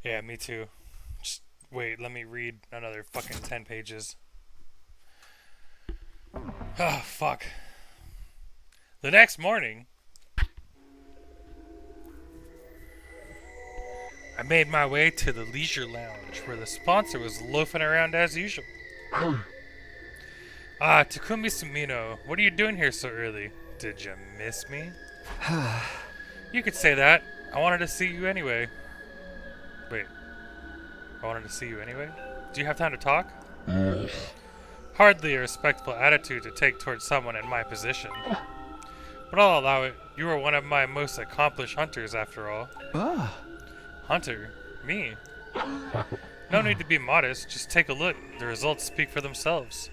Yeah, me too. Just wait, let me read another fucking 10 pages. Oh, fuck. The next morning, I made my way to the leisure lounge where the sponsor was loafing around as usual. Ah, Takumi Sumino, what are you doing here so early? Did you miss me? You could say that. I wanted to see you anyway. Wait, I wanted to see you anyway? Do you have time to talk? Hardly a respectful attitude to take towards someone in my position. But I'll allow it. You are one of my most accomplished hunters, after all. Ah. Hunter? Me? No need to be modest, just take a look. The results speak for themselves.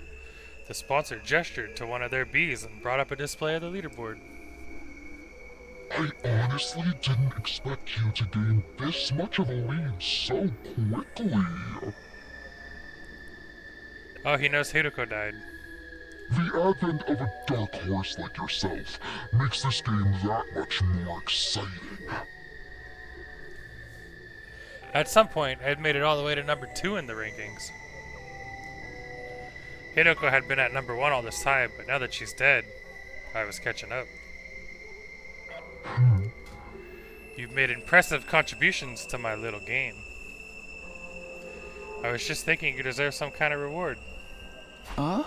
The sponsor gestured to one of their bees and brought up a display of the leaderboard. I honestly didn't expect you to gain this much of a lead so quickly. Oh, he knows Hiroko died. The advent of a dark horse like yourself makes this game that much more exciting. At some point, I had made it all the way to number 2 in the rankings. Hiroko had been at number 1 all this time, but now that she's dead, I was catching up. You've made impressive contributions to my little game. I was just thinking you deserve some kind of reward. Huh?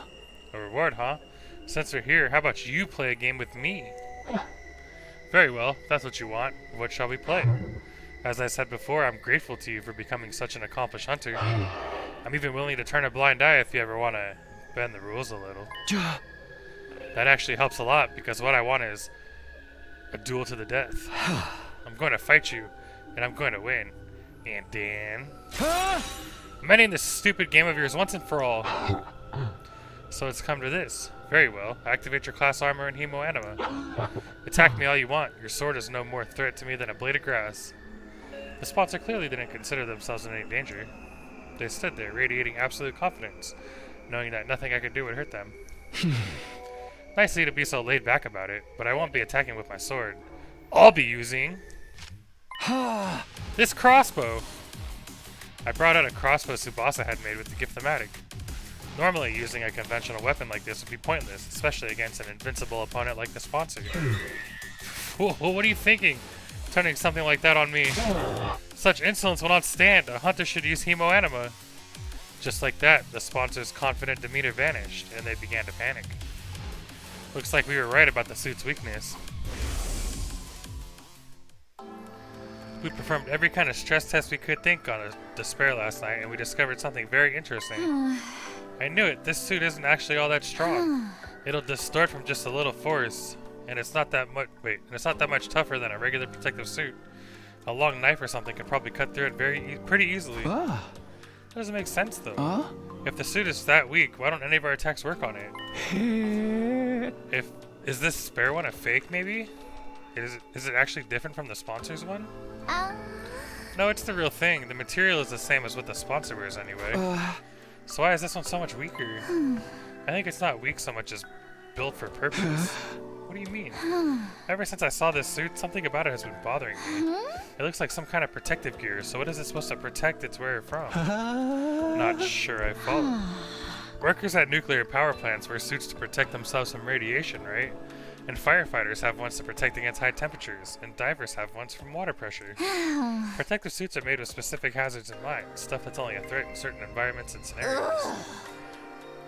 A reward, huh? Since we're here, how about you play a game with me? Very well, if that's what you want. What shall we play? As I said before, I'm grateful to you for becoming such an accomplished hunter. I'm even willing to turn a blind eye if you ever want to bend the rules a little. That actually helps a lot, because what I want is a duel to the death. I'm going to fight you, and I'm going to win. And then... I'm ending this stupid game of yours once and for all. So it's come to this. Very well. Activate your class armor and Hemo Anima. Attack me all you want. Your sword is no more threat to me than a blade of grass. The sponsor clearly didn't consider themselves in any danger. They stood there, radiating absolute confidence, knowing that nothing I could do would hurt them. Nicely to be so laid back about it, but I won't be attacking with my sword. I'll be using... this crossbow! I brought out a crossbow Tsubasa had made with the Gift-O-Matic. Normally, using a conventional weapon like this would be pointless, especially against an invincible opponent like the sponsor. What are you thinking? Turning something like that on me. Such insolence will not stand. A hunter should use Hemo Anima. Just like that, the sponsor's confident demeanor vanished, and they began to panic. Looks like we were right about the suit's weakness. We performed every kind of stress test we could think on Despair last night, and we discovered something very interesting. I knew it. This suit isn't actually all that strong. It'll distort from just a little force, and it's not that much. Wait, and it's not that much tougher than a regular protective suit. A long knife or something could probably cut through it pretty easily. That doesn't make sense though. If the suit is that weak, why don't any of our attacks work on it? Is this spare one a fake? Maybe. Is it actually different from the sponsor's one? No, it's the real thing. The material is the same as what the sponsor wears anyway. So why is this one so much weaker? I think it's not weak so much as built for purpose. What do you mean? Ever since I saw this suit, something about it has been bothering me. It looks like some kind of protective gear, so what is it supposed to protect its wearer from? Not sure I follow. Workers at nuclear power plants wear suits to protect themselves from radiation, right? And firefighters have ones to protect against high temperatures, and divers have ones from water pressure. Protective suits are made with specific hazards in mind, stuff that's only a threat in certain environments and scenarios.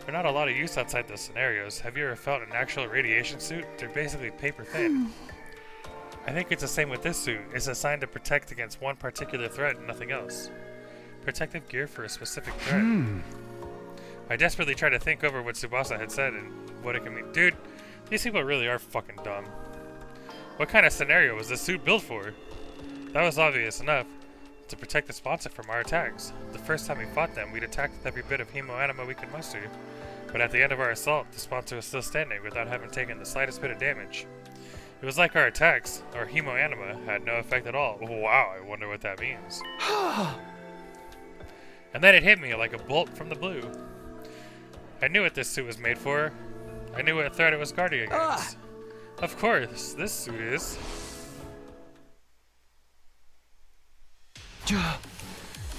They're not a lot of use outside those scenarios. Have you ever felt an actual radiation suit? They're basically paper thin. I think it's the same with this suit. It's designed to protect against one particular threat and nothing else. Protective gear for a specific threat. I desperately tried to think over what Tsubasa had said and what it can mean. Dude, these people really are fucking dumb. What kind of scenario was this suit built for? That was obvious enough. To protect the sponsor from our attacks. The first time we fought them, we'd attacked with every bit of Hemo Anima we could muster. But at the end of our assault, the sponsor was still standing without having taken the slightest bit of damage. It was like our attacks, our Hemo Anima, had no effect at all. Wow, I wonder what that means. And then it hit me like a bolt from the blue. I knew what this suit was made for. I knew what threat it was guarding against. Of course, this suit is...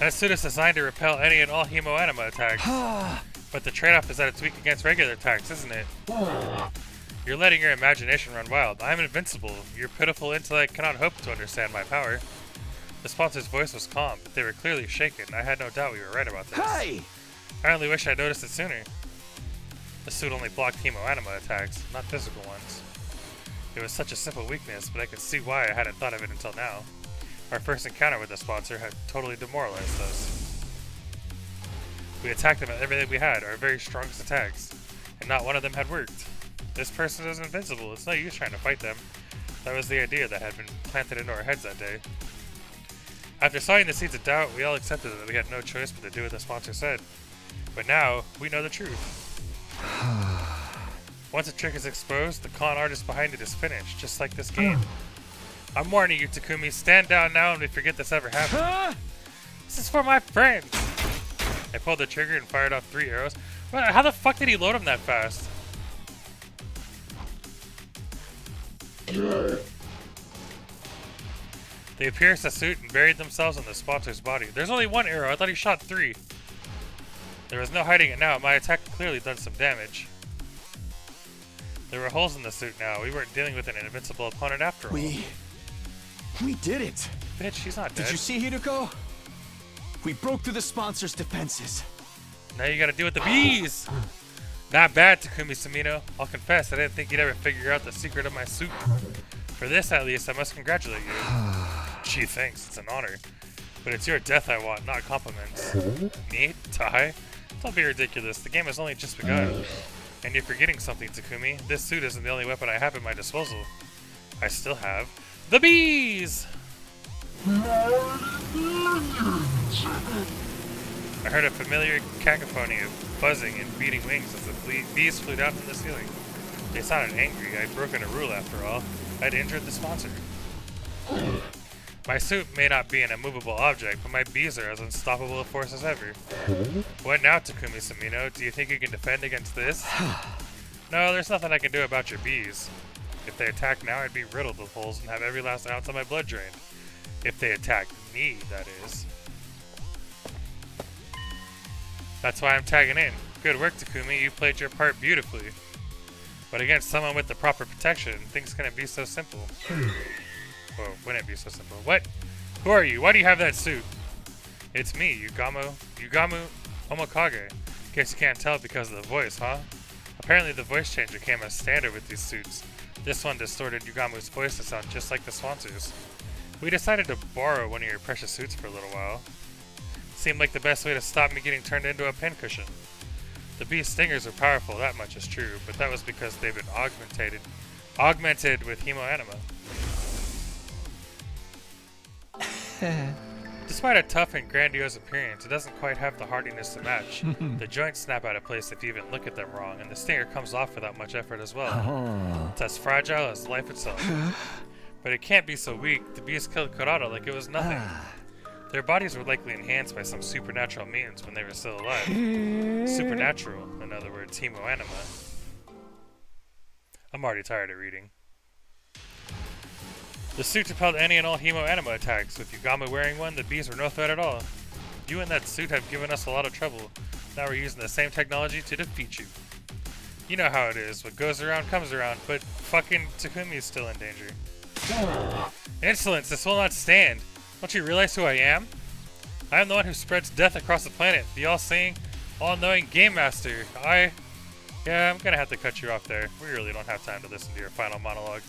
That suit is designed to repel any and all Hemoanima attacks. But the trade-off is that it's weak against regular attacks, isn't it? You're letting your imagination run wild. I'm invincible. Your pitiful intellect cannot hope to understand my power. The sponsor's voice was calm, but they were clearly shaken. I had no doubt we were right about this. Hey! I only wish I noticed it sooner. The suit only blocked Hemoanima attacks, not physical ones. It was such a simple weakness, but I could see why I hadn't thought of it until now. Our first encounter with the sponsor had totally demoralized us. We attacked them with everything we had, our very strongest attacks, and not one of them had worked. This person is invincible. It's no use trying to fight them. That was the idea that had been planted into our heads that day. After sowing the seeds of doubt, we all accepted that we had no choice but to do what the sponsor said. But now, we know the truth. Once a trick is exposed, the con artist behind it is finished, just like this game. I'm warning you, Takumi. Stand down now and we forget this ever happened. This is for my friends. I pulled the trigger and fired off 3 arrows. How the fuck did he load them that fast? They pierced the suit and buried themselves in the sponsor's body. There's only 1 arrow. I thought he shot 3. There was no hiding it now. My attack clearly done some damage. There were holes in the suit now. We weren't dealing with an invincible opponent after all. We did it! Bitch, she's not dead. Did you see Hideko? We broke through the sponsor's defenses. Now you gotta deal with the bees! Not bad, Takumi Sumino. I'll confess, I didn't think you'd ever figure out the secret of my suit. For this, at least, I must congratulate you. Gee, thanks. It's an honor. But it's your death I want, not compliments. Me? Die? Don't be ridiculous. The game has only just begun. And you're forgetting something, Takumi. This suit isn't the only weapon I have at my disposal. I still have the bees! I heard a familiar cacophony of buzzing and beating wings as the bees flew down from the ceiling. They sounded angry. I'd broken a rule after all. I'd injured the sponsor. My suit may not be an immovable object, but my bees are as unstoppable a force as ever. What now, Takumi Sumino? Do you think you can defend against this? No, there's nothing I can do about your bees. If they attack now, I'd be riddled with holes and have every last ounce of my blood drained. If they attack me, that is. That's why I'm tagging in. Good work, Takumi. You played your part beautifully. But against someone with the proper protection, things couldn't be so simple. Well, wouldn't it be so simple? What? Who are you? Why do you have that suit? It's me, Yugamu Omokage. Guess you can't tell because of the voice, huh? Apparently the voice changer came as standard with these suits. This one distorted Yugamu's voice to sound just like the sponsor's. We decided to borrow one of your precious suits for a little while. Seemed like the best way to stop me getting turned into a pincushion. The bee stingers are powerful, that much is true, but that was because they've been augmented with Hemoanima. Despite a tough and grandiose appearance, it doesn't quite have the hardiness to match. The joints snap out of place if you even look at them wrong, and the stinger comes off without much effort as well. It's as fragile as life itself. But it can't be so weak. The bees killed Kurata like it was nothing. Their bodies were likely enhanced by some supernatural means when they were still alive. Supernatural, in other words, Hemoanima. I'm already tired of reading. The suit repelled any and all Hemoanima attacks. With Yugamu wearing one, the bees were no threat at all. You and that suit have given us a lot of trouble. Now we're using the same technology to defeat you. You know how it is. What goes around comes around, but fucking Takumi is still in danger. Insolence, this will not stand. Don't you realize who I am? I am the one who spreads death across the planet. The all-seeing, all-knowing Game Master. Yeah, I'm gonna have to cut you off there. We really don't have time to listen to your final monologue.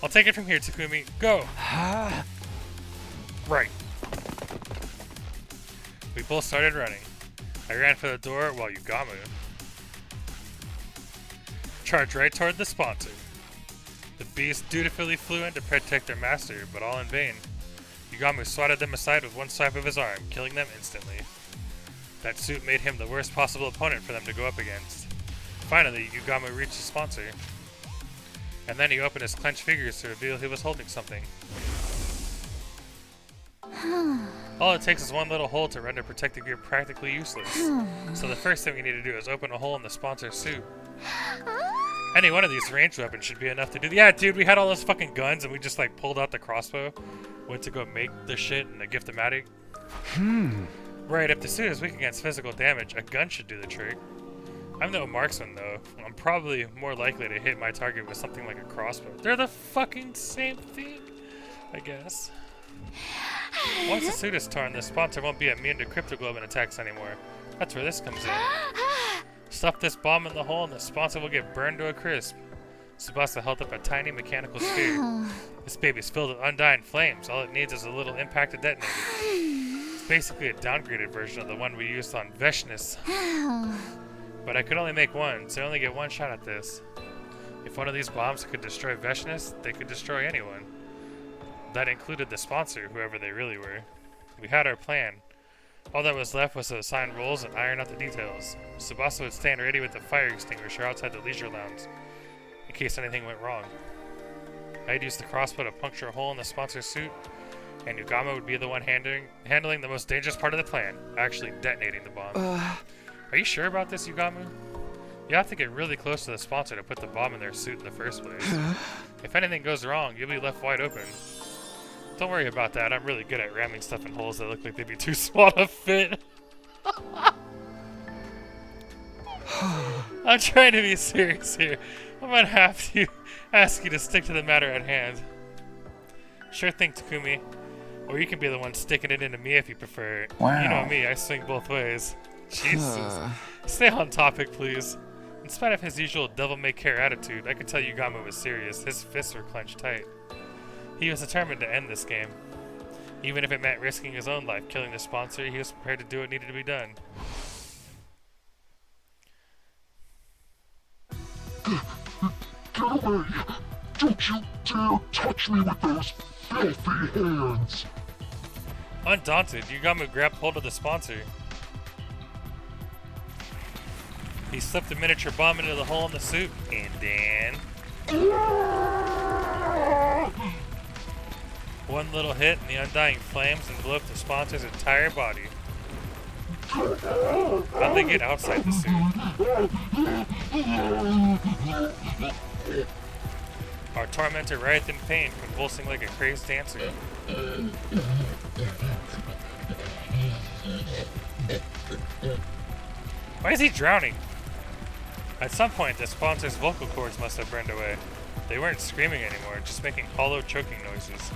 I'll take it from here, Takumi. Go! Right. We both started running. I ran for the door while Yugamu charged right toward the sponsor. The beast dutifully flew in to protect their master, but all in vain. Yugamu swatted them aside with one swipe of his arm, killing them instantly. That suit made him the worst possible opponent for them to go up against. Finally, Yugamu reached the sponsor. And then he opened his clenched fingers to reveal he was holding something. All it takes is one little hole to render protective gear practically useless. So the first thing we need to do is open a hole in the sponsor's suit. Any one of these ranged weapons should be enough to do. Yeah, dude, we had all those fucking guns and we just like pulled out the crossbow. Went to go make the shit in the Gift-O-Matic. Right, if the suit is weak against physical damage, a gun should do the trick. I'm no marksman though. I'm probably more likely to hit my target with something like a crossbow. They're the fucking same thing, I guess. Once the suit is torn, the sponsor won't be immune to cryptoglobin attacks anymore. That's where this comes in. Stuff this bomb in the hole and the sponsor will get burned to a crisp. Tsubasa held up a tiny mechanical sphere. This baby's filled with undying flames. All it needs is a little impact to detonate it. It's basically a downgraded version of the one we used on Veshness. But I could only make one, so I only get one shot at this. If one of these bombs could destroy Veshness, they could destroy anyone. That included the sponsor, whoever they really were. We had our plan. All that was left was to assign roles and iron out the details. Tsubasa would stand ready with the fire extinguisher outside the leisure lounge, in case anything went wrong. I'd use the crossbow to puncture a hole in the sponsor's suit, and Yugama would be the one handling the most dangerous part of the plan, actually detonating the bomb. Are you sure about this, Yugama? You have to get really close to the sponsor to put the bomb in their suit in the first place. If anything goes wrong, you'll be left wide open. Don't worry about that, I'm really good at ramming stuff in holes that look like they'd be too small to fit. I'm trying to be serious here. I might have to ask you to stick to the matter at hand. Sure thing, Takumi. Or you can be the one sticking it into me if you prefer. Wow. You know me, I swing both ways. Jesus. Stay on topic, please. In spite of his usual devil-may-care attitude, I could tell Yugama was serious. His fists were clenched tight. He was determined to end this game. Even if it meant risking his own life, killing the sponsor, he was prepared to do what needed to be done. Get away! Don't you dare touch me with those filthy hands! Undaunted, Yugama grabbed hold of the sponsor. He slipped a miniature bomb into the hole in the suit, and then... one little hit and the undying flames enveloped the sponsor's entire body. How'd they get outside the suit? Our tormentor writhed in pain, convulsing like a crazed dancer. Why is he drowning? At some point, the sponsor's vocal cords must have burned away. They weren't screaming anymore, just making hollow, choking noises.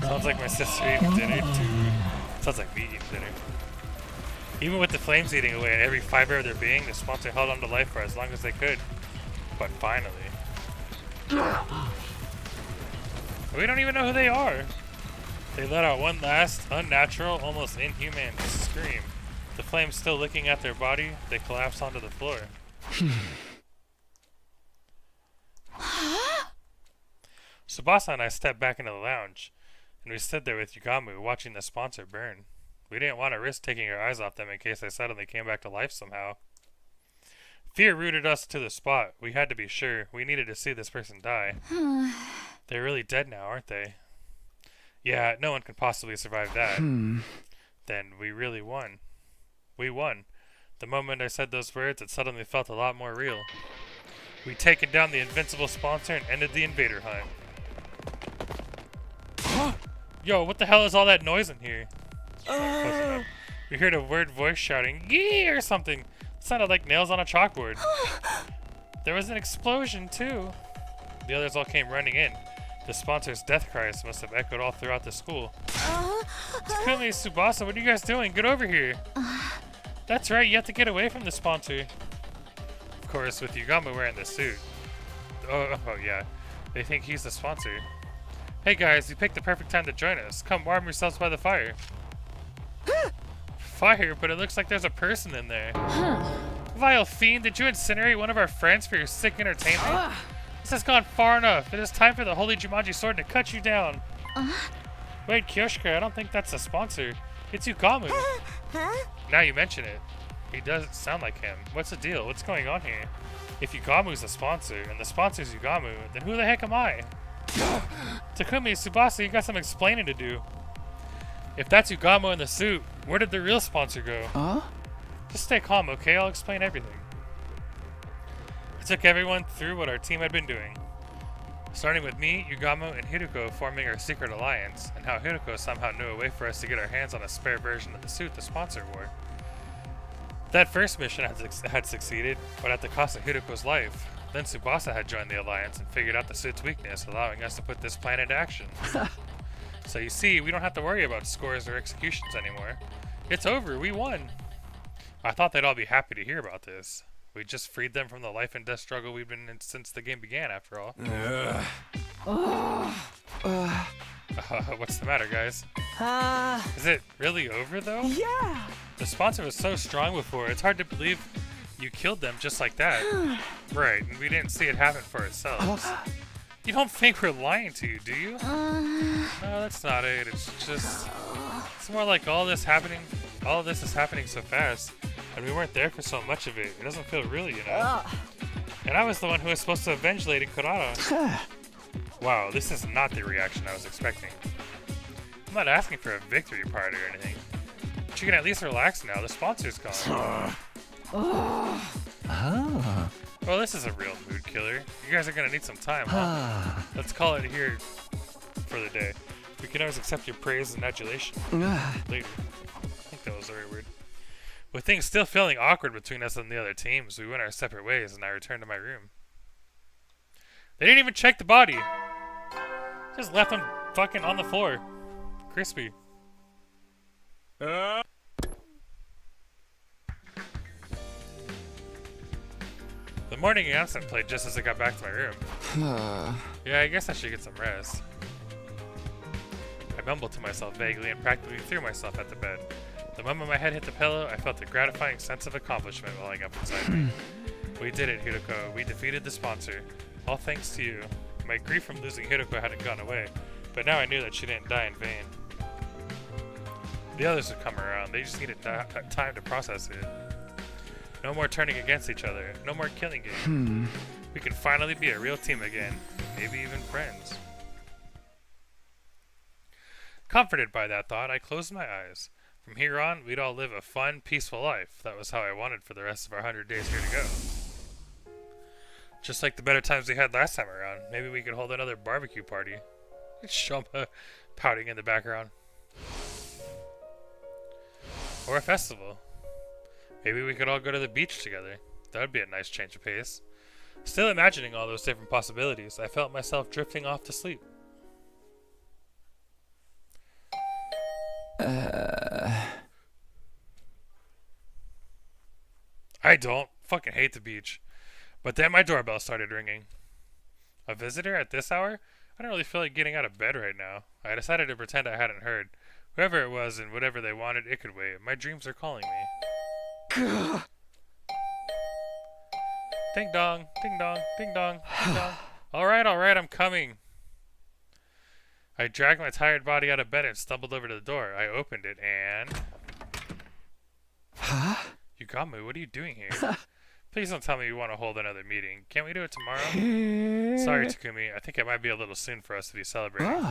Sounds like my sister eating dinner too. Sounds like me eating dinner. Even with the flames eating away at every fiber of their being, the sponsor held on to life for as long as they could. But finally... we don't even know who they are! They let out one last, unnatural, almost inhuman scream. The flames still licking at their body, they collapsed onto the floor. Tsubasa and I stepped back into the lounge, and we stood there with Yugamu watching the sponsor burn. We didn't want to risk taking our eyes off them in case they suddenly came back to life somehow. Fear rooted us to the spot. We had to be sure. We needed to see this person die. They're really dead now, aren't they? Yeah, no one could possibly survive that. Then we really won. We won. The moment I said those words, it suddenly felt a lot more real. We'd taken down the invincible sponsor and ended the invader hunt. Yo, what the hell is all that noise in here? We heard a weird voice shouting, "Yee!" or something. It sounded like nails on a chalkboard. There was an explosion, too. The others all came running in. The sponsor's death cries must have echoed all throughout the school. Takumi, Tsubasa, what are you guys doing? Get over here. That's right, you have to get away from the sponsor. Of course, with Yugama wearing the suit. Oh yeah. They think he's the sponsor. Hey guys, you picked the perfect time to join us. Come warm yourselves by the fire. Fire? But it looks like there's a person in there. Vile fiend, did you incinerate one of our friends for your sick entertainment? This has gone far enough. It is time for the Holy Jumanji Sword to cut you down. Wait, Kyoshika, I don't think that's the sponsor. It's Yugamu. Now you mention it. He does sound like him. What's the deal? What's going on here? If Yugamu's the sponsor, and the sponsor's Yugamu, then who the heck am I? Takumi, Tsubasa, you got some explaining to do. If that's Yugamu in the suit, where did the real sponsor go? Just stay calm, okay? I'll explain everything. I took everyone through what our team had been doing. Starting with me, Yugamo, and Hiruko forming our secret alliance, and how Hiruko somehow knew a way for us to get our hands on a spare version of the suit the sponsor wore. That first mission had succeeded, but at the cost of Hiruko's life. Then Tsubasa had joined the alliance and figured out the suit's weakness, allowing us to put this plan into action. So you see, we don't have to worry about scores or executions anymore. It's over, we won! I thought they'd all be happy to hear about this. We just freed them from the life and death struggle we've been in since the game began, after all. What's the matter, guys? Is it really over, though? Yeah. The sponsor was so strong before, it's hard to believe you killed them just like that. Right, and we didn't see it happen for ourselves. You don't think we're lying to you, do you? No, that's not it. It's just... It's more like all of this is happening so fast, and we weren't there for so much of it. It doesn't feel real, you know? And I was the one who was supposed to avenge Lady Kurata. Wow, this is not the reaction I was expecting. I'm not asking for a victory party or anything. But you can at least relax now. The sponsor's gone. Well, this is a real mood killer. You guys are gonna need some time, huh? Let's call it here for the day. We can always accept your praise and adulation later. I think that was the right word. With things still feeling awkward between us and the other teams, we went our separate ways and I returned to my room. They didn't even check the body. Just left him fucking on the floor. Crispy. The morning announcement played just as I got back to my room. Yeah, I guess I should get some rest. I mumbled to myself vaguely and practically threw myself at the bed. The moment my head hit the pillow, I felt a gratifying sense of accomplishment welling up inside me. We did it, Hiruko. We defeated the sponsor. All thanks to you. My grief from losing Hiruko hadn't gone away, but now I knew that she didn't die in vain. The others would come around. They just needed time to process it. No more turning against each other. No more killing games. We can finally be a real team again. Maybe even friends. Comforted by that thought, I closed my eyes. From here on, we'd all live a fun, peaceful life. That was how I wanted for the rest of our 100 days here to go. Just like the better times we had last time around. Maybe we could hold another barbecue party. Shoma pouting in the background. Or a festival. Maybe we could all go to the beach together. That would be a nice change of pace. Still imagining all those different possibilities, I felt myself drifting off to sleep. I don't fucking hate the beach. But then my doorbell started ringing. A visitor at this hour? I don't really feel like getting out of bed right now. I decided to pretend I hadn't heard. Whoever it was and whatever they wanted, it could wait. My dreams are calling me. Ding dong, ding dong, ding dong, ding dong. Alright, I'm coming. I dragged my tired body out of bed and stumbled over to the door. I opened it and... Yugamo, what are you doing here? Please don't tell me you want to hold another meeting. Can't we do it tomorrow? Sorry, Takumi. I think it might be a little soon for us to be celebrating.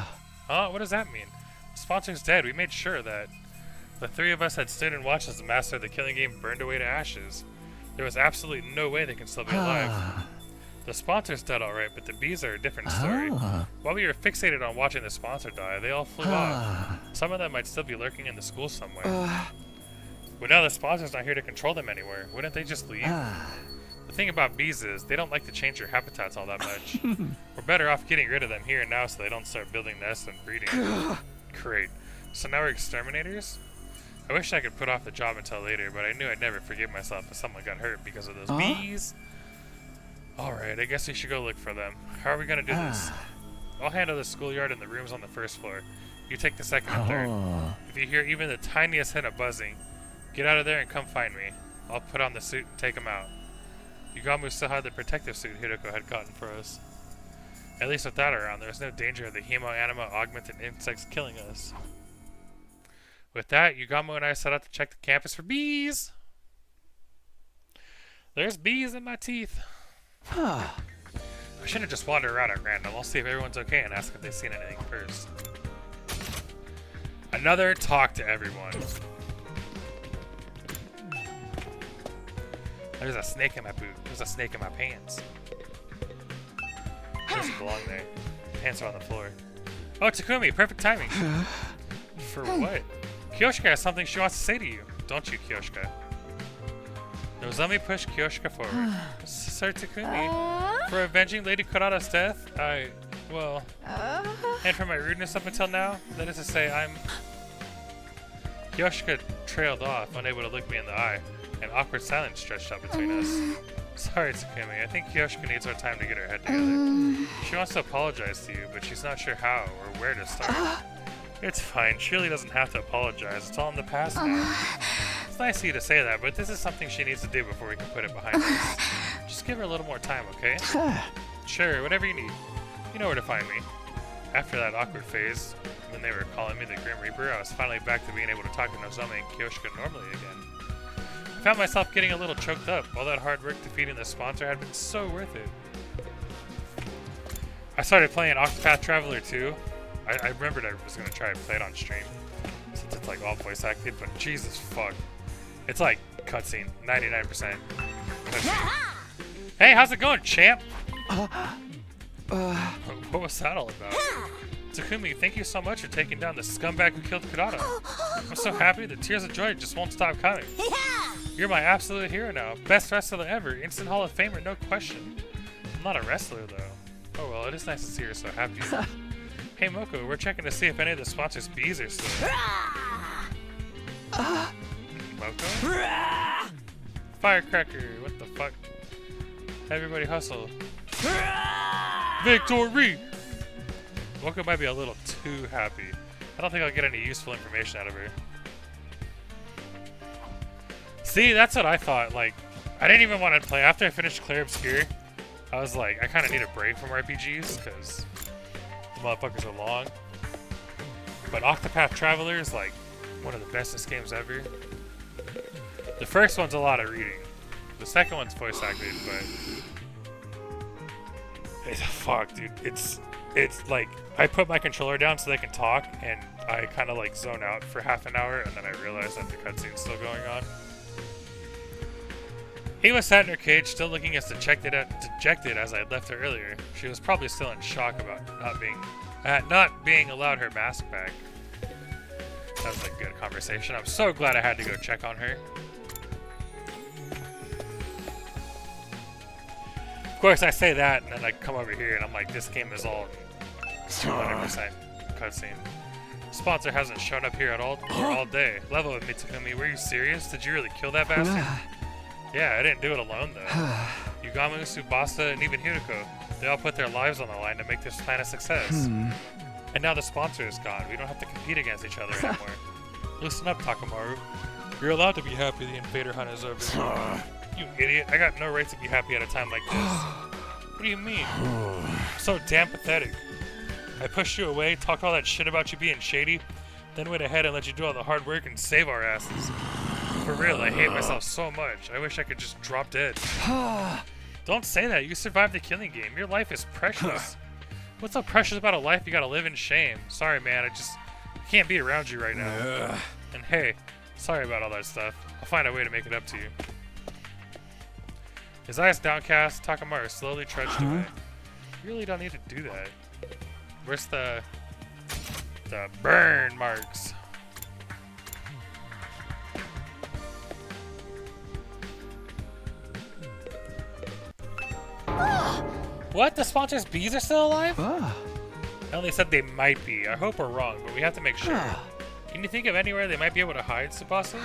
Huh? What does that mean? The sponsor's dead. We made sure that. The three of us had stood and watched as the master of the killing game burned away to ashes. There was absolutely no way they can still be alive. The sponsor's dead alright, but the bees are a different story. While we were fixated on watching the sponsor die, they all flew off. Some of them might still be lurking in the school somewhere. But now the sponsor's not here to control them anywhere. Wouldn't they just leave? The thing about bees is, they don't like to change their habitats all that much. We're better off getting rid of them here and now so they don't start building nests and breeding. Great. So now we're exterminators? I wish I could put off the job until later, but I knew I'd never forgive myself if someone got hurt because of those bees. Alright, I guess we should go look for them. How are we gonna do this? I'll handle the schoolyard and the rooms on the first floor. You take the second and third. If you hear even the tiniest hint of buzzing, get out of there and come find me. I'll put on the suit and take him out. Yugamo still had the protective suit Hiruko had gotten for us. At least with that around, there was no danger of the hemo-anima augmented insects killing us. With that, Yugamo and I set out to check the campus for bees. There's bees in my teeth. I shouldn't just wander around at random. I'll see if everyone's okay and ask if they've seen anything first. Another talk to everyone. There's a snake in my boot. There's a snake in my pants. Doesn't belong there. Pants are on the floor. Oh, Takumi, perfect timing. For what? Kyoshika has something she wants to say to you. Don't you, Kyoshika? Nozomi pushed Kyoshika forward. Sir Takumi, for avenging Lady Kurata's death, well... And for my rudeness up until now, that is to say, I'm... Kyoshika trailed off, unable to look me in the eye. An awkward silence stretched out between us. Sorry, Takumi. I think Kyoshika needs more time to get her head together. She wants to apologize to you, but she's not sure how or where to start. It's fine. She really doesn't have to apologize. It's all in the past now. It's nice of you to say that, but this is something she needs to do before we can put it behind us. Just give her a little more time, okay? Sure, whatever you need. You know where to find me. After that awkward phase, when they were calling me the Grim Reaper, I was finally back to being able to talk to Nozomi and Kyoshika normally again. I found myself getting a little choked up. All that hard work defeating the sponsor had been so worth it. I started playing Octopath Traveler 2. I remembered I was going to try to play it on stream, since it's like all voice acted, but Jesus fuck. It's like cutscene, 99% cutscene. Hey, how's it going, champ? What was that all about? Takumi, thank you so much for taking down the scumbag who killed Kurata. I'm so happy the tears of joy just won't stop coming. You're my absolute hero now. Best wrestler ever. Instant Hall of Famer, no question. I'm not a wrestler, though. Oh well, it is nice to see you're so happy. Hey Moko, we're checking to see if any of the sponsors' bees are still. Moko? Firecracker, what the fuck? Everybody hustle. Victory! Moko might be a little too happy. I don't think I'll get any useful information out of her. See, that's what I thought. Like, I didn't even want to play. After I finished Clair Obscur, I was like, I kind of need a break from RPGs, because the motherfuckers are long. But Octopath Traveler is like one of the bestest games ever. The first one's a lot of reading. The second one's voice acted, but fuck, dude. It's like I put my controller down so they can talk, and I kind of like zone out for half an hour, and then I realize that the cutscene's still going on. Eva sat in her cage, still looking as dejected as I had left her earlier. She was probably still in shock about not being allowed her mask back. That was a good conversation. I'm so glad I had to go check on her. Of course, I say that, and then I come over here, and I'm like, this game is all 100% cutscene. Sponsor hasn't shown up here at all day. Level with me, Takumi. Were you serious? Did you really kill that bastard? Yeah, I didn't do it alone, though. Yugamu, Tsubasa, and even Hiroko. They all put their lives on the line to make this plan a success. And now the sponsor is gone. We don't have to compete against each other anymore. Listen up, Takamaru. You're allowed to be happy the Invader Hunt is over. You idiot. I got no right to be happy at a time like this. What do you mean? So damn pathetic. I pushed you away, talked all that shit about you being shady, then went ahead and let you do all the hard work and save our asses. For real, I hate myself so much. I wish I could just drop dead. Don't say that. You survived the killing game. Your life is precious. What's so precious about a life you gotta live in shame? Sorry, man. I can't be around you right now. And hey, sorry about all that stuff. I'll find a way to make it up to you. His eyes downcast, Takamaru slowly trudged away. You really don't need to do that. Where's the burn marks? What? The sponsor's bees are still alive? I only said they might be. I hope we're wrong, but we have to make sure. Can you think of anywhere they might be able to hide, Tsubasa?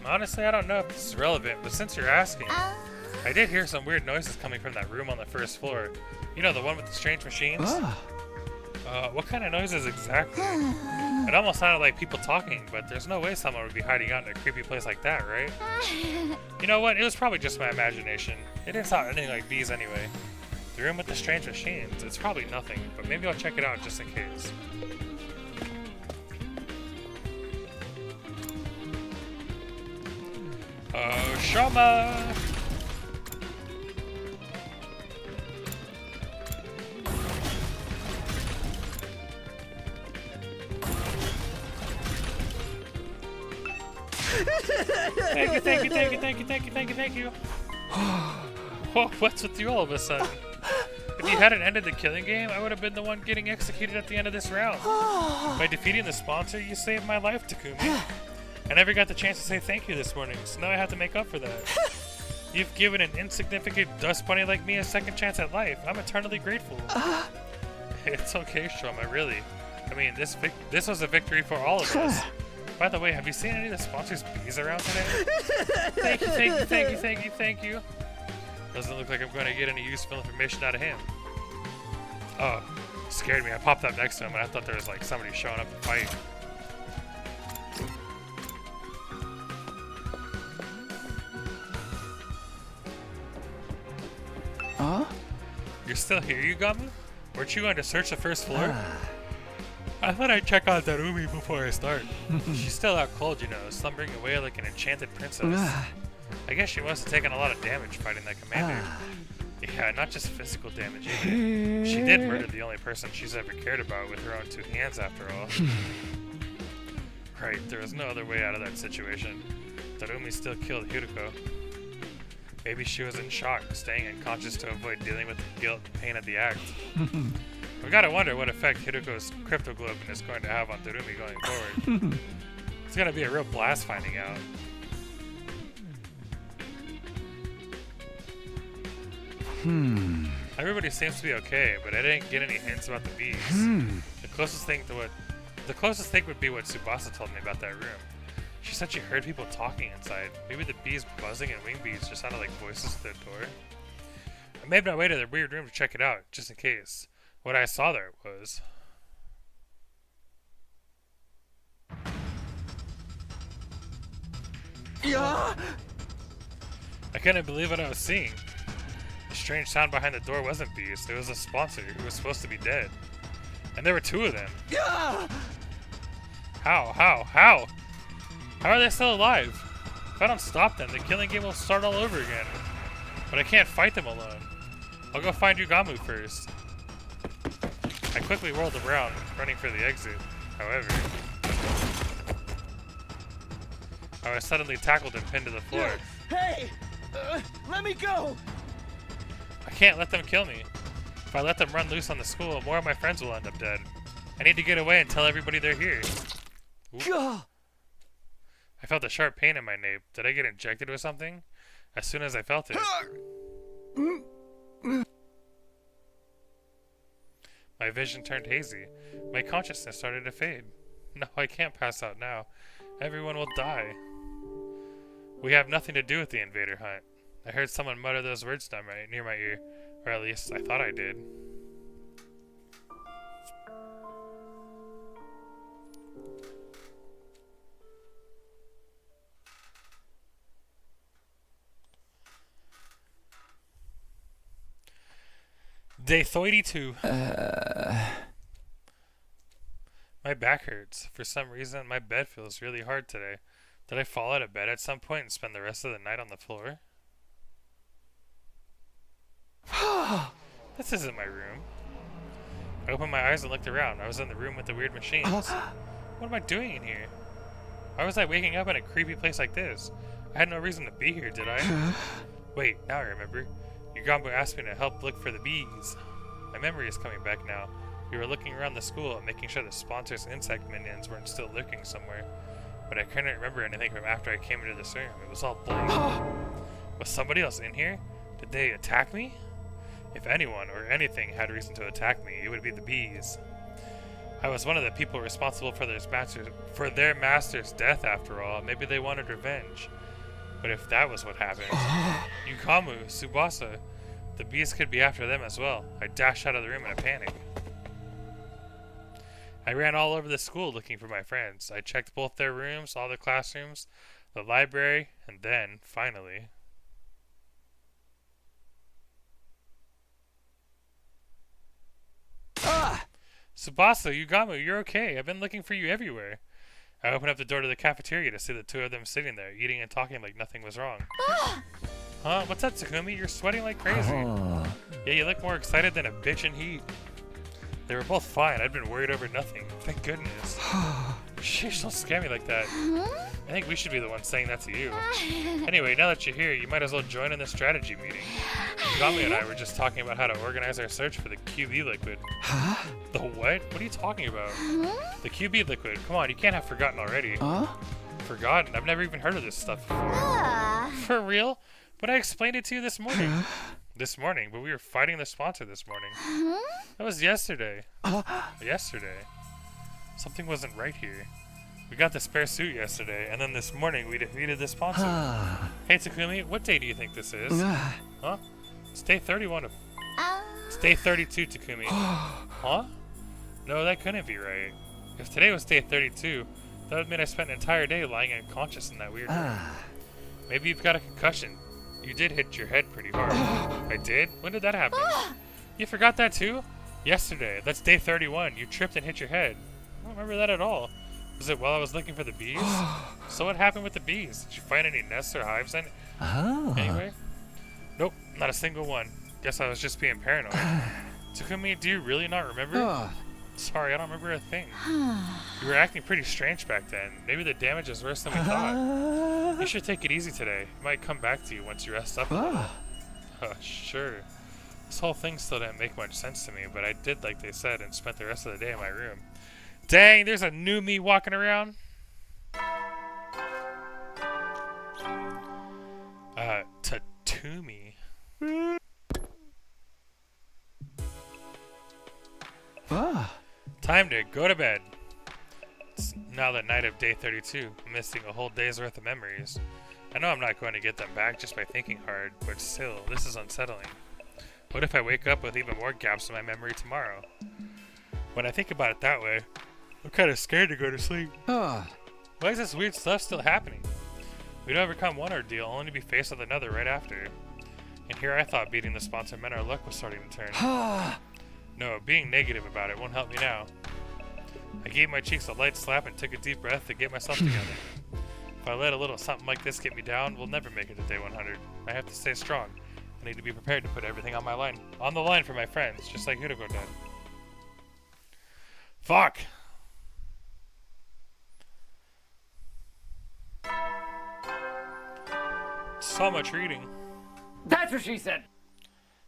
Honestly, I don't know if this is relevant, but since you're asking, I did hear some weird noises coming from that room on the first floor. You know, the one with the strange machines? What kind of noises exactly? It almost sounded like people talking, but there's no way someone would be hiding out in a creepy place like that, right? You know what? It was probably just my imagination. It didn't sound anything like bees anyway. The room with the strange machines. It's probably nothing, but maybe I'll check it out just in case. Oh, Shoma! Thank you. Whoa, what's with you all of a sudden? If you hadn't ended the killing game, I would have been the one getting executed at the end of this round. By defeating the sponsor, you saved my life, Takumi. I never got the chance to say thank you this morning, so now I have to make up for that. You've given an insignificant dust bunny like me a second chance at life. I'm eternally grateful. It's okay, Shoma, really. I mean, this was a victory for all of us. By the way, have you seen any of the sponsors' bees around today? Thank you, thank you, thank you, thank you, thank you. Doesn't look like I'm going to get any useful information out of him. Oh, scared me. I popped up next to him and I thought there was like somebody showing up to fight. Huh? You're still here, Yugamu? Weren't you going to search the first floor? I thought I'd check on Darumi before I start. She's still out cold, you know, slumbering away like an enchanted princess. I guess she must have taken a lot of damage fighting that commander. Yeah, not just physical damage either. She did murder the only person she's ever cared about with her own two hands, after all. Right, there was no other way out of that situation. Darumi still killed Hiruko. Maybe she was in shock, staying unconscious to avoid dealing with the guilt and pain of the act. I've got to wonder what effect Hiruko's cryptoglobin is going to have on Darumi going forward. It's going to be a real blast finding out. Everybody seems to be okay, but I didn't get any hints about the bees. The closest thing would be what Tsubasa told me about that room. She said she heard people talking inside. Maybe the bees buzzing and wing beats just sounded like voices at the door. I made my way to the weird room to check it out, just in case. What I saw there was... Yeah. I couldn't believe what I was seeing. The strange sound behind the door wasn't bees. It was a sponsor who was supposed to be dead. And there were two of them. Yeah. How? How are they still alive? If I don't stop them, the killing game will start all over again. But I can't fight them alone. I'll go find Yugamu first. I quickly whirled around, running for the exit. However, I was suddenly tackled and pinned to the floor. Hey! Let me go! I can't let them kill me. If I let them run loose on the school, more of my friends will end up dead. I need to get away and tell everybody they're here. Oop. I felt a sharp pain in my nape. Did I get injected with something? As soon as I felt it, my vision turned hazy. My consciousness started to fade. No, I can't pass out now. Everyone will die. We have nothing to do with the invader hunt. I heard someone mutter those words down near my ear. Or at least, I thought I did. Day 32. My back hurts. For some reason, my bed feels really hard today. Did I fall out of bed at some point and spend the rest of the night on the floor? This isn't my room. I opened my eyes and looked around. I was in the room with the weird machines. What am I doing in here? Why was I waking up in a creepy place like this? I had no reason to be here, did I? Wait, now I remember. Yugamu asked me to help look for the bees. My memory is coming back now. We were looking around the school and making sure the sponsor's insect minions weren't still lurking somewhere. But I couldn't remember anything from after I came into this room. It was all blank. Was somebody else in here? Did they attack me? If anyone or anything had reason to attack me, it would be the bees. I was one of the people responsible for their master's death, after all. Maybe they wanted revenge. But if that was what happened, Yugamu, Tsubasa, the bees could be after them as well. I dashed out of the room in a panic. I ran all over the school looking for my friends. I checked both their rooms, all the classrooms, the library, and then, finally... Tsubasa, Yugamu, you're okay. I've been looking for you everywhere. I opened up the door to the cafeteria to see the two of them sitting there, eating and talking like nothing was wrong. Huh? What's up, Takumi? You're sweating like crazy. Yeah, you look more excited than a bitch in heat. They were both fine. I'd been worried over nothing. Thank goodness. Sheesh, don't scare me like that. I think we should be the ones saying that to you. Anyway, now that you're here, you might as well join in the strategy meeting. Gami and I were just talking about how to organize our search for the QB liquid. Huh? The what? What are you talking about? The QB liquid. Come on, you can't have forgotten already. Huh? Forgotten? I've never even heard of this stuff before. For real? But I explained it to you this morning. This morning? But we were fighting the sponsor this morning. That was yesterday. Yesterday. Something wasn't right here. We got the spare suit yesterday, and then this morning we defeated the sponsor. Hey Takumi, what day do you think this is? Huh? It's day 31 of... It's day 32, Takumi. Huh? No, that couldn't be right. If today was day 32, that would mean I spent an entire day lying unconscious in that weird room. Maybe you've got a concussion. You did hit your head pretty hard. I did? When did that happen? You forgot that too? Yesterday. That's day 31. You tripped and hit your head. I don't remember that at all. Was it while I was looking for the bees? So what happened with the bees? Did you find any nests or hives anyway? Nope, not a single one. Guess I was just being paranoid. Takumi, do you really not remember? Sorry, I don't remember a thing. You were acting pretty strange back then. Maybe the damage is worse than we thought. You should take it easy today. It might come back to you once you rest up a little. Sure. This whole thing still didn't make much sense to me, but I did like they said and spent the rest of the day in my room. Dang, there's a new me walking around. Tatumi. Time to go to bed. It's now the night of day 32. I'm missing a whole day's worth of memories. I know I'm not going to get them back just by thinking hard, but still, this is unsettling. What if I wake up with even more gaps in my memory tomorrow? When I think about it that way, I'm kind of scared to go to sleep. Why is this weird stuff still happening? We'd overcome one ordeal only to be faced with another right after. And here I thought beating the sponsor meant our luck was starting to turn. No, being negative about it won't help me now. I gave my cheeks a light slap and took a deep breath to get myself together. If I let a little something like this get me down, we'll never make it to day 100. I have to stay strong. I need to be prepared to put everything on the line for my friends, just like Hiroko did. Fuck! So much reading. That's what she said.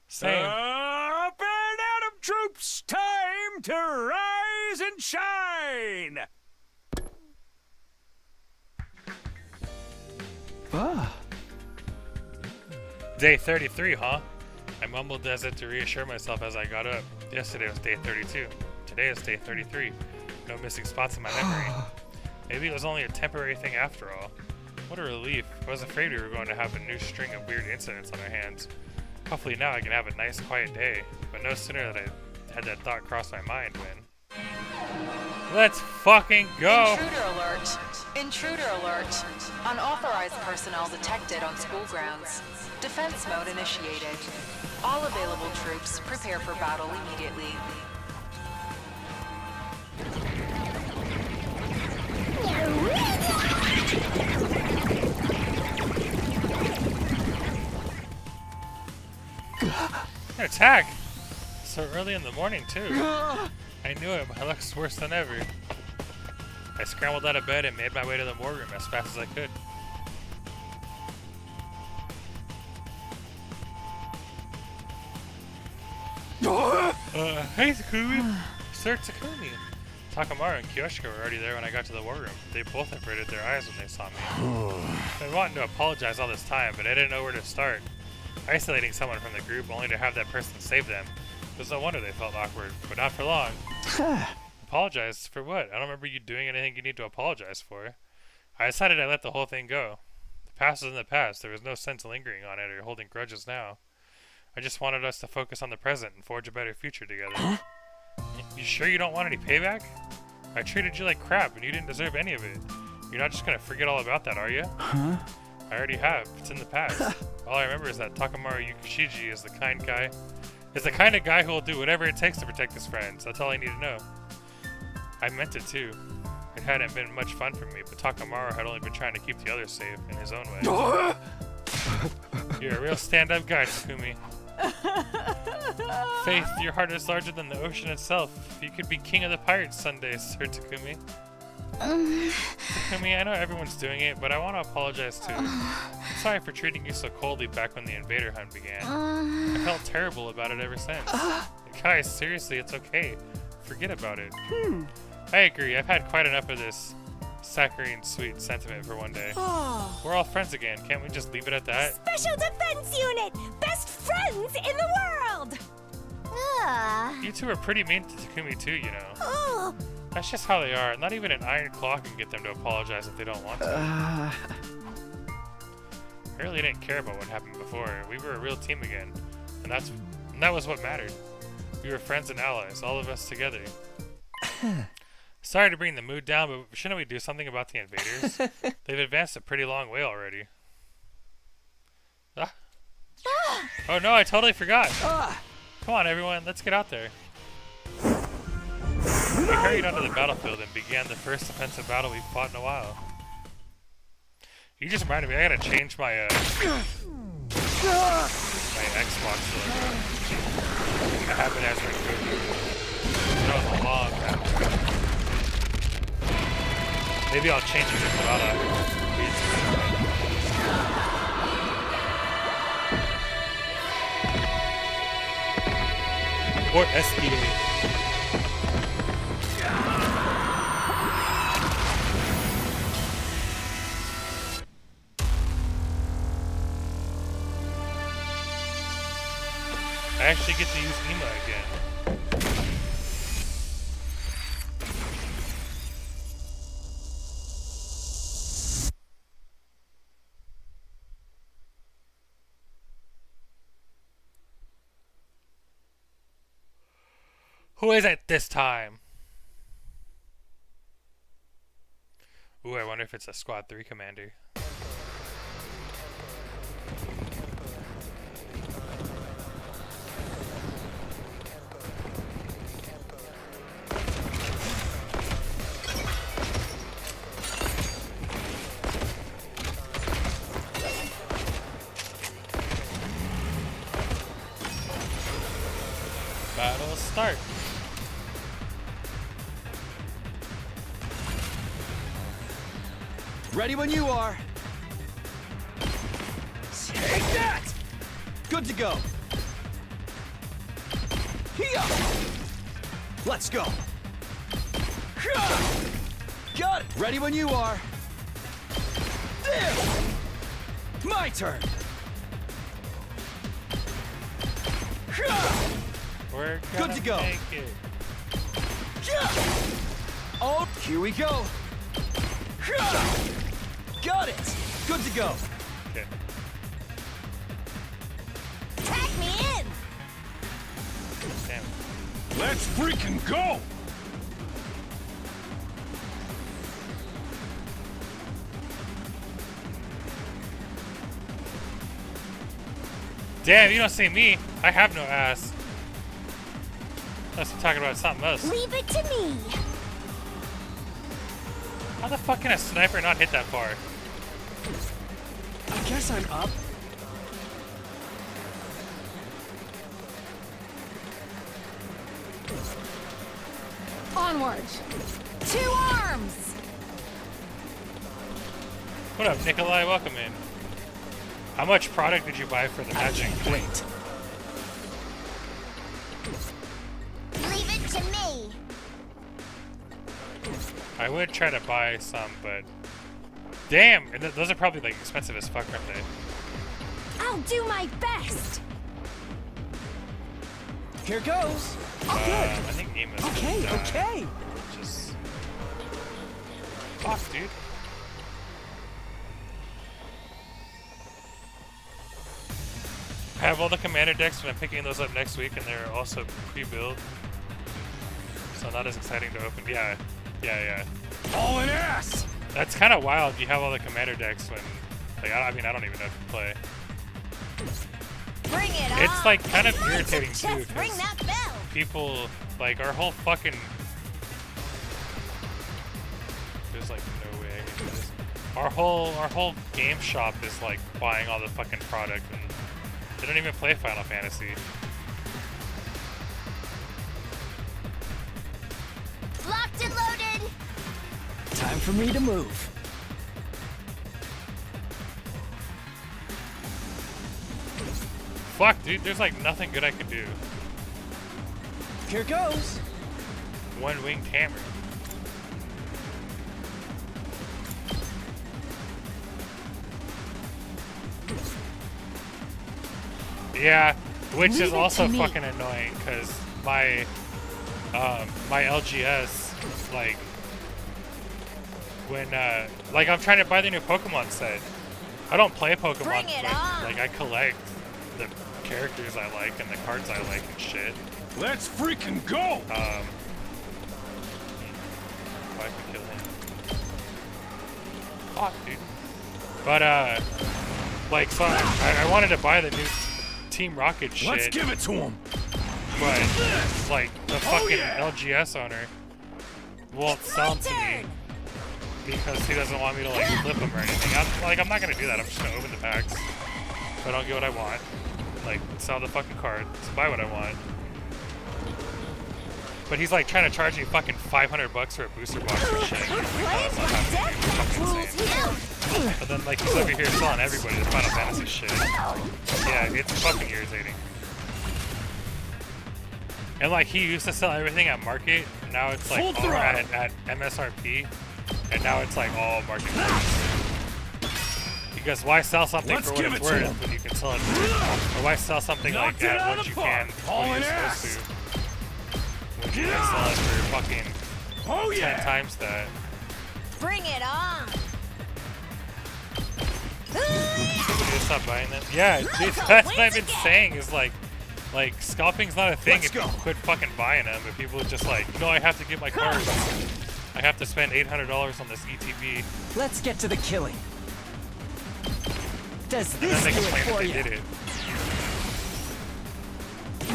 Same. Up and Atom troops, time to rise and shine. Day 33, huh? I mumbled as if to reassure myself as I got up. Yesterday was day 32. Today is day 33. No missing spots in my memory. Maybe it was only a temporary thing after all. What a relief. I was afraid we were going to have a new string of weird incidents on our hands. Hopefully now I can have a nice quiet day, but no sooner that I had that thought cross my mind when... Let's fucking go! Intruder alert! Intruder alert! Unauthorized personnel detected on school grounds. Defense mode initiated. All available troops prepare for battle immediately. An attack! So early in the morning, too. I knew it, my luck's worse than ever. I scrambled out of bed and made my way to the war room as fast as I could. Hey Takumi! Sir Takumi! Takamaru and Kyoshiko were already there when I got to the war room. They both averted their eyes when they saw me. I've been wanting to apologize all this time, but I didn't know where to start. Isolating someone from the group only to have that person save them. It was no wonder they felt awkward, but not for long. Apologize for what? I don't remember you doing anything you need to apologize for. I decided I'd let the whole thing go. The past is in the past. There was no sense lingering on it or holding grudges now. I just wanted us to focus on the present and forge a better future together. You sure you don't want any payback? I treated you like crap and you didn't deserve any of it. You're not just gonna forget all about that, are you? I already have. It's in the past. All I remember is that Takamaru Yukishiji is the kind of guy who will do whatever it takes to protect his friends. That's all I need to know. I meant it too. It hadn't been much fun for me, but Takamaru had only been trying to keep the others safe in his own way. You're a real stand-up guy, Takumi. Faith, your heart is larger than the ocean itself. You could be king of the pirates someday, Sir Takumi. Takumi, I know everyone's doing it, but I want to apologize too. I'm sorry for treating you so coldly back when the invader hunt began. I felt terrible about it ever since. Guys, seriously, it's okay. Forget about it. I agree, I've had quite enough of this saccharine sweet sentiment for one day. We're all friends again, can't we just leave it at that? Special Defense Unit! Best friends in the world! You two are pretty mean to Takumi too, you know. That's just how they are. Not even an iron claw can get them to apologize if they don't want to. I really didn't care about what happened before. We were a real team again, and that was what mattered. We were friends and allies, all of us together. Sorry to bring the mood down, but shouldn't we do something about the invaders? They've advanced a pretty long way already. Oh no, I totally forgot. Come on, everyone, let's get out there. We hurried onto the battlefield and began the first offensive battle we've fought in a while. You just reminded me, I gotta change my my Xbox logo. I have it as my code. That was a long time. Maybe I'll change it to Murata. Or SDA. I actually get to use Ema again. Who is it this time? Ooh, I wonder if it's a Squad 3 commander. Battle start. Ready when you are. Take that! Good to go. Here. Let's go. Got it. Ready when you are. There. My turn. We're good to go. Make it. Oh, here we go. Got it. Good to go. Okay. Tag me in! Damn. Let's freaking go! Damn, you don't see me. I have no ass. Unless we're talking about something else. Leave it to me! How the fuck can a sniper not hit that far? I guess I'm up. Onward! To arms! What up, Nikolai? Welcome in. How much product did you buy for the matching? Wait. Leave it to me! I would try to buy some, but damn, and those are probably like expensive as fuck, aren't they? I'll do my best! Here goes. I think Ema's Okay, gonna die. okay. Just fuck, dude. I have all the commander decks, and I'm picking those up next week, and they're also pre-built, so not as exciting to open. Yeah. All in ass! That's kind of wild. You have all the commander decks when, like, I mean, I don't even know if you play. Bring it on! It's like kind of It's mine to irritating too, just ring 'cause that bell! people, like, our whole fucking. There's like no way I can do this. Our whole game shop is like buying all the fucking product, and they don't even play Final Fantasy. Locked and loaded! for me to move. Fuck, dude, there's like nothing good I can do. Here goes. One-winged hammer. Yeah, which Leave is it also to me. fucking annoying because my my LGS, like when like I'm trying to buy the new Pokemon set. I don't play Pokemon, Bring it on. like I collect the characters I like and the cards I like and shit. Let's freaking go! If I can kill him. Fuck, dude. But like so I wanted to buy the new Team Rocket shit. Let's give it to him. But like the fucking yeah. LGS owner won't sell them to me because he doesn't want me to like flip them or anything. I'm not gonna do that. I'm just gonna open the packs. If I don't get what I want, like sell the fucking cards, buy what I want. But he's like trying to charge me fucking $500 for a booster box or shit. We're playing by death rules here. But then like he's over here selling everybody the Final Fantasy shit. Yeah, it's fucking irritating. And like he used to sell everything at market, and now it's like Full all throttle. at MSRP, and now it's like all market price. Because why sell something Let's for what give it's it to worth him. when you can sell it for, or why sell something Knocked like it at out what of you the can, park. what Hauling you're ass. supposed to, when you can sell it for fucking Oh 10 yeah! times that. Bring it on. You just stop buying them? Yeah, dude, that's what I've been saying is like scalping's not a thing Let's if you go. quit fucking buying them. But people are just like, no, I have to get my cards. I have to spend $800 on this ETB. Let's get to the killing. Does And this then they do it complain that for they you? did it.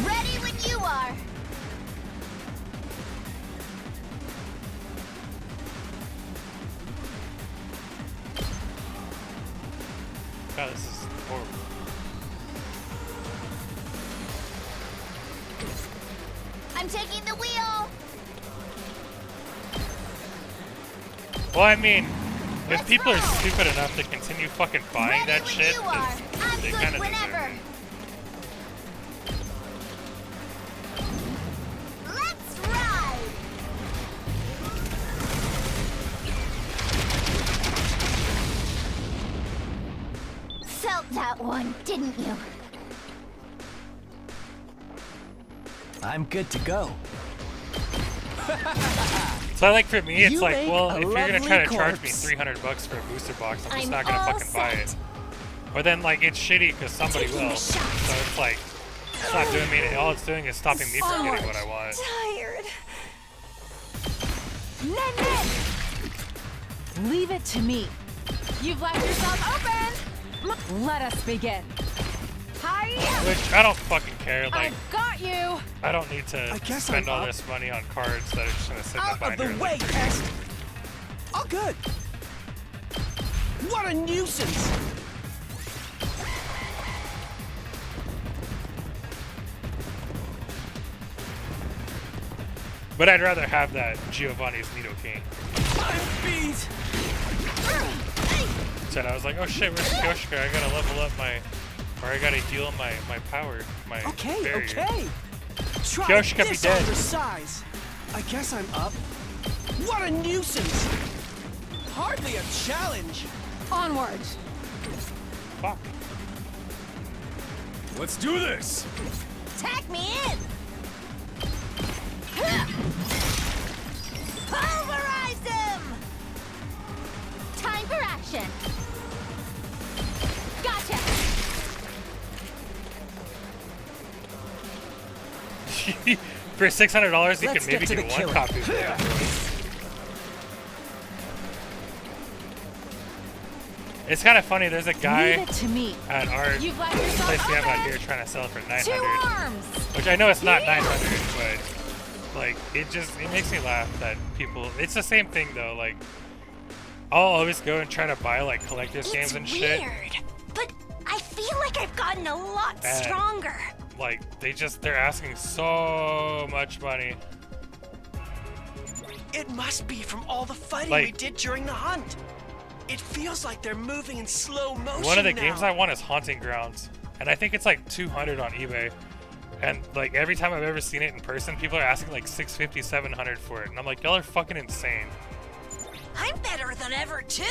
Ready when you are. God, this is horrible. I'm taking the wheel. Well, I mean, if people are stupid enough to continue fucking buying Ready that when shit, you are. then I'm they good kind of whenever. deserve it. Let's ride. Felt that one, didn't you? I'm good to go. So like for me, it's You like, make well, a if you're gonna try to lovely charge me corpse. $300 for a booster box, I'm just I'm not gonna all fucking buy set. it. Or then like it's shitty because somebody Taking will. the So shot. it's like, it's not doing me. All it's doing is stopping me from getting what I want. Tired. Nen. Leave it to me. You've left yourself open. Let us begin. Hiya! Which I don't fucking care. Like I've got you. I don't need to I guess spend I'm all up. this money on cards that are just gonna sit in the Out of binder. the and way, look Test. All good. What a nuisance. But I'd rather have that Giovanni's Nidoking. I'm beat. So I was like, oh shit, where's Kyoshika? I gotta level up my, or I gotta heal my power, my Okay, barrier. okay. Try Kyoshika be this dead. on your size. I guess I'm up. What a nuisance. Hardly a challenge. Onward. Fuck. Let's do this! Tag me in. Pulverize them. Time for action. Gotcha. For $600, you Let's can maybe get to get the one killing. copy of that. It's kind of funny. There's a Leave guy it to me. at our You've left yourself place we have out open. here trying to sell it for Two 900, arms. which I know it's not 900, but like it makes me laugh that people. It's the same thing though. Like I'll always go and try to buy like collector's games and shit. Weird, but I feel like I've gotten a lot And- stronger. Like they're asking so much money. It must be from all the fighting we did during the hunt. It feels like they're moving in slow motion. One of the now. games I want is Haunting Grounds, and I think it's like 200 on eBay. And like every time I've ever seen it in person, people are asking like 650, 700 for it, and I'm like, y'all are fucking insane. I'm better than ever, too.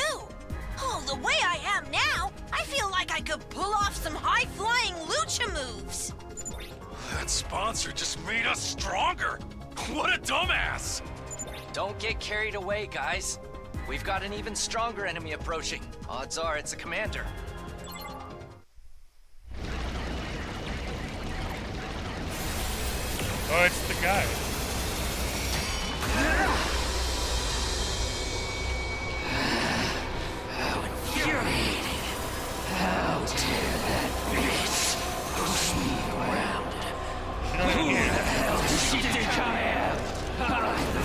Oh, the way I am now, I feel like I could pull off some high-flying lucha moves. That sponsor just made us stronger. What a dumbass! Don't get carried away, guys. We've got an even stronger enemy approaching. Odds are it's a commander. Oh, it's the guy. How infuriating. How dare that bitch push me around. Who the hell does she think I am?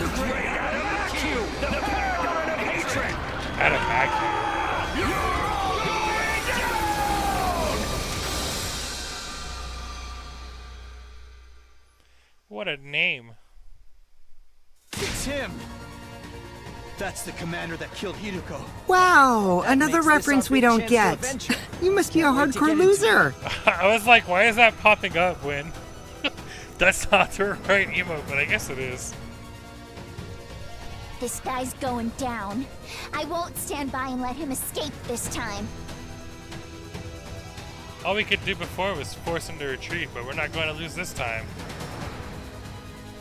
The great Adam the paragon of hatred! Adam Mackie. What a name. It's him. That's the commander that killed Hiruko. Wow, That another makes this reference our we big don't chance get. to avenge her. You must be a Can't wait to hardcore get into loser. I was like, why is that popping up when that's not the right emote, but I guess it is. This guy's going down. I won't stand by and let him escape this time. All we could do before was force him to retreat, but we're not going to lose this time.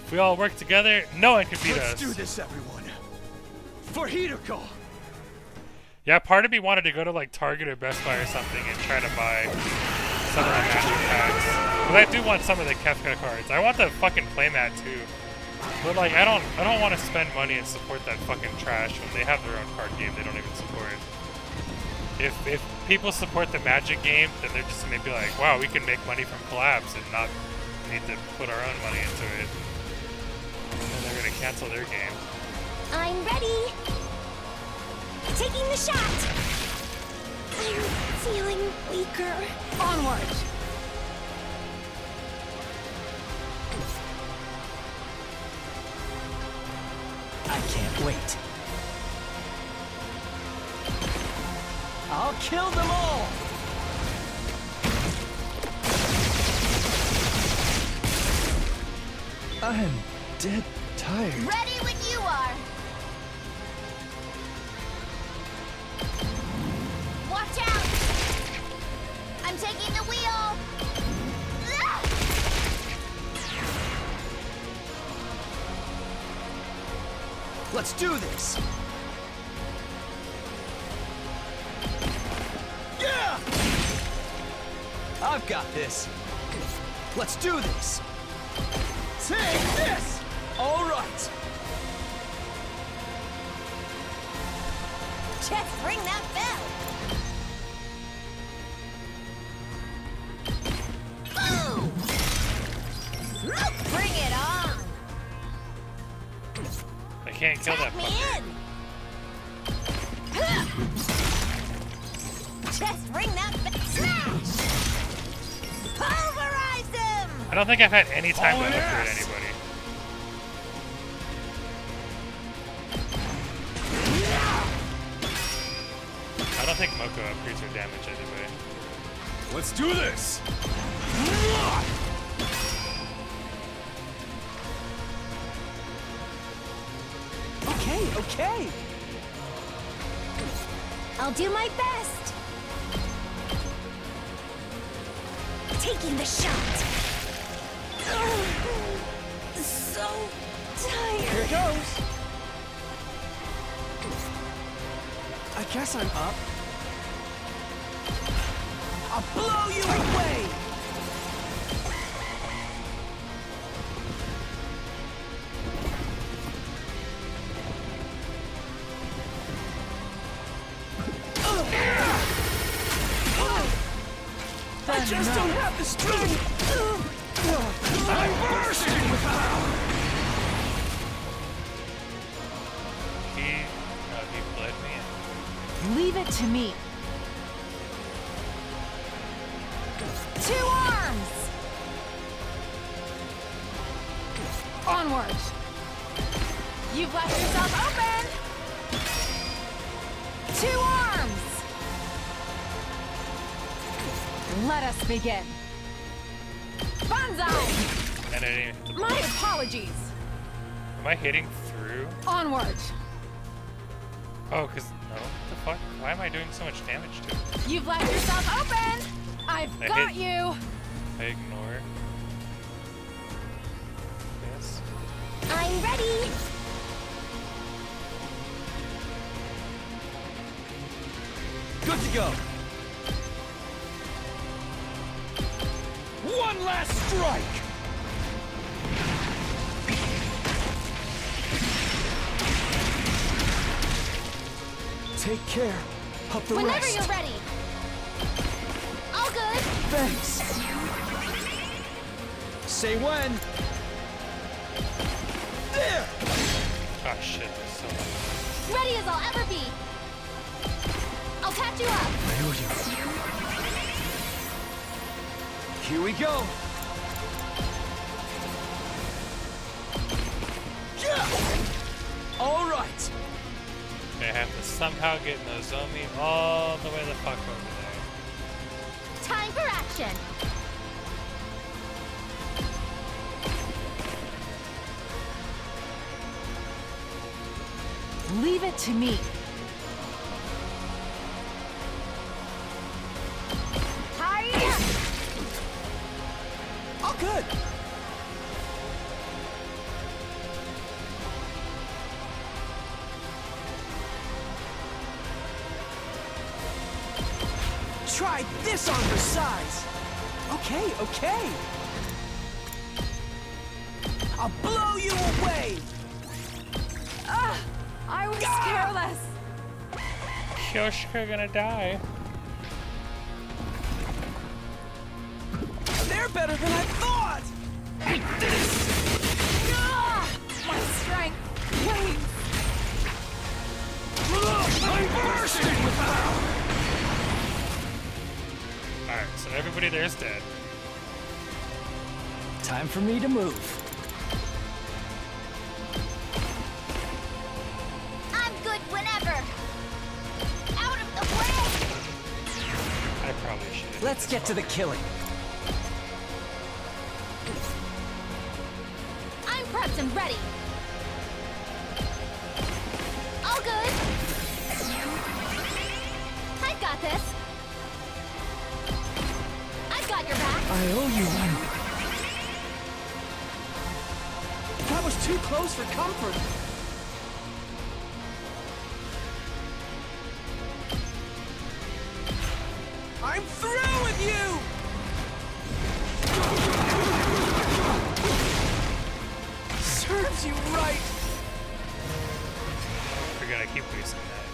If we all work together, no one can beat Let's us. do this, everyone. For Hiruko. Yeah, part of me wanted to go to like Target or Best Buy or something and try to buy some of the magic packs. But I do want some of the Kefka cards. I want the fucking playmat too. But like I don't want to spend money and support that fucking trash when they have their own card game they don't even support. If people support the Magic game, then they're just gonna be like, wow, we can make money from collabs and not need to put our own money into it. And they're gonna cancel their game. I'm ready. Taking the shot. I'm feeling weaker. Onward. I can't wait. I'll kill them all. I'm dead tired. Ready when you are. Watch out. I'm taking the wheel. Ah! Let's do this. Yeah! I've got this. Let's do this. Take this! All right. Just ring that bell. Boom! Bring it on. I can't kill that Tap me fucker. in. Just ring that bell. Smash! Pulverize them! I don't think I've had any time to Oh, upgrade yes. anybody. I don't think Moko upgrades her damage anyway. Let's do this! Okay. I'll do my best. Taking the shot. So tired. Here goes. I guess I'm up. I'll blow you away. I just don't have the strength. I'm bursting with power. He bled me. Leave it to me. 2 arms! Onward! You've left yourself open! 2 arms! Let us begin. Banzai! And I didn't even hit the My apologies. Am I hitting through? Onward. Oh, cause no. What the fuck? Why am I doing so much damage to it? You've left yourself open! I've I got hit- you! I ignore. Yes. I'm ready. Good to go. One last strike. Take care of the Whenever rest. you're ready. All good. Thanks. Say when. There. Oh shit. So Ready as I'll ever be. I'll catch you up. I owe you. Here we go. Yeah. All right. I have to somehow get Nozomi all the way the fuck over there. Time for action. Leave it to me. Hiya! All good. Try this on for size. Okay, okay. I'll blow you away. I was careless. Kyoshika gonna die. They're better than I thought. My strength wanes. I'm bursting with power. Alright, so everybody there is dead. Time for me to move. I'm good whenever. Out of the way. I probably should. Let's get to the killing. I'm prepped and ready. All good. I've got this. I've got your back. I owe you one. That was too close for comfort. I'm through with you! Serves you right! We're gonna keep wasting that.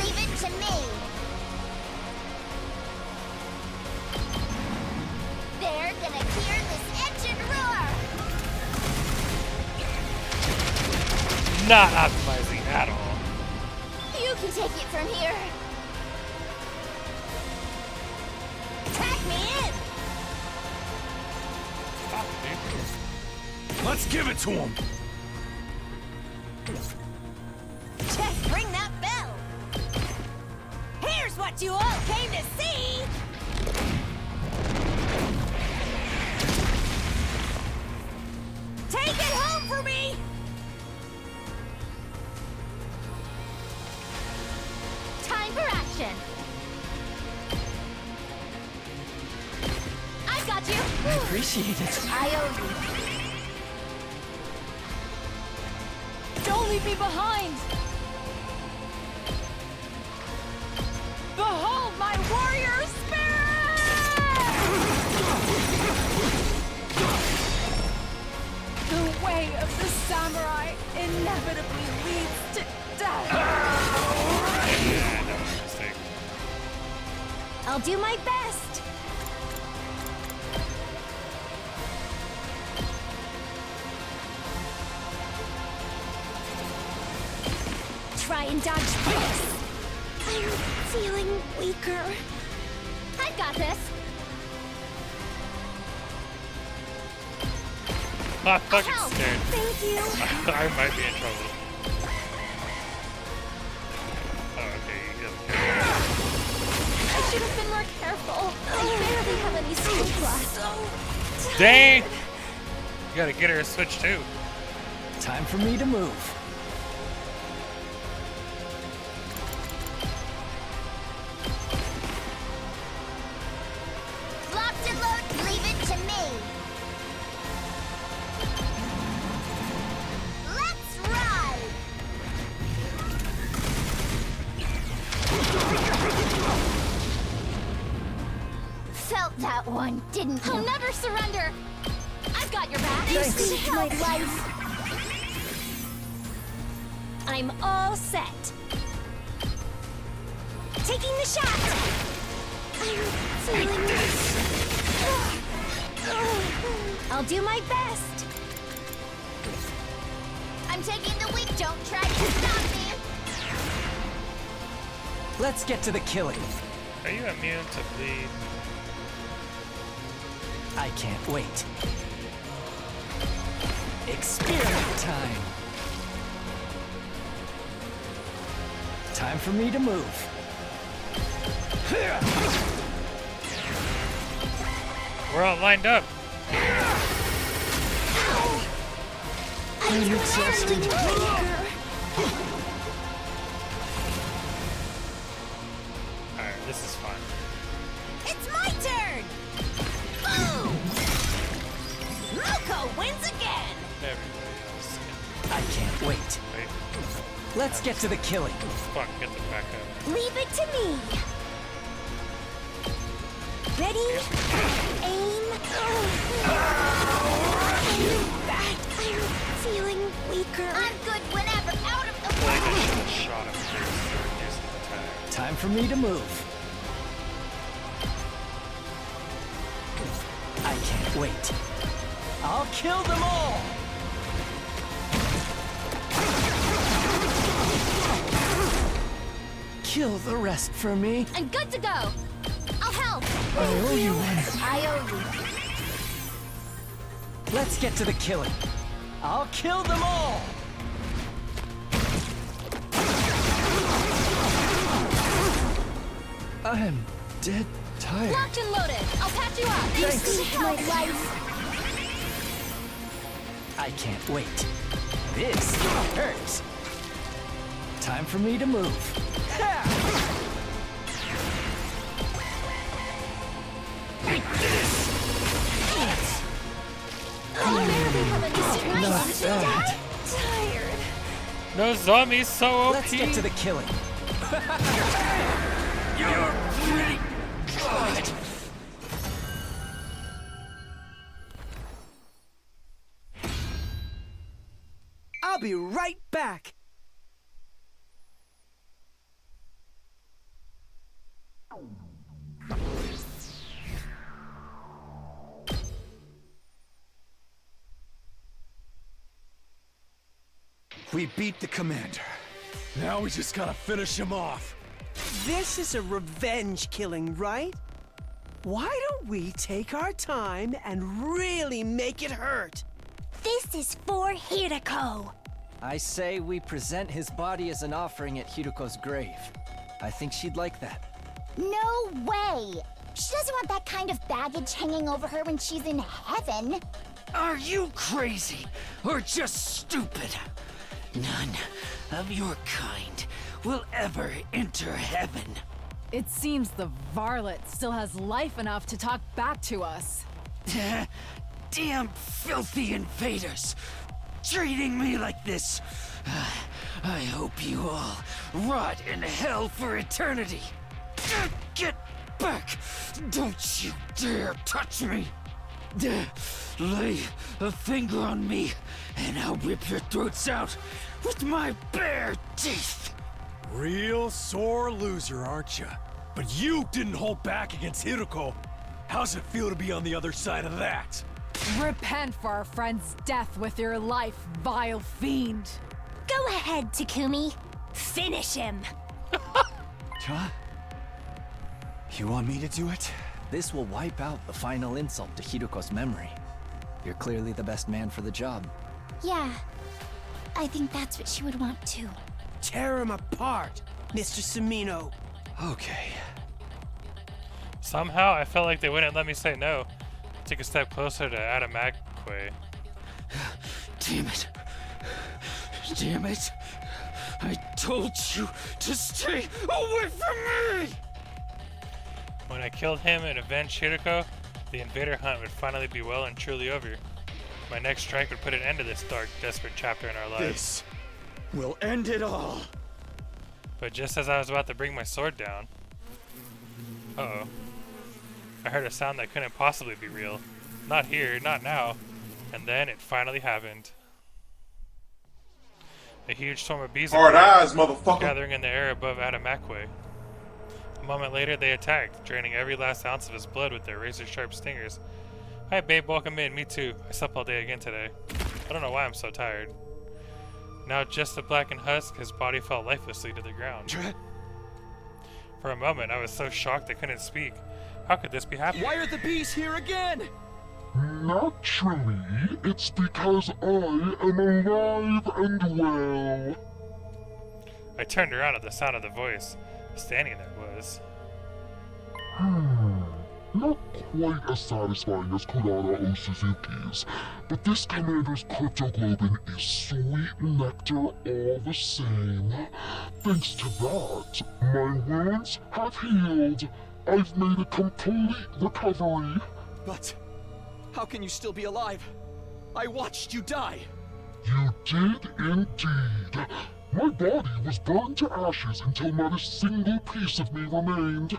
Leave it to me. They're gonna hear this engine roar. Not optimizing at all. You can take it from here. Tag me in. Fuck, dude. Let's give it to him! Just ring that bell. Here's what you all came to see. Take it home for me. Time for action. I've got you. I appreciate it. I owe you. Don't leave me behind. Behold my warrior spirit! The way of the samurai inevitably leads to death. Yeah, that was a mistake. I'll do my best. Try and dodge this. I'm feeling weaker. I've got this. I'm fucking scared. Thank you. I might be in trouble. Oh, okay, he doesn't care. I should have been more careful. I barely have any strength left. Dang! You gotta get her a switch too. Time for me to move. Locked and loaded. Leave it to me. Let's ride. Felt that one, didn't you? I'll never surrender. I've got your back. You saved my life. I'm all set. Taking the shot. I'm feeling this. I'll do my best. I'm taking the weak. Don't try to stop me. Let's get to the killing. Are you immune to bleed? I can't wait. Experiment time. Time for me to move. We're all lined up. I'm exhausted. Alright, this is fun. It's my turn! Boom! Moko wins again! Everybody else can I can't wait. wait. Let's get to the killing. Fuck, get them back up. Leave it to me. Ready? Aim. I'm feeling weaker. I'm good whenever. Out of the I think I way. should have shot him first instead of using the tag. Time for me to move. I can't wait. I'll kill them all! Kill the rest for me. I'm good to go. I'll help. I owe you one. I owe you. Let's get to the killing. I'll kill them all! I'm dead tired. Locked and loaded. I'll patch you up. Thanks. Saved my life. I can't wait. This hurts. Time for me to move. Ha! I barely have any strength. Not bad. Tired. No zombies, so OP. Let's get to the killing. You're pretty good. I'll be right back. We beat the commander. Now we just gotta finish him off. This is a revenge killing, right? Why don't we take our time and really make it hurt? This is for Hirako. I say we present his body as an offering at Hiruko's grave. I think she'd like that. No way. She doesn't want that kind of baggage hanging over her when she's in heaven. Are you crazy or just stupid? None of your kind will ever enter heaven. It seems the varlet still has life enough to talk back to us. Damn filthy invaders! Treating me like this. I hope you all rot in hell for eternity. Get back! Don't you dare touch me! Lay a finger on me, and I'll rip your throats out with my bare teeth! Real sore loser, aren't you? But you didn't hold back against Hiruko. How's it feel to be on the other side of that? Repent for our friend's death with your life, vile fiend. Go ahead, Takumi. Finish him. Huh? You want me to do it? This will wipe out the final insult to Hiruko's memory. You're clearly the best man for the job. Yeah, I think that's what she would want too. Tear him apart, Mr. Semino. Okay. Somehow, I felt like they wouldn't let me say no. I took a step closer to Adamakwe. Damn it. Damn it. I told you to stay away from me! When I killed him and avenged Hiroko, the invader hunt would finally be well and truly over. My next strike would put an end to this dark, desperate chapter in our lives. This will end it all. But just as I was about to bring my sword down... Uh-oh. I heard a sound that couldn't possibly be real. Not here, not now. And then it finally happened. A huge swarm of bees Hard eyes, motherfucker. gathering in the air above Adamakwe. A moment later, they attacked, draining every last ounce of his blood with their razor-sharp stingers. Hi, babe, welcome in. Me too. I slept all day again today. I don't know why I'm so tired. Now just a blackened husk, his body fell lifelessly to the ground. For a moment, I was so shocked I couldn't speak. How could this be happening? Why are the bees here again? Naturally, it's because I am alive and well. I turned around at the sound of the voice. Standing there was... Not quite as satisfying as Kurara O Suzuki's, but this commander's cryptoglobin is sweet nectar all the same. Thanks to that, my wounds have healed. I've made a complete recovery. But how can you still be alive? I watched you die. You did indeed. My body was burned to ashes until not a single piece of me remained.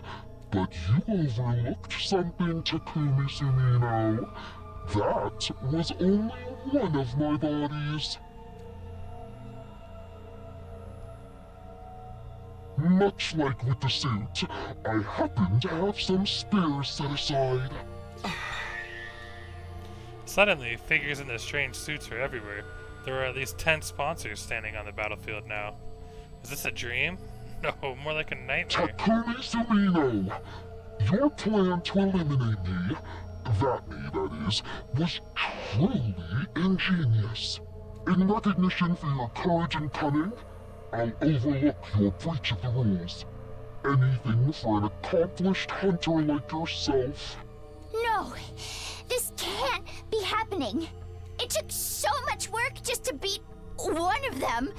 But you overlooked something, Takumi Sumino. That was only one of my bodies. Much like with the suit, I happen to have some spares set aside. Suddenly, figures in the strange suits were everywhere. There were at least 10 sponsors standing on the battlefield now. Is this a dream? No, more like a nightmare. Takumi Sumino! Your plan to eliminate me, that is, was truly ingenious. In recognition for your courage and cunning, I'll overlook your breach of the rules. Anything for an accomplished hunter like yourself. No, this can't be happening. It took so much work just to beat one of them,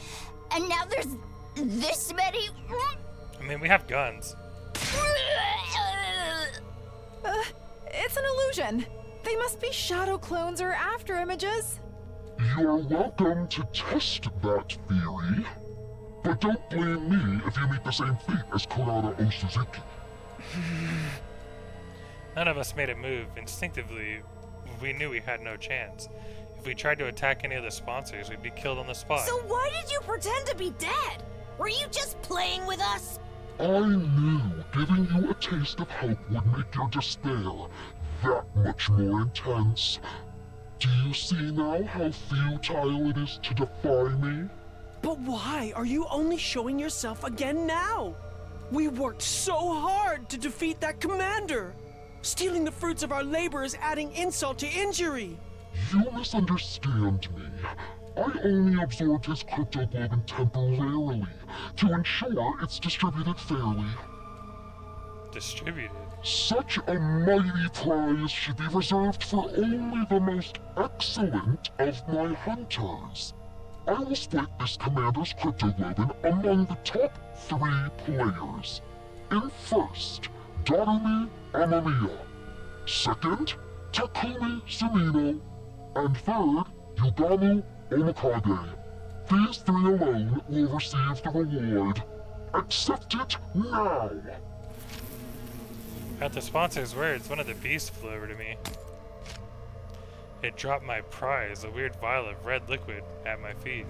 and now there's this many. I mean, we have guns. It's an illusion. They must be shadow clones or after images. You're welcome to test that theory. But don't blame me if you meet the same fate as Kurara O Suzuki. None of us made a move. Instinctively, we knew we had no chance. If we tried to attack any of the sponsors, we'd be killed on the spot. So why did you pretend to be dead? Were you just playing with us? I knew giving you a taste of hope would make your despair that much more intense. Do you see now how futile it is to defy me? But why are you only showing yourself again now? We worked so hard to defeat that commander. Stealing the fruits of our labor is adding insult to injury. You misunderstand me. I only absorbed his cryptoglobin temporarily to ensure it's distributed fairly. Distributed? Such a mighty prize should be reserved for only the most excellent of my hunters. I will split this commander's cryptoglobin among the top 3 players. In first, Darumi Amamiya. Second, Takumi Sumino. And third, Yugamu Omikage. These 3 alone will receive the reward. Accept it now! At the sponsor's words, one of the beasts flew over to me. It dropped my prize, a weird vial of red liquid, at my feet.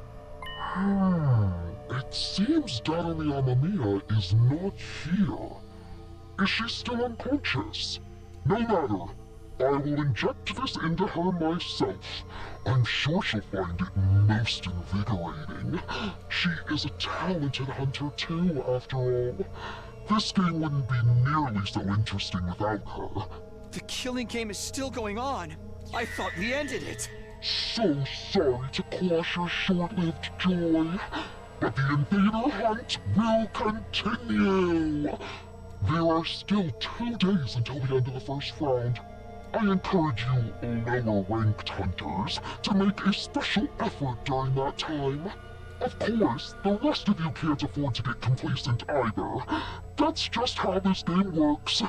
It seems Darumi Amamiya is not here. Is she still unconscious? No matter. I will inject this into her myself. I'm sure she'll find it most invigorating. She is a talented hunter too, after all. This game wouldn't be nearly so interesting without her. The killing game is still going on. I thought we ended it. So sorry to quash your short-lived joy, but the invader hunt will continue. There are still 2 days until the end of the first round. I encourage you lower-ranked hunters to make a special effort during that time. Of course, the rest of you can't afford to get complacent either. That's just how this game works.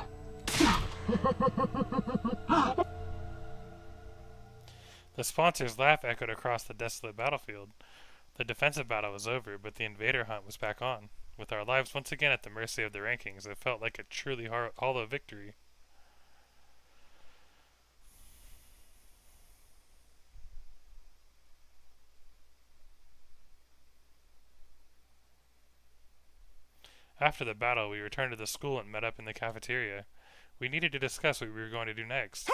The sponsor's laugh echoed across the desolate battlefield. The defensive battle was over, but the invader hunt was back on. With our lives once again at the mercy of the rankings, it felt like a truly hollow victory. After the battle, we returned to the school and met up in the cafeteria. We needed to discuss what we were going to do next.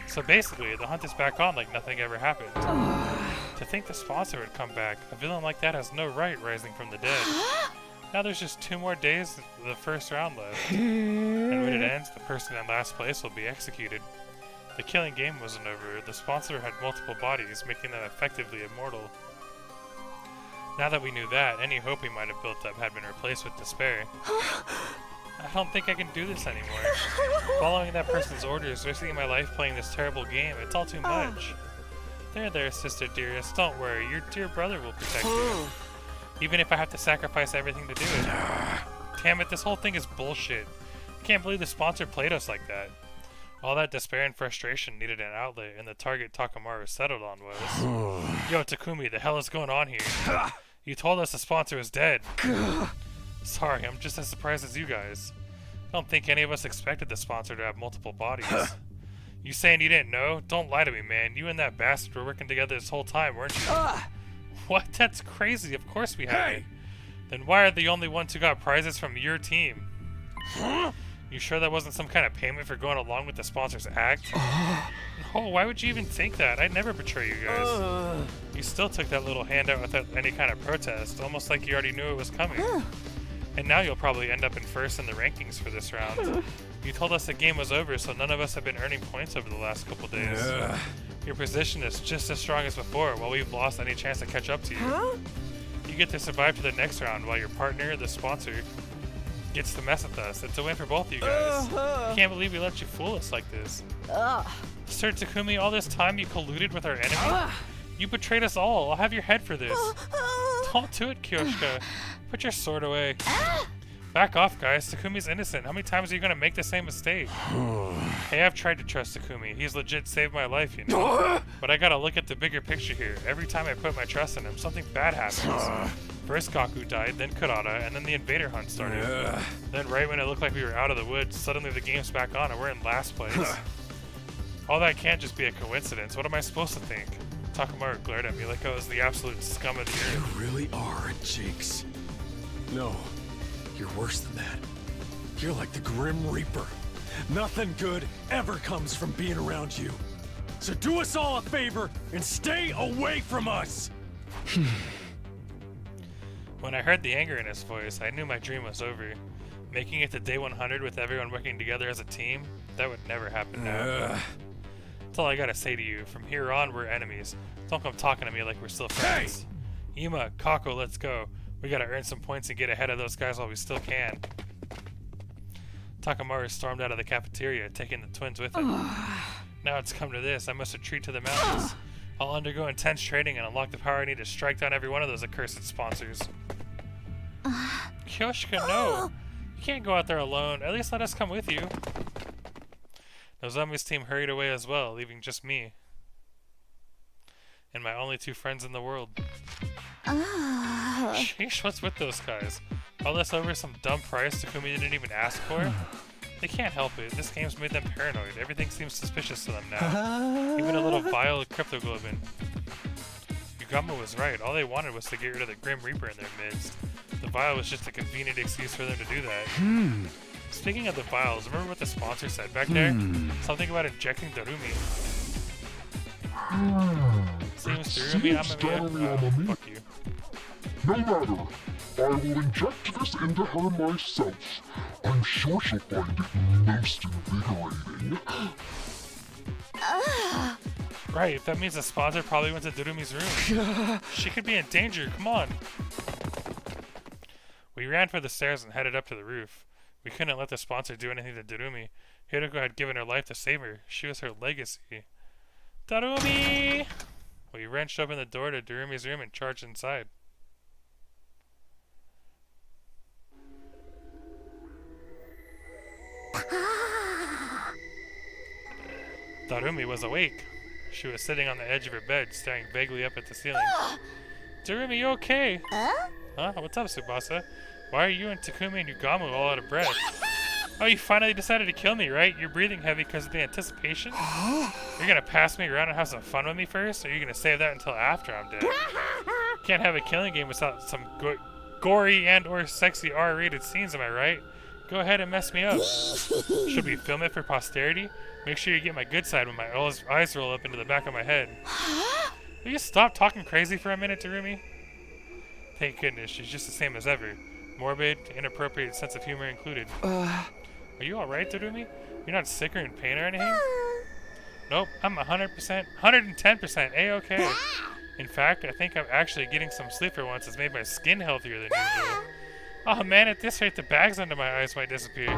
So basically, the hunt is back on like nothing ever happened. To think the sponsor would come back, a villain like that has no right rising from the dead. Now there's just 2 more days of the first round left. And when it ends, the person in last place will be executed. The killing game wasn't over. The sponsor had multiple bodies, making them effectively immortal. Now that we knew that, any hope we might have built up had been replaced with despair. I don't think I can do this anymore. Following that person's orders, risking my life playing this terrible game, it's all too much. There, sister dearest, don't worry, your dear brother will protect you. Even if I have to sacrifice everything to do it. Damn it, this whole thing is bullshit. I can't believe the sponsor played us like that. All that despair and frustration needed an outlet, and the target Takamaru settled on was... Yo, Takumi, the hell is going on here? You told us the sponsor was dead. Sorry, I'm just as surprised as you guys. I don't think any of us expected the sponsor to have multiple bodies. You saying you didn't know? Don't lie to me, man. You and that bastard were working together this whole time, weren't you? What? That's crazy. Of course we had it. Then why are the only ones who got prizes from your team? You sure that wasn't some kind of payment for going along with the sponsor's act? Oh, why would you even think that? I'd never betray you guys. You still took that little handout without any kind of protest, almost like you already knew it was coming. And now you'll probably end up in first in the rankings for this round. You told us the game was over, so none of us have been earning points over the last couple days. Your position is just as strong as before, while we've lost any chance to catch up to you. You get to survive to the next round, while your partner, the sponsor, gets to mess with us. It's a win for both of you guys. I can't believe we let you fool us like this. Sir Takumi, all this time you colluded with our enemy? You betrayed us all. I'll have your head for this. Don't do it, Kyoshika. Put your sword away. Back off, guys. Takumi's innocent. How many times are you gonna make the same mistake? Hey, I've tried to trust Takumi. He's legit saved my life, you know. But I gotta look at the bigger picture here. Every time I put my trust in him, something bad happens. First Gaku died, then Kurata, and then the invader hunt started. Then right when it looked like we were out of the woods, suddenly the game's back on and we're in last place. All that can't just be a coincidence. What am I supposed to think? Takamaru glared at me like I was the absolute scum of the earth. You really are a jinx. No, you're worse than that. You're like the Grim Reaper. Nothing good ever comes from being around you. So do us all a favor and stay away from us! When I heard the anger in his voice, I knew my dream was over. Making it to day 100 with everyone working together as a team, that would never happen now. That's all I gotta say to you. From here on, we're enemies. Don't come talking to me like we're still friends. Hey! Ima, Kako, let's go. We gotta earn some points and get ahead of those guys while we still can. Takamaru stormed out of the cafeteria, taking the twins with him. Now it's come to this, I must retreat to the mountains. I'll undergo intense training and unlock the power I need to strike down every one of those accursed sponsors. Kyoshika, no! You can't go out there alone. At least let us come with you. Nozomi's team hurried away as well, leaving just me. And my only 2 friends in the world. Sheesh, what's with those guys? All this over some dumb price Takumi didn't even ask for? They can't help it. This game's made them paranoid. Everything seems suspicious to them now. Even a little vial cryptoglobin. Yugamo was right. All they wanted was to get rid of the Grim Reaper in their midst. The vial was just a convenient excuse for them to do that. Speaking of the vials, remember what the sponsor said back there? Something about injecting Darumi. Seems Darumi, fuck you. No matter. I will inject this into her myself. I'm sure she'll find it most invigorating. Right, that means the sponsor probably went to Durumi's room. She could be in danger, come on. We ran for the stairs and headed up to the roof. We couldn't let the sponsor do anything to Durumi. Hiroko had given her life to save her. She was her legacy. Darumi! We wrenched open the door to Durumi's room and charged inside. Darumi was awake. She was sitting on the edge of her bed, staring vaguely up at the ceiling. Darumi, you okay? Huh? What's up, Tsubasa? Why are you and Takumi and Yugamu all out of breath? Oh, you finally decided to kill me, right? You're breathing heavy because of the anticipation? You're gonna pass me around and have some fun with me first, or are you gonna save that until after I'm dead? You can't have a killing game without some gory and or sexy R-rated scenes, am I right? Go ahead and mess me up. Should we film it for posterity? Make sure you get my good side when my eyes roll up into the back of my head. Will you stop talking crazy for a minute, Darumi? Thank goodness, she's just the same as ever. Morbid, inappropriate sense of humor included. Are you alright, Darumi? You're not sick or in pain or anything? Nope, I'm 100%, 110% A-okay. In fact, I think I'm actually getting some sleep for once has made my skin healthier than usual. Oh man, at this rate the bags under my eyes might disappear.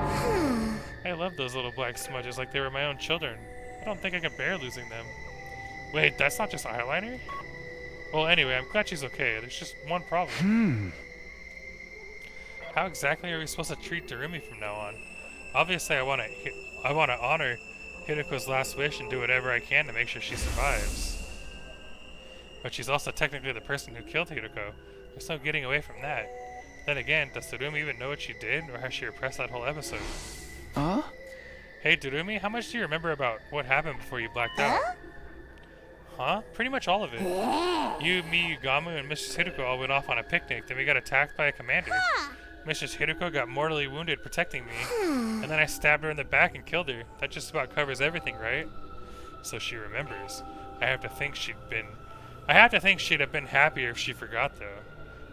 I love those little black smudges like they were my own children. I don't think I can bear losing them. Wait, that's not just eyeliner? Well, anyway, I'm glad she's okay. There's just one problem. How exactly are we supposed to treat Darumi from now on? Obviously, I want to honor Hiroko's last wish and do whatever I can to make sure she survives. But she's also technically the person who killed Hiroko. There's no getting away from that. Then again, does Darumi even know what she did, or has she repressed that whole episode? Huh? Hey, Darumi, how much do you remember about what happened before you blacked out? Huh? Pretty much all of it. You, me, Yugamu, and Mrs. Hiroko all went off on a picnic, then we got attacked by a commander. Mrs. Hiroko got mortally wounded protecting me, and then I stabbed her in the back and killed her. That just about covers everything, right? So she remembers. I have to think she'd have been happier if she forgot, though.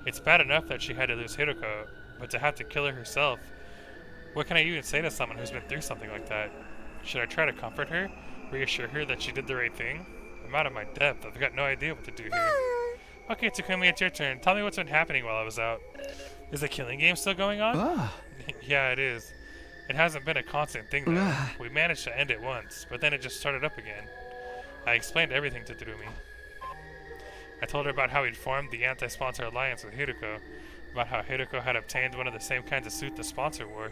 It's bad enough that she had to lose Hiroko, but to have to kill her herself, what can I even say to someone who's been through something like that? Should I try to comfort her? Reassure her that she did the right thing? I'm out of my depth. I've got no idea what to do here. Okay, Takumi, it's your turn. Tell me what's been happening while I was out. Is the killing game still going on? Yeah, it is. It hasn't been a constant thing, though. We managed to end it once, but then it just started up again. I explained everything to Darumi. I told her about how we'd formed the anti-sponsor alliance with Hiroko, about how Hiroko had obtained one of the same kinds of suit the sponsor wore,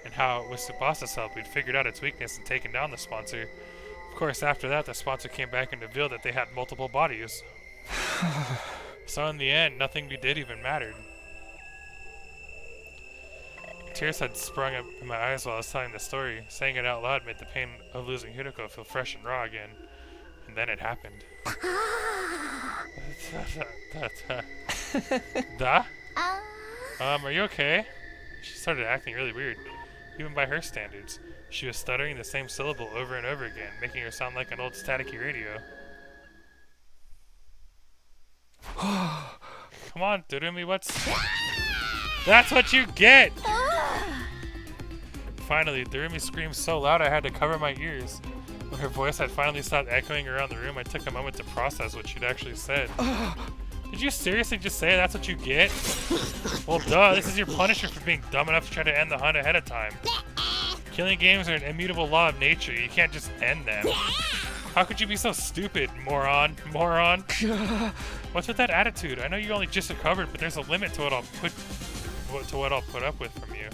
and how, with Tsubasa's help, we'd figured out its weakness and taken down the sponsor. Of course, after that, the sponsor came back and revealed that they had multiple bodies. So in the end, nothing we did even mattered. Tears had sprung up in my eyes while I was telling the story. Saying it out loud made the pain of losing Hiroko feel fresh and raw again. And then it happened. Are you okay? She started acting really weird, even by her standards. She was stuttering the same syllable over and over again, making her sound like an old staticky radio. Come on, Darumi, That's what you get! Finally, Darumi screamed so loud I had to cover my ears. When her voice had finally stopped echoing around the room, I took a moment to process what she'd actually said. Did you seriously just say that's what you get? Well, duh, this is your punishment for being dumb enough to try to end the hunt ahead of time. Killing games are an immutable law of nature. You can't just end them. How could you be so stupid, moron? What's with that attitude? I know you only just recovered, but there's a limit to what I'll put up with from you.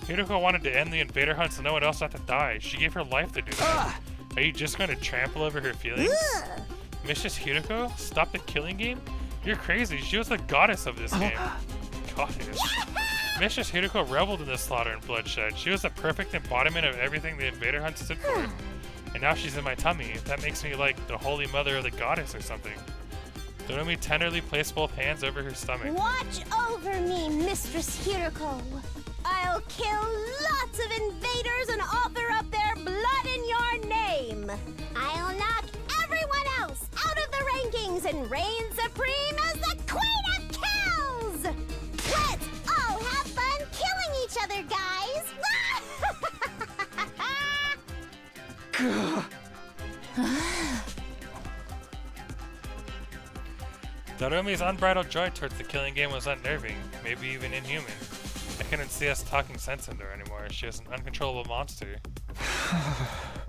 Hiroko wanted to end the invader hunt so no one else had to die. She gave her life to do that. Are you just going to trample over her feelings? Mistress Hiroko? Stop the killing game? You're crazy. She was the goddess of this game. Goddess. Mistress Hiroko reveled in the slaughter and bloodshed. She was the perfect embodiment of everything the invader hunt stood for. And now she's in my tummy. That makes me like the holy mother of the goddess or something. Darumi tenderly placed both hands over her stomach. Watch over me, Mistress Hiroko. I'll kill lots of invaders and offer up their blood in your name. I'll knock everyone else out of the rankings and reign supreme as the Queen of Kills! Let's all have fun killing each other, guys! Darumi's unbridled joy towards the killing game was unnerving, maybe even inhuman. I couldn't see us talking sense into her anymore. She was an uncontrollable monster.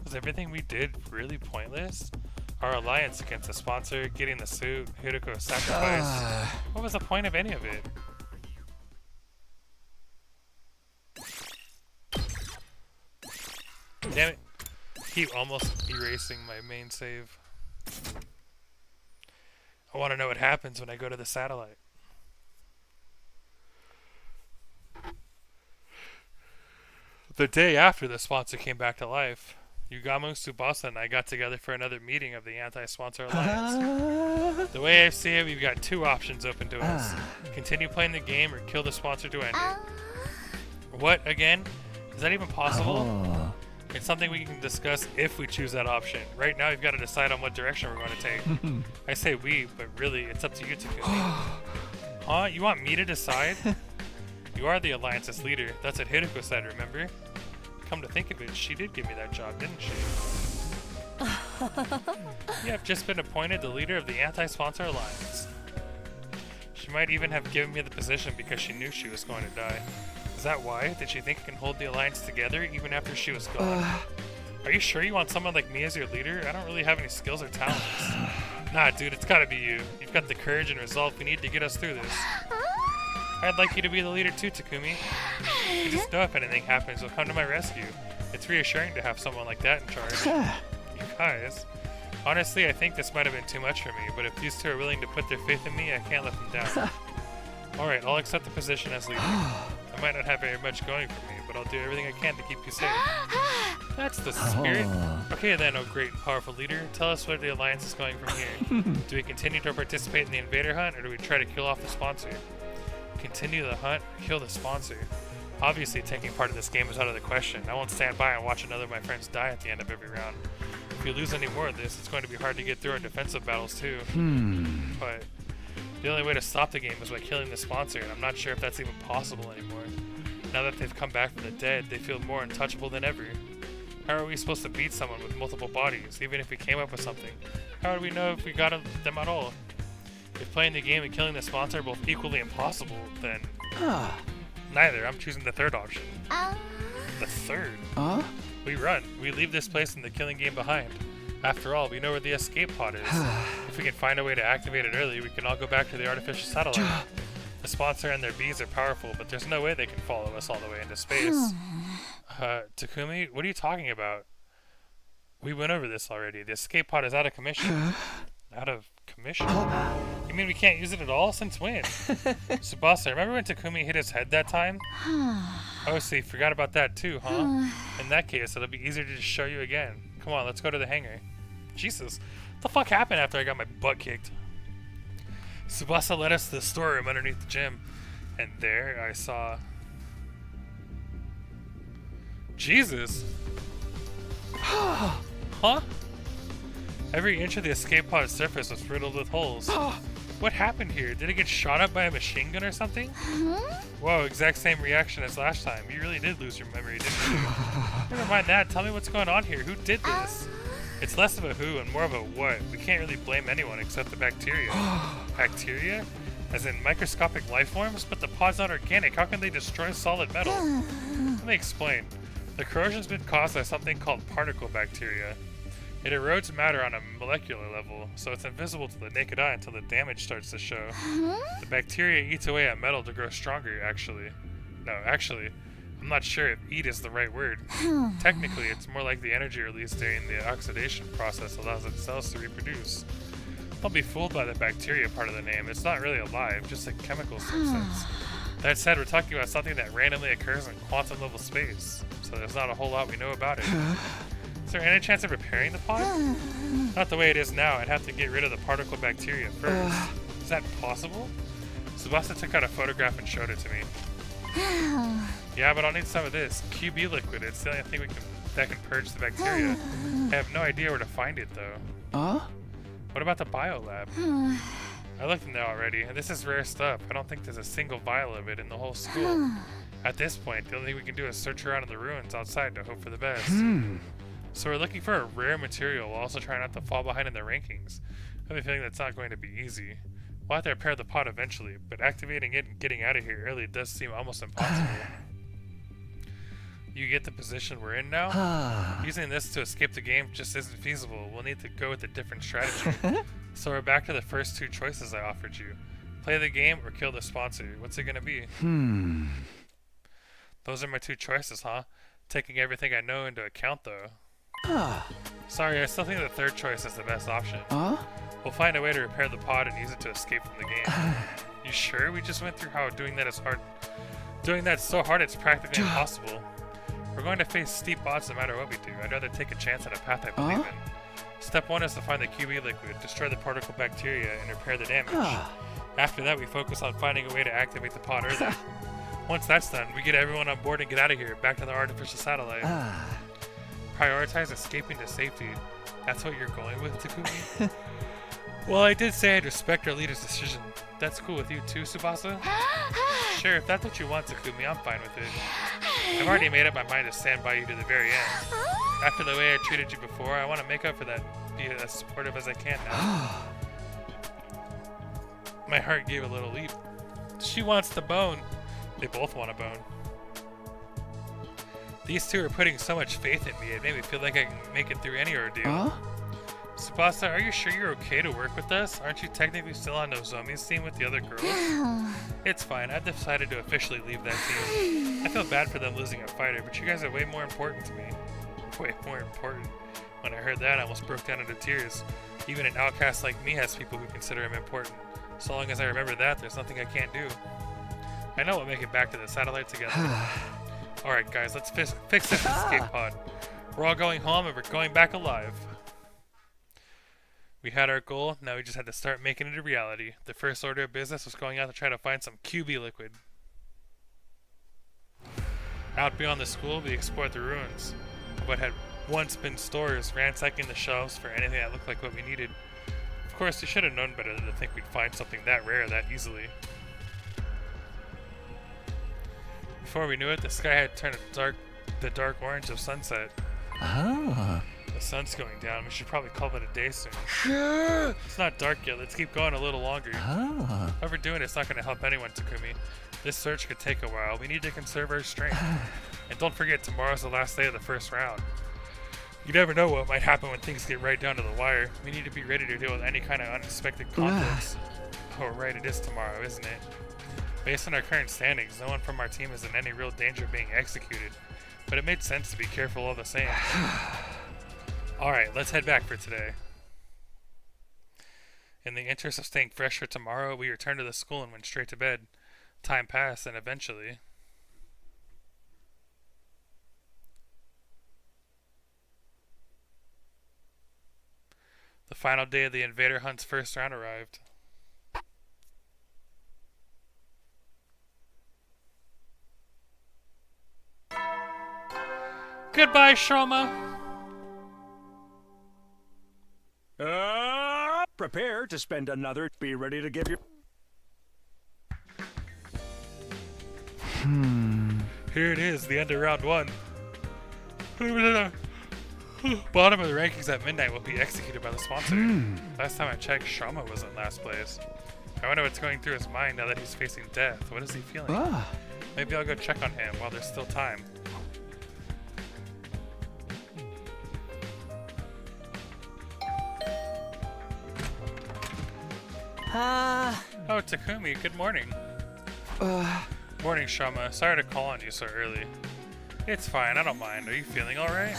Was everything we did really pointless? Our alliance against the sponsor, getting the suit, Hiruko's sacrifice. What was the point of any of it? Damn it. Keep almost erasing my main save. I want to know what happens when I go to the satellite. The day after the sponsor came back to life, Yugamo, Tsubasa, and I got together for another meeting of the Anti-Sponsor Alliance. The way I see it, we've got two options open to us. Continue playing the game or kill the sponsor to end it. What, again? Is that even possible? It's something we can discuss if we choose that option. Right now, we've got to decide on what direction we're going to take. I say we, but really, it's up to you, Takumi. Huh? You want me to decide? You are the Alliance's leader. That's what Hiruko said, remember? Come to think of it, she did give me that job, didn't she? You have just been appointed the leader of the Anti-Sponsor Alliance. She might even have given me the position because she knew she was going to die. Is that why? Did she think I can hold the Alliance together even after she was gone? Are you sure you want someone like me as your leader? I don't really have any skills or talents. Nah, dude, it's gotta be you. You've got the courage and resolve we need to get us through this. I'd like you to be the leader too, Takumi. You just know if anything happens, you'll come to my rescue. It's reassuring to have someone like that in charge. You guys. Honestly, I think this might have been too much for me, but if these two are willing to put their faith in me, I can't let them down. Alright, I'll accept the position as leader. I might not have very much going for me, but I'll do everything I can to keep you safe. That's the spirit. Okay then, oh great and powerful leader, tell us where the Alliance is going from here. Do we continue to participate in the invader hunt, or do we try to kill off the sponsor? Continue the hunt, or kill the sponsor? Obviously, taking part in this game is out of the question. I won't stand by and watch another of my friends die at the end of every round. If we lose any more of this, it's going to be hard to get through our defensive battles too. But the only way to stop the game is by killing the sponsor, and I'm not sure if that's even possible anymore. Now that they've come back from the dead, they feel more untouchable than ever. How are we supposed to beat someone with multiple bodies, even if we came up with something? How do we know if we got them at all? If playing the game and killing the sponsor are both equally impossible, then neither. I'm choosing the third option. The third? We run. We leave this place and the killing game behind. After all, we know where the escape pod is. If we can find a way to activate it early, we can all go back to the artificial satellite. The sponsor and their bees are powerful, but there's no way they can follow us all the way into space. Takumi, what are you talking about? We went over this already. The escape pod is out of commission. Out of commission? You mean we can't use it at all? Since when? Tsubasa, remember when Takumi hit his head that time? Oh, so you forgot about that too, huh? In that case, it'll be easier to just show you again. Come on, let's go to the hangar. Jesus, what the fuck happened after I got my butt kicked? Tsubasa led us to the storeroom underneath the gym, and there I saw... Jesus! Huh? Every inch of the escape pod's surface was riddled with holes. What happened here? Did it get shot up by a machine gun or something? Whoa, exact same reaction as last time. You really did lose your memory, didn't you? Never mind that, tell me what's going on here. Who did this? It's less of a who and more of a what. We can't really blame anyone except the bacteria. Bacteria? As in microscopic life forms? But the pod's not organic. How can they destroy solid metal? Let me explain. The corrosion's been caused by something called particle bacteria. It erodes matter on a molecular level, so it's invisible to the naked eye until the damage starts to show. The bacteria eats away at metal to grow stronger, actually. No, actually, I'm not sure if eat is the right word. Technically, it's more like the energy released during the oxidation process allows its cells to reproduce. Don't be fooled by the bacteria part of the name. It's not really alive, just a chemical substance. That said, we're talking about something that randomly occurs in quantum level space, so there's not a whole lot we know about it. Is there any chance of repairing the pod? Not the way it is now. I'd have to get rid of the particle bacteria first. Is that possible? Tsubasa took out a photograph and showed it to me. Yeah, but I'll need some of this. QB liquid. It's the only thing that can purge the bacteria. I have no idea where to find it, though. What about the biolab? I looked in there already, and this is rare stuff. I don't think there's a single vial of it in the whole school. At this point, the only thing we can do is search around in the ruins outside to hope for the best. So we're looking for a rare material while also trying not to fall behind in the rankings. I have a feeling that's not going to be easy. We'll have to repair the pod eventually, but activating it and getting out of here early does seem almost impossible. You get the position we're in now? Using this to escape the game just isn't feasible. We'll need to go with a different strategy. So we're back to the first two choices I offered you. Play the game or kill the sponsor. What's it gonna be? Those are my two choices, huh? Taking everything I know into account, though. Sorry, I still think the third choice is the best option. We'll find a way to repair the pod and use it to escape from the game. You sure? We just went through how doing that's so hard it's practically impossible. We're going to face steep odds no matter what we do. I'd rather take a chance on a path I believe in. Step 1 is to find the QB liquid, destroy the particle bacteria, and repair the damage. After that, we focus on finding a way to activate the pod early. Once that's done, we get everyone on board and get out of here, back to the artificial satellite. Prioritize escaping to safety. That's what you're going with, Takumi? Well, I did say I'd respect our leader's decision. That's cool with you too, Tsubasa? Sure, if that's what you want, Takumi, I'm fine with it. I've already made up my mind to stand by you to the very end. After the way I treated you before, I want to make up for that, be as supportive as I can now. My heart gave a little leap. She wants the bone. They both want a bone. These two are putting so much faith in me, it made me feel like I can make it through any ordeal. Tsubasa, are you sure you're okay to work with us? Aren't you technically still on Nozomi's team with the other girls? It's fine, I've decided to officially leave that team. I feel bad for them losing a fighter, but you guys are way more important to me. Way more important. When I heard that, I almost broke down into tears. Even an outcast like me has people who consider him important. So long as I remember that, there's nothing I can't do. I know we'll make it back to the satellite together. Alright guys, let's fix this escape pod. We're all going home and we're going back alive. We had our goal, now we just had to start making it a reality. The first order of business was going out to try to find some QB liquid. Out beyond the school, we explored the ruins of what had once been stores, ransacking the shelves for anything that looked like what we needed. Of course, we should have known better than to think we'd find something that rare that easily. Before we knew it, the sky had turned the dark orange of sunset. The sun's going down. We should probably call it a day soon. It's not dark yet. Let's keep going a little longer. Overdoing it's not going to help anyone, Takumi. This search could take a while. We need to conserve our strength. And don't forget, tomorrow's the last day of the first round. You never know what might happen when things get right down to the wire. We need to be ready to deal with any kind of unexpected conflicts. Oh, right, it is tomorrow, isn't it? Based on our current standings, no one from our team is in any real danger of being executed. But it made sense to be careful all the same. Alright, let's head back for today. In the interest of staying fresh for tomorrow, we returned to the school and went straight to bed. Time passed, and eventually... the final day of the Invader Hunt's first round arrived. Goodbye, Shoma! Prepare to spend another. Be ready to give your. Here it is, the end of round 1. Bottom of the rankings at midnight will be executed by the sponsor. Last time I checked, Shoma was in last place. I wonder what's going through his mind now that he's facing death. What is he feeling? Maybe I'll go check on him while there's still time. Oh, Takumi, good morning. Morning, Shoma. Sorry to call on you so early. It's fine, I don't mind. Are you feeling alright?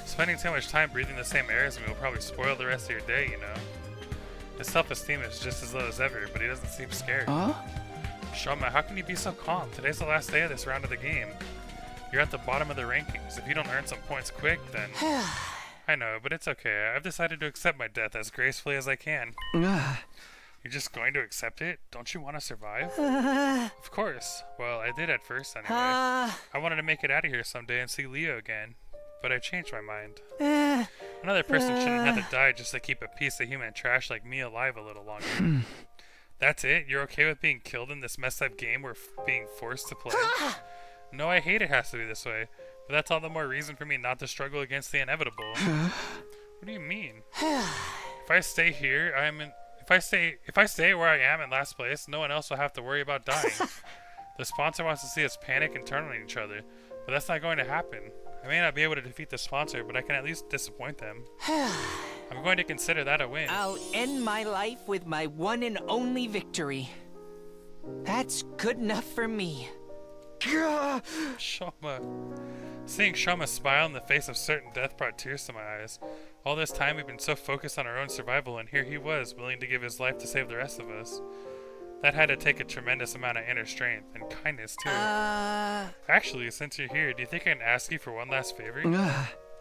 Spending too much time breathing the same air as me will probably spoil the rest of your day, you know. His self-esteem is just as low as ever, but he doesn't seem scared. Shoma, how can you be so calm? Today's the last day of this round of the game. You're at the bottom of the rankings. If you don't earn some points quick, then... I know, but it's okay. I've decided to accept my death as gracefully as I can. You're just going to accept it? Don't you want to survive? Of course. Well, I did at first anyway. I wanted to make it out of here someday and see Leo again. But I changed my mind. Another person shouldn't have to die just to keep a piece of human trash like me alive a little longer. That's it? You're okay with being killed in this messed up game we're being forced to play? No, I hate it has to be this way. But that's all the more reason for me not to struggle against the inevitable. What do you mean? If I stay here, if I stay where I am in last place, no one else will have to worry about dying. The sponsor wants to see us panic and turn on each other, but that's not going to happen. I may not be able to defeat the sponsor, but I can at least disappoint them. I'm going to consider that a win. I'll end my life with my one and only victory. That's good enough for me. Shoma. Seeing Shoma smile in the face of certain death brought tears to my eyes. All this time we've been so focused on our own survival, and here he was, willing to give his life to save the rest of us. That had to take a tremendous amount of inner strength, and kindness too. Actually, since you're here, do you think I can ask you for one last favor?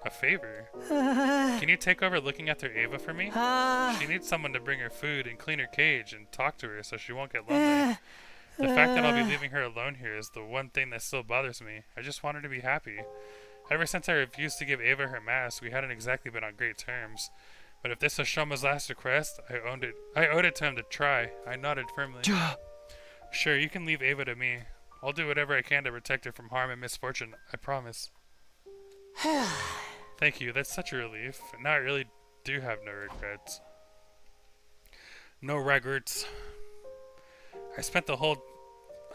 A favor? Can you take over looking after Ava for me? She needs someone to bring her food and clean her cage and talk to her so she won't get lonely. The fact that I'll be leaving her alone here is the one thing that still bothers me. I just want her to be happy. Ever since I refused to give Ava her mask, we hadn't exactly been on great terms. But if this was Shoma's last request, I owed it to him to try. I nodded firmly. Sure, you can leave Ava to me. I'll do whatever I can to protect her from harm and misfortune. I promise. Thank you. That's such a relief. Now I really do have no regrets. No regrets. I spent the whole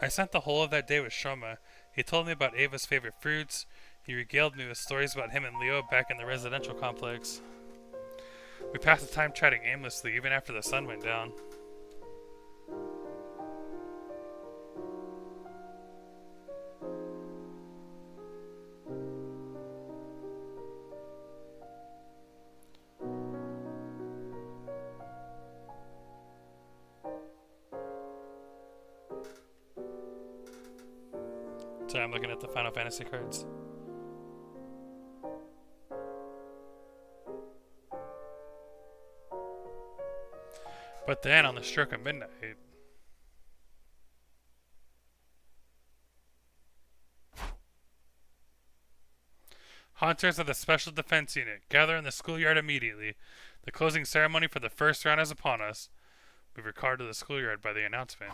of that day with Shoma. He told me about Ava's favorite fruits. He regaled me with stories about him and Leo back in the residential complex. We passed the time chatting aimlessly even after the sun went down. Sorry, I'm looking at the Final Fantasy cards. But then, on the stroke of midnight... Hunters of the Special Defense Unit, gather in the schoolyard immediately. The closing ceremony for the first round is upon us. We were called to the schoolyard by the announcement.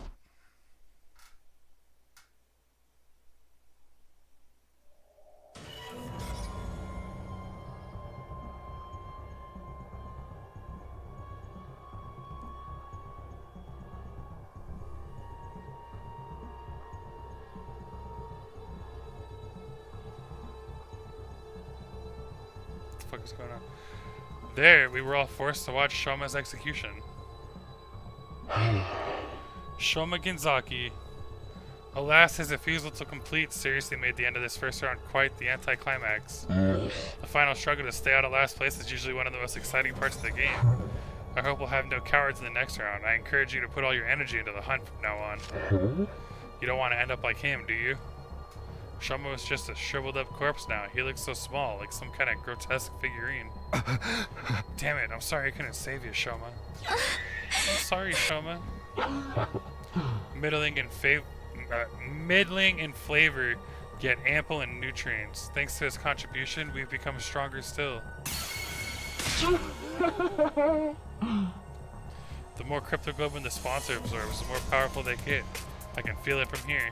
What the fuck is going on? There, we were all forced to watch Shoma's execution. Shoma Ginzaki. Alas, his refusal to complete seriously made the end of this first round quite the anticlimax. The final struggle to stay out of last place is usually one of the most exciting parts of the game. I hope we'll have no cowards in the next round. I encourage you to put all your energy into the hunt from now on. You don't want to end up like him, do you? Shoma was just a shriveled up corpse now. He looks so small, like some kind of grotesque figurine. Damn it, I'm sorry I couldn't save you, Shoma. I'm sorry, Shoma. Middling in flavor, yet ample in nutrients. Thanks to his contribution, we've become stronger still. The more cryptoglobin the sponsor absorbs, the more powerful they get. I can feel it from here.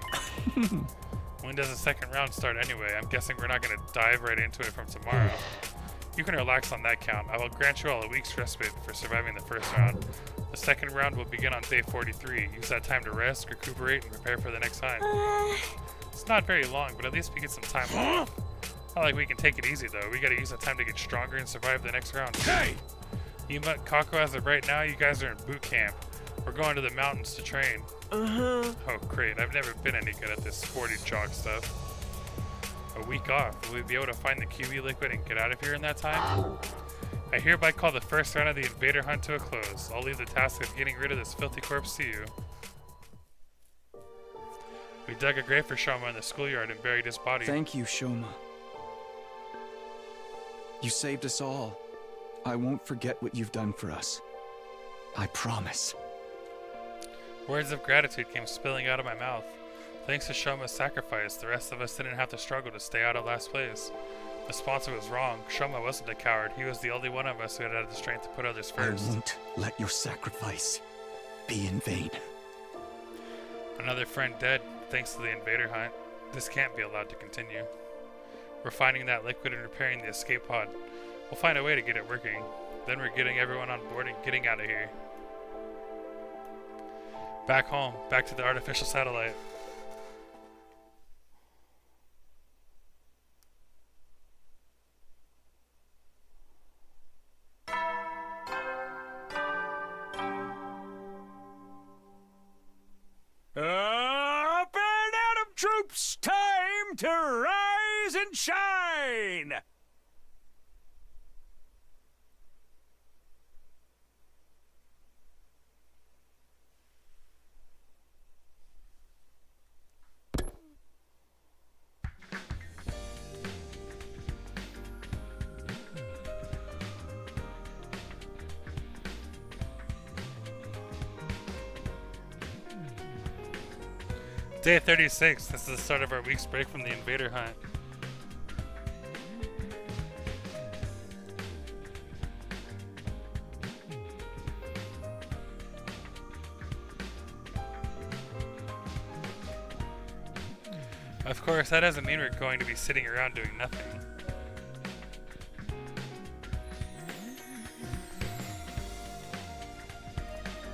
When does the second round start anyway? I'm guessing we're not going to dive right into it from tomorrow. You can relax on that count. I will grant you all a week's respite for surviving the first round. The second round will begin on day 43. Use that time to rest, recuperate, and prepare for the next time. It's not very long, but at least we get some time off. Not like we can take it easy though. We gotta use that time to get stronger and survive the next round. Hey! Yuma, Kako, as of right now, you guys are in boot camp. We're going to the mountains to train. Oh great, I've never been any good at this sporty jog stuff. A week off, will we be able to find the QE liquid and get out of here in that time? I hereby call the first round of the invader hunt to a close. I'll leave the task of getting rid of this filthy corpse to you. We dug a grave for Shoma in the schoolyard and buried his body. Thank you, Shoma. You saved us all. I won't forget what you've done for us. I promise. Words of gratitude came spilling out of my mouth. Thanks to Shoma's sacrifice, the rest of us didn't have to struggle to stay out of last place. The sponsor was wrong. Shoma wasn't a coward. He was the only one of us who had the strength to put others first. I won't let your sacrifice be in vain. Another friend dead, thanks to the invader hunt. This can't be allowed to continue. We're finding that liquid and repairing the escape pod. We'll find a way to get it working. Then we're getting everyone on board and getting out of here. Back home, back to the artificial satellite. Up and at 'em, troops! Time to rise and shine! Day 36. This is the start of our week's break from the invader hunt. Of course, that doesn't mean we're going to be sitting around doing nothing.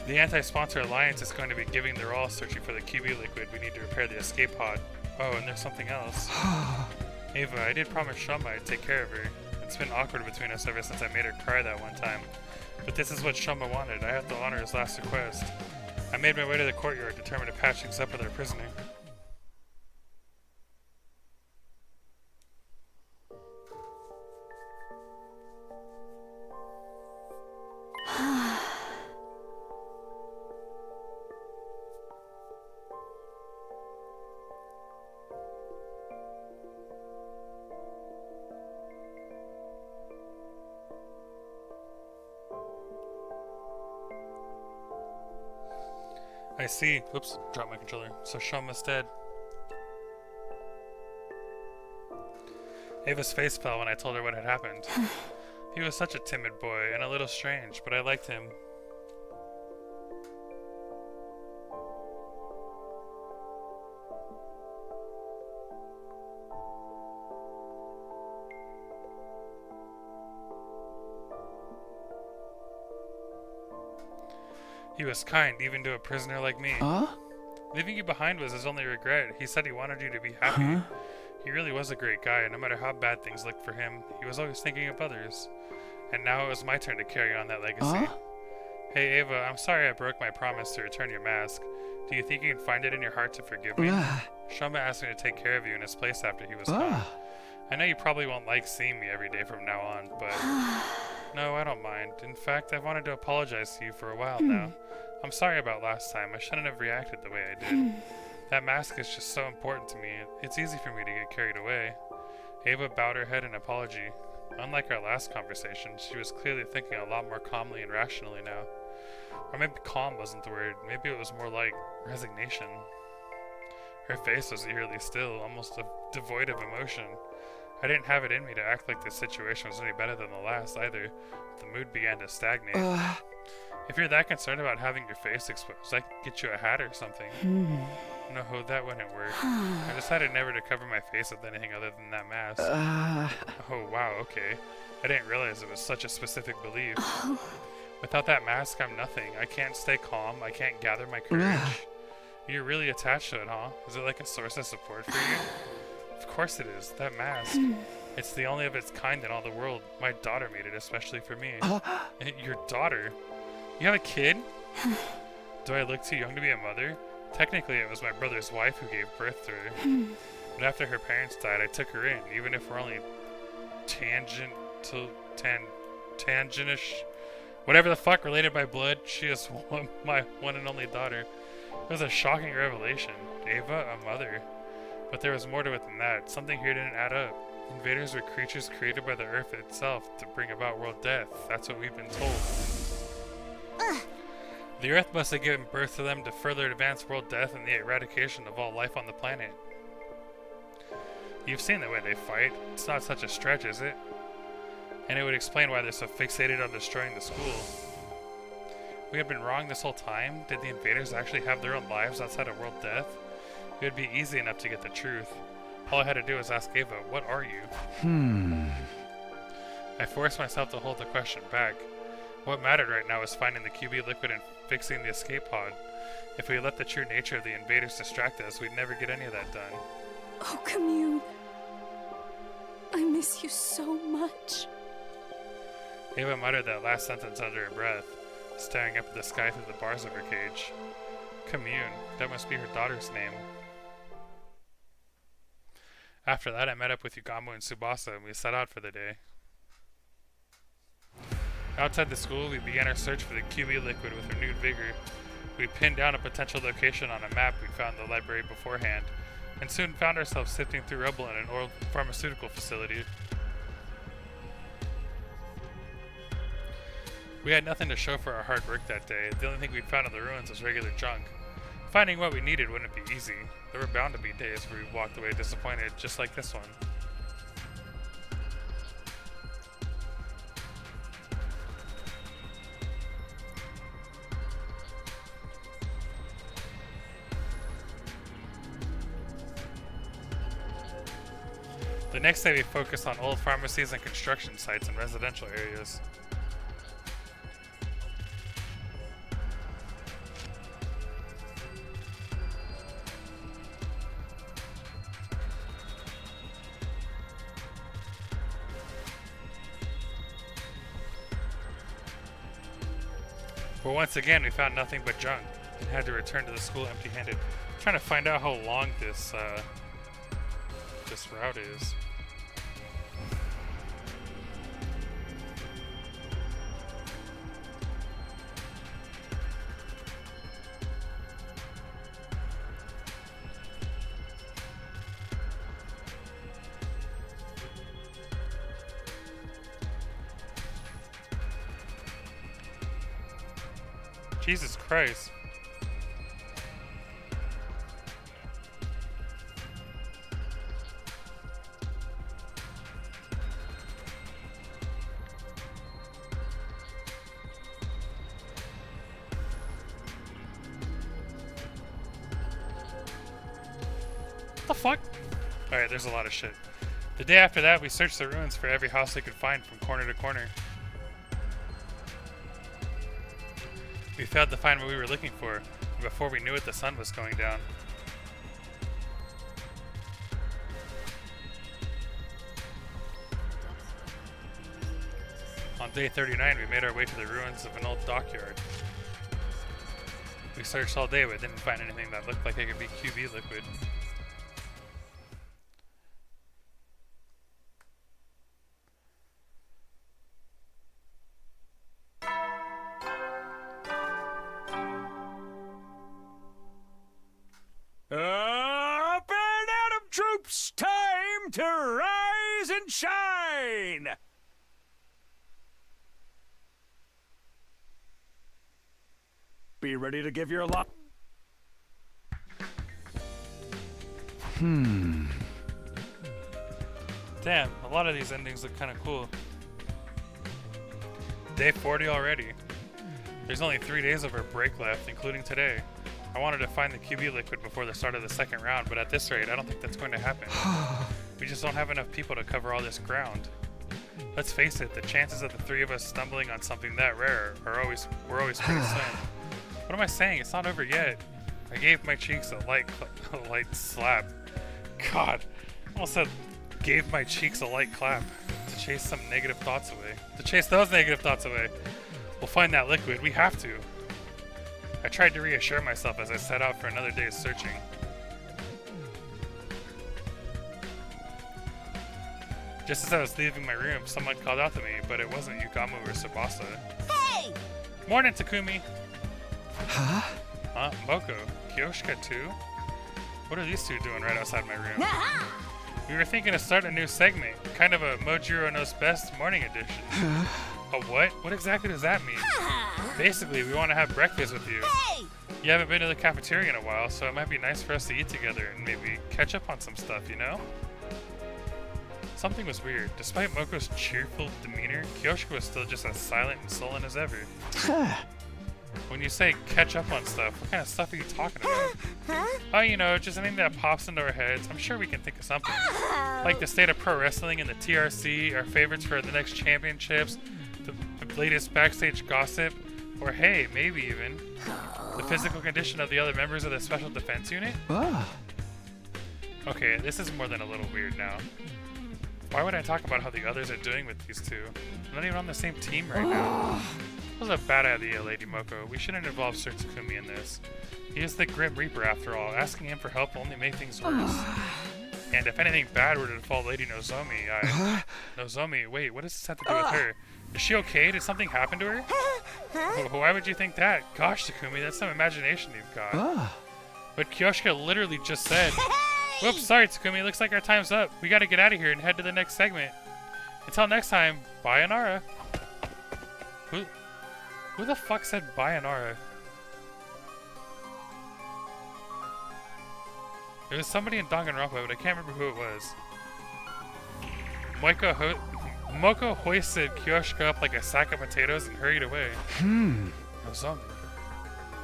The Anti-Sponsor Alliance is going to be giving their all searching for the QB liquid we need to repair the escape pod. Oh, and there's something else. Ava, I did promise Shama I'd take care of her. It's been awkward between us ever since I made her cry that one time. But this is what Shama wanted. I have to honor his last request. I made my way to the courtyard, determined to patch things up with our prisoner. I see. Whoops, dropped my controller. So Shama's dead. Ava's face fell when I told her what had happened. He was such a timid boy and a little strange, but I liked him. He was kind, even to a prisoner like me. Leaving you behind was his only regret. He said he wanted you to be happy. He really was a great guy, and no matter how bad things looked for him, he was always thinking of others. And now it was my turn to carry on that legacy. Hey Ava, I'm sorry I broke my promise to return your mask. Do you think you can find it in your heart to forgive me? Shama asked me to take care of you in his place after he was gone. I know you probably won't like seeing me every day from now on, but... No, I don't mind. In fact, I've wanted to apologize to you for a while now. I'm sorry about last time. I shouldn't have reacted the way I did. That mask is just so important to me. It's easy for me to get carried away. Ava bowed her head in apology. Unlike our last conversation, she was clearly thinking a lot more calmly and rationally now. Or maybe calm wasn't the word. Maybe it was more like resignation. Her face was eerily still, almost devoid of emotion. I didn't have it in me to act like this situation was any better than the last either. The mood began to stagnate. If you're that concerned about having your face exposed, I could get you a hat or something. No, that wouldn't work. I decided never to cover my face with anything other than that mask. Oh wow, okay. I didn't realize it was such a specific belief. Without that mask, I'm nothing. I can't stay calm. I can't gather my courage. You're really attached to it, huh? Is it like a source of support for you? Of course it is. That mask. It's the only of its kind in all the world. My daughter made it especially for me. Your daughter? You have a kid? Do I look too young to be a mother? Technically, it was my brother's wife who gave birth to her. But after her parents died, I took her in, even if we're only tangentish, whatever the fuck, related by blood. She is my one and only daughter. It was a shocking revelation. Ava, a mother. But there was more to it than that. Something here didn't add up. Invaders were creatures created by the Earth itself to bring about world death. That's what we've been told. The Earth must have given birth to them to further advance world death and the eradication of all life on the planet. You've seen the way they fight. It's not such a stretch, is it? And it would explain why they're so fixated on destroying the school. We have been wrong this whole time? Did the invaders actually have their own lives outside of world death? It would be easy enough to get the truth. All I had to do was ask Ava, what are you? I forced myself to hold the question back. What mattered right now was finding the QB liquid and fixing the escape pod. If we let the true nature of the invaders distract us, we'd never get any of that done. Oh, Commune. I miss you so much. Ava muttered that last sentence under her breath, staring up at the sky through the bars of her cage. Commune, that must be her daughter's name. After that, I met up with Yugamu and Tsubasa, and we set out for the day. Outside the school, we began our search for the QB liquid with renewed vigor. We pinned down a potential location on a map we found in the library beforehand, and soon found ourselves sifting through rubble in an old pharmaceutical facility. We had nothing to show for our hard work that day. The only thing we found in the ruins was regular junk. Finding what we needed wouldn't be easy. There were bound to be days where we walked away disappointed, just like this one. The next day we focused on old pharmacies and construction sites in residential areas. But once again, we found nothing but junk and had to return to the school empty-handed, trying to find out how long this route is. Jesus Christ. What the fuck? Alright, there's a lot of shit. The day after that, we searched the ruins for every house we could find from corner to corner. We failed to find what we were looking for, and before we knew it, the sun was going down. On day 39, we made our way to the ruins of an old dockyard. We searched all day, but didn't find anything that looked like it could be QB liquid. Up and at 'em, troops! Time to rise and shine! Be ready to give your lot. Damn, a lot of these endings look kind of cool. Day 40 already. There's only 3 days of our break left, including today. I wanted to find the QB liquid before the start of the second round, but at this rate, I don't think that's going to happen. We just don't have enough people to cover all this ground. Let's face it, the chances of the three of us stumbling on something that rare were always pretty slim. What am I saying? It's not over yet. I gave my cheeks a light slap. God, I almost said gave my cheeks a light clap to chase some negative thoughts away. To chase those negative thoughts away. We'll find that liquid. We have to. I tried to reassure myself as I set out for another day's searching. Just as I was leaving my room, someone called out to me, but it wasn't Yugamu or Tsubasa. Hey! Morning, Takumi! Huh? Huh? Moko? Kyoshika too? What are these two doing right outside my room? We were thinking to start a new segment, kind of a Mojiro Knows Best morning edition. A what? What exactly does that mean? Basically, we want to have breakfast with you. Hey! You haven't been to the cafeteria in a while, so it might be nice for us to eat together and maybe catch up on some stuff, you know? Something was weird. Despite Moko's cheerful demeanor, Kyoshika was still just as silent and sullen as ever. When you say catch up on stuff, what kind of stuff are you talking about? Oh, you know, just anything that pops into our heads. I'm sure we can think of something. Like the state of pro wrestling and the TRC, our favorites for the next championships, the latest backstage gossip, Or hey, maybe even the physical condition of the other members of the Special Defense Unit? Okay, this is more than a little weird now. Why would I talk about how the others are doing with these two? I'm not even on the same team right now. This was a bad idea, Lady Moko. We shouldn't involve Sir Takumi in this. He is the Grim Reaper after all. Asking him for help will only make things worse. And if anything bad were to befall Lady Nozomi, Nozomi, wait, what does this have to do with her? Is she okay? Did something happen to her? Why would you think that? Gosh, Takumi, that's some imagination you've got. But Kyoshika literally just said... Whoops, sorry Takumi, looks like our time's up. We gotta get out of here and head to the next segment. Until next time, sayonara. Who the fuck said sayonara? It was somebody in Danganronpa, but I can't remember who it was. Moko hoisted Kyoshika up like a sack of potatoes and hurried away. Nozomi.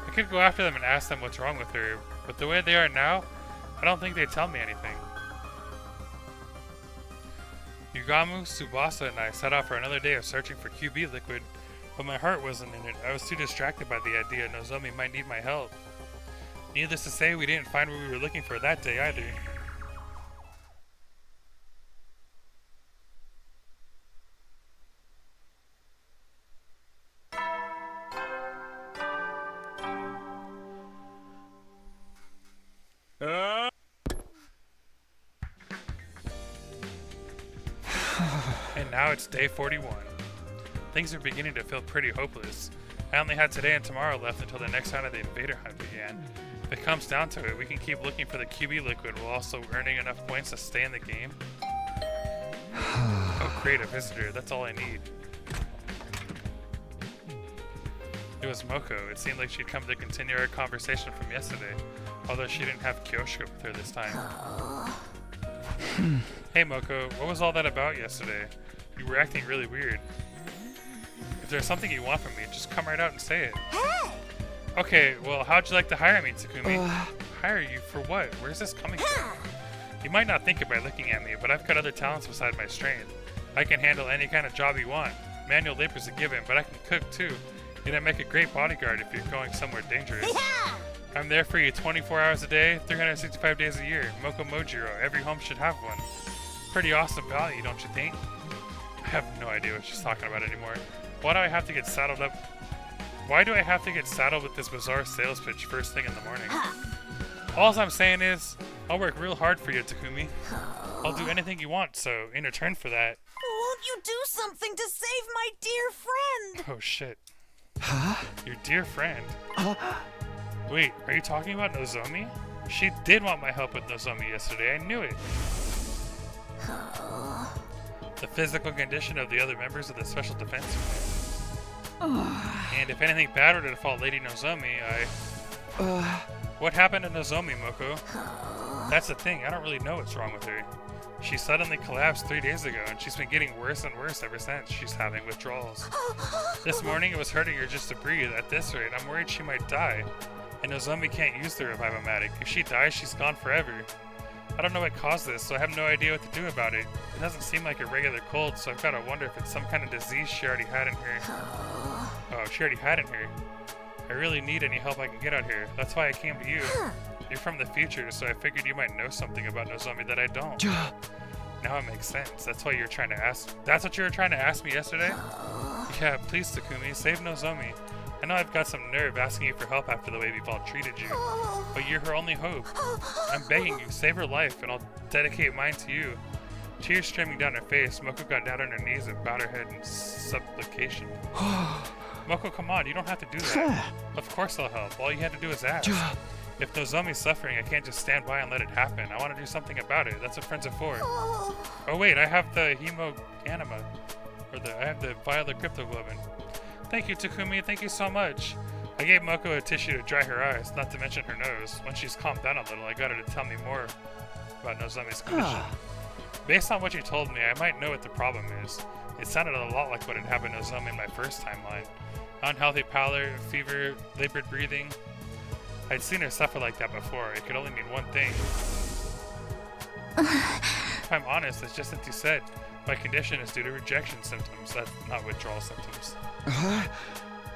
I could go after them and ask them what's wrong with her, but the way they are now, I don't think they'd tell me anything. Yugamu, Tsubasa, and I set out for another day of searching for QB liquid, but my heart wasn't in it. I was too distracted by the idea Nozomi might need my help. Needless to say, we didn't find what we were looking for that day either. And now it's day 41. Things are beginning to feel pretty hopeless. I only had today and tomorrow left until the next round of the invader hunt began. If it comes down to it, we can keep looking for the QB liquid while also earning enough points to stay in the game. Oh, create a visitor, that's all I need. It was Moko. It seemed like she'd come to continue our conversation from yesterday, although she didn't have Kyoshika with her this time. Hey Moko, what was all that about yesterday? You were acting really weird. If there's something you want from me, just come right out and say it. Hey! Okay, well, how'd you like to hire me, Takumi? Hire you for what? Where's this coming from? You might not think it by looking at me, but I've got other talents besides my strength. I can handle any kind of job you want. Manual labor's a given, but I can cook too. You'd make a great bodyguard if you're going somewhere dangerous. Yeah! I'm there for you 24 hours a day, 365 days a year. Moko Mojiro, every home should have one. Pretty awesome value, don't you think? I have no idea what she's talking about anymore. Why do I have to get saddled up? Why do I have to get saddled with this bizarre sales pitch first thing in the morning? All I'm saying is, I'll work real hard for you, Takumi. I'll do anything you want, so in return for that... Won't you do something to save my dear friend? Oh shit. Your dear friend? Wait, are you talking about Nozomi? She did want my help with Nozomi yesterday, I knew it. The physical condition of the other members of the Special Defense Unit. And if anything bad were to befall Lady Nozomi, What happened to Nozomi, Moko? That's the thing, I don't really know what's wrong with her. She suddenly collapsed 3 days ago, and she's been getting worse and worse ever since. She's having withdrawals. This morning it was hurting her just to breathe. At this rate, I'm worried she might die. And Nozomi can't use the Revive-O-Matic. If she dies, she's gone forever. I don't know what caused this, so I have no idea what to do about it. It doesn't seem like a regular cold, so I've got to wonder if it's some kind of disease she already had in her. Oh, she already had in her. I really need any help I can get out here. That's why I came to you. You're from the future, so I figured you might know something about Nozomi that I don't. Now it makes sense. That's what you were trying to ask me yesterday? Yeah, please, Takumi, save Nozomi. I know I've got some nerve asking you for help after the way we've all treated you, but you're her only hope. I'm begging you, save her life, and I'll dedicate mine to you. Tears streaming down her face, Moko got down on her knees and bowed her head in supplication. Moko, come on, you don't have to do that. Of course I'll help. All you had to do is ask. If Nozomi's suffering, I can't just stand by and let it happen. I want to do something about it. That's what friends are for. Oh wait, I have the Hemoganima. I have the Violet Cryptoglobin. Thank you, Takumi. Thank you so much. I gave Moko a tissue to dry her eyes, not to mention her nose. When she's calmed down a little, I got her to tell me more about Nozomi's condition. Based on what you told me, I might know what the problem is. It sounded a lot like what had happened to Nozomi in my first timeline. Unhealthy pallor, fever, labored breathing. I'd seen her suffer like that before. It could only mean one thing. If I'm honest, it's just as you said. My condition is due to rejection symptoms, that's not withdrawal symptoms.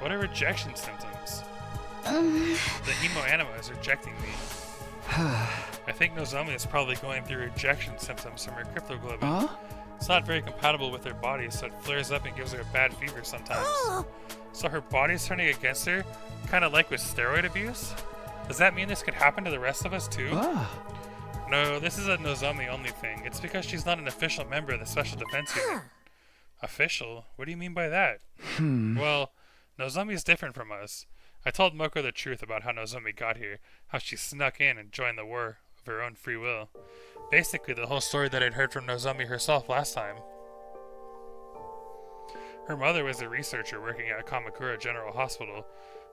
What are rejection symptoms? The Hemoanima is rejecting me. I think Nozomi is probably going through rejection symptoms from her cryptoglobin. Huh? It's not very compatible with her body, so it flares up and gives her a bad fever sometimes. So her body's turning against her, kind of like with steroid abuse? Does that mean this could happen to the rest of us too? No, this is a Nozomi only thing. It's because she's not an official member of the Special Defense Unit. Official? What do you mean by that? Well, Nozomi's different from us. I told Moko the truth about how Nozomi got here, how she snuck in and joined the war of her own free will. Basically, the whole story that I'd heard from Nozomi herself last time. Her mother was a researcher working at Kamakura General Hospital,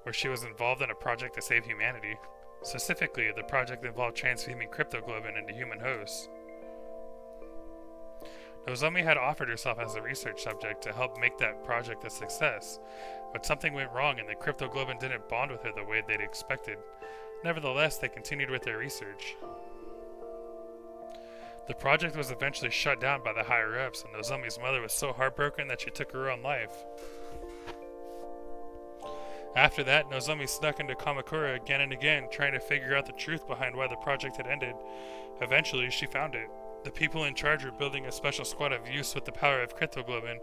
where she was involved in a project to save humanity. Specifically, the project involved transfusing cryptoglobin into human hosts. Nozomi had offered herself as a research subject to help make that project a success, but something went wrong and the cryptoglobin didn't bond with her the way they'd expected. Nevertheless, they continued with their research. The project was eventually shut down by the higher-ups, and Nozomi's mother was so heartbroken that she took her own life. After that, Nozomi snuck into Kamakura again and again, trying to figure out the truth behind why the project had ended. Eventually, she found it. The people in charge were building a special squad of youths with the power of cryptoglobin,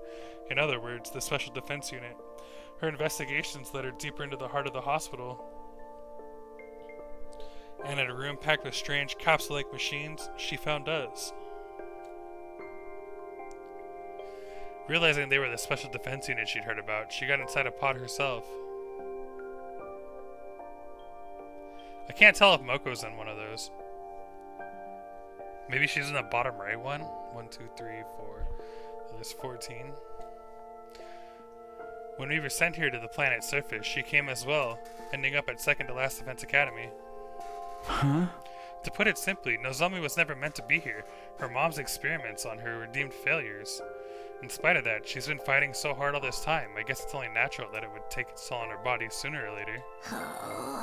in other words, the Special Defense Unit. Her investigations led her deeper into the heart of the hospital. And in a room packed with strange capsule-like machines, she found us. Realizing they were the Special Defense Unit she'd heard about, she got inside a pod herself. I can't tell if Moko's in one of those. Maybe she's in the bottom right one? 1, 2, 3, 4. There's 14. When we were sent here to the planet's surface, she came as well, ending up at second to last Defense Academy. Huh? To put it simply, Nozomi was never meant to be here. Her mom's experiments on her were deemed failures. In spite of that, she's been fighting so hard all this time. I guess it's only natural that it would take its toll on her body sooner or later.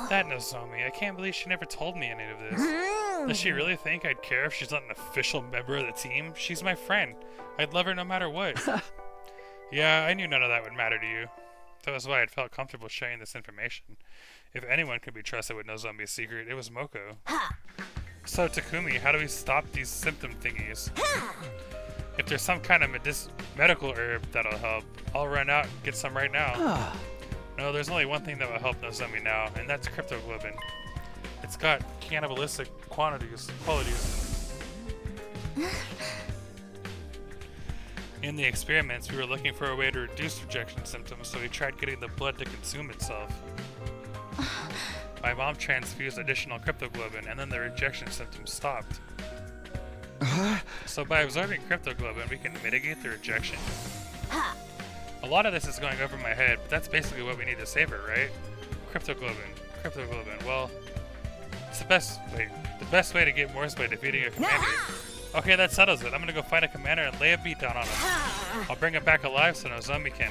That Nozomi, I can't believe she never told me any of this. Does she really think I'd care if she's not an official member of the team? She's my friend. I'd love her no matter what. Yeah, I knew none of that would matter to you. That was why I'd felt comfortable sharing this information. If anyone could be trusted with Nozomi's secret, it was Moko. So, Takumi, how do we stop these symptom thingies? If there's some kind of medical herb that'll help, I'll run out and get some right now. No, there's only one thing that will help Nozomi now, and that's cryptoglobin. It's got cannibalistic qualities. In the experiments, we were looking for a way to reduce rejection symptoms, so we tried getting the blood to consume itself. My mom transfused additional cryptoglobin, and then the rejection symptoms stopped. So by absorbing cryptoglobin, we can mitigate the rejection. A lot of this is going over my head, but that's basically what we need to save her, right? Cryptoglobin. Well, it's the best way to get more is by defeating a commander. Okay, that settles it. I'm gonna go find a commander and lay a beat down on him. I'll bring him back alive so Nozomi can...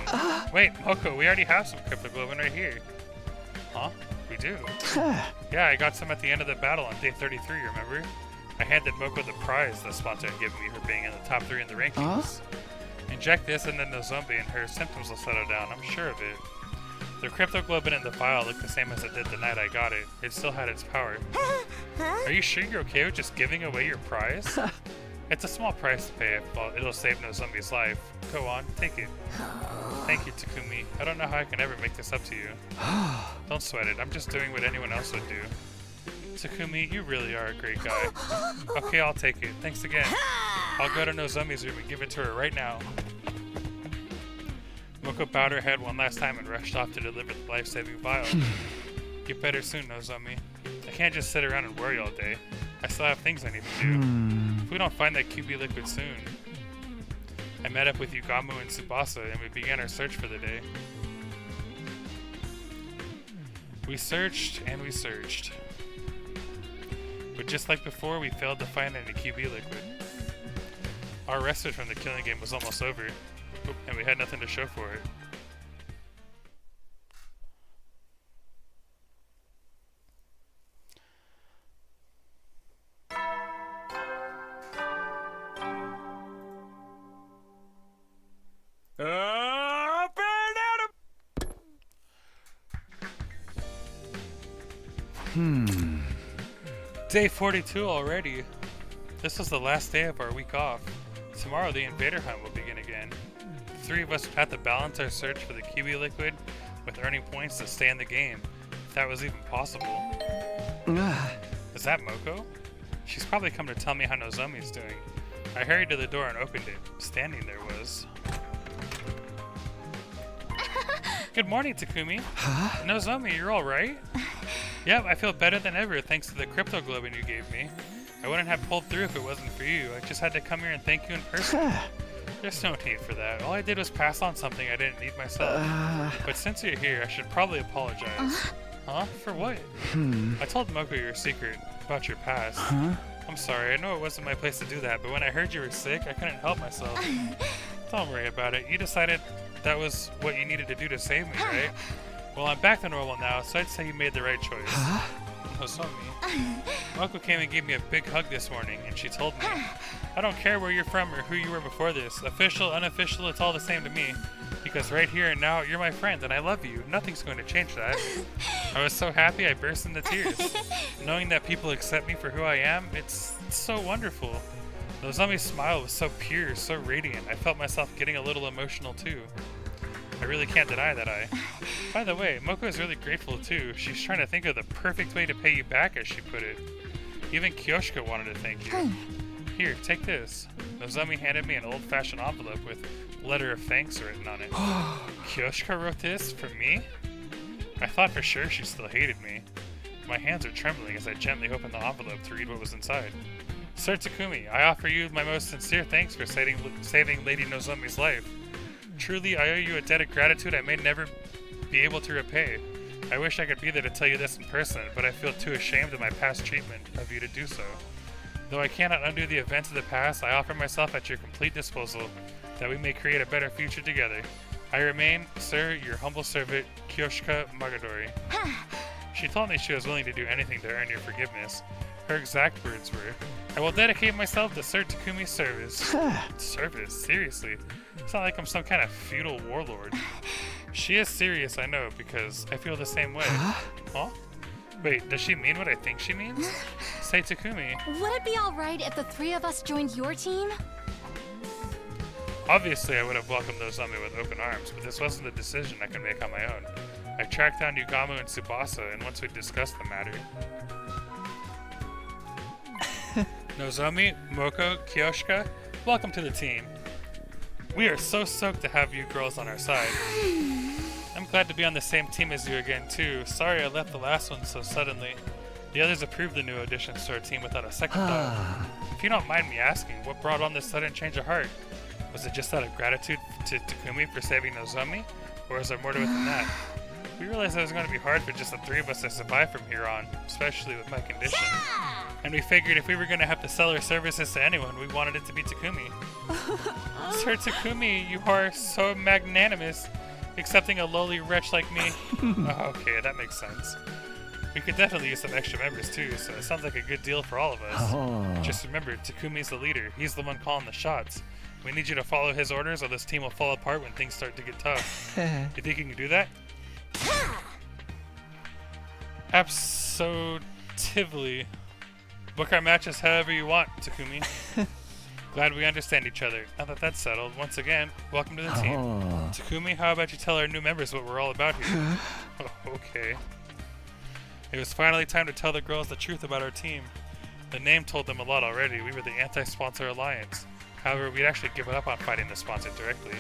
Wait, Moko, we already have some cryptoglobin right here. Huh? We do? Yeah, I got some at the end of the battle on day 33, remember? I handed Moko the prize the sponsor had given me for being in the top 3 in the rankings. Inject this into Nozomi and her symptoms will settle down, I'm sure of it. The cryptoglobin in the vial looked the same as it did the night I got it. It still had its power. Are you sure you're okay with just giving away your prize? It's a small price to pay, but it'll save Nozomi's life. Go on, take it. Thank you, Takumi. I don't know how I can ever make this up to you. Don't sweat it, I'm just doing what anyone else would do. Takumi, you really are a great guy. Okay, I'll take it. Thanks again. I'll go to Nozomi's room and give it to her right now. Moko bowed her head one last time and rushed off to deliver the life-saving vial. Get better soon, Nozomi. I can't just sit around and worry all day. I still have things I need to do. If we don't find that QB liquid soon... I met up with Yugamu and Tsubasa and we began our search for the day. We searched and we searched. But just like before, we failed to find any QB liquid. Our respite from the killing game was almost over, and we had nothing to show for it. Up and at 'em! Day 42 already. This was the last day of our week off. Tomorrow the invader hunt will begin again. The three of us would have to balance our search for the Kiwi liquid with earning points to stay in the game, if that was even possible. Is that Moko? She's probably come to tell me how Nozomi's doing. I hurried to the door and opened it. Standing there was... Good morning, Takumi. Huh? Nozomi, you're alright? Yep, I feel better than ever thanks to the crypto globin you gave me. I wouldn't have pulled through if it wasn't for you. I just had to come here and thank you in person. There's no need for that. All I did was pass on something I didn't need myself. But since you're here, I should probably apologize. Huh? For what? I told Moko your secret about your past. I'm sorry, I know it wasn't my place to do that, but when I heard you were sick, I couldn't help myself. Don't worry about it. You decided that was what you needed to do to save me, right? Well, I'm back to normal now, so I'd say you made the right choice. Nozomi. Moko came and gave me a big hug this morning, and she told me, I don't care where you're from or who you were before this. Official, unofficial, it's all the same to me. Because right here and now, you're my friend, and I love you. Nothing's going to change that. I was so happy I burst into tears. Knowing that people accept me for who I am, it's so wonderful. Nozomi's smile was so pure, so radiant. I felt myself getting a little emotional too. I really can't deny that By the way, Moko is really grateful too. She's trying to think of the perfect way to pay you back, as she put it. Even Kyoshka wanted to thank you. Here, take this. Nozomi handed me an old-fashioned envelope with letter of thanks written on it. Kyoshka wrote this for me? I thought for sure she still hated me. My hands are trembling as I gently opened the envelope to read what was inside. Sir Takumi, I offer you my most sincere thanks for saving Lady Nozomi's life. Truly, I owe you a debt of gratitude I may never be able to repay. I wish I could be there to tell you this in person, but I feel too ashamed of my past treatment of you to do so. Though I cannot undo the events of the past, I offer myself at your complete disposal, that we may create a better future together. I remain, sir, your humble servant, Kyoshka Magadori. She told me she was willing to do anything to earn your forgiveness. Her exact words were, I will dedicate myself to Sir Takumi's service. Service? Seriously? It's not like I'm some kind of feudal warlord. She is serious, I know, because I feel the same way. Huh? Wait, does she mean what I think she means? Say Takumi. Would it be alright if the three of us joined your team? Obviously, I would have welcomed Nozomi with open arms, but this wasn't a decision I could make on my own. I tracked down Yugamu and Tsubasa, and once we discussed the matter... Nozomi, Moko, Kyoshka, welcome to the team. We are so stoked to have you girls on our side. I'm glad to be on the same team as you again, too. Sorry I left the last one so suddenly. The others approved the new additions to our team without a second thought. If you don't mind me asking, what brought on this sudden change of heart? Was it just out of gratitude to Takumi for saving Nozomi? Or is there more to it than that? We realized it was going to be hard for just the three of us to survive from here on, especially with my condition. And we figured if we were going to have to sell our services to anyone, we wanted it to be Takumi. Sir Takumi, you are so magnanimous, accepting a lowly wretch like me. Okay, that makes sense. We could definitely use some extra members too, so it sounds like a good deal for all of us. Just remember, Takumi's the leader. He's the one calling the shots. We need you to follow his orders or this team will fall apart when things start to get tough. You think you can do that? Absolutely. Book our matches however you want, Takumi. Glad we understand each other. Now that that's settled, once again, welcome to the team. Takumi, how about you tell our new members what we're all about here? Okay. It was finally time to tell the girls the truth about our team. The name told them a lot already. We were the Anti-Sponsor Alliance. However, we'd actually given up on fighting the sponsor directly.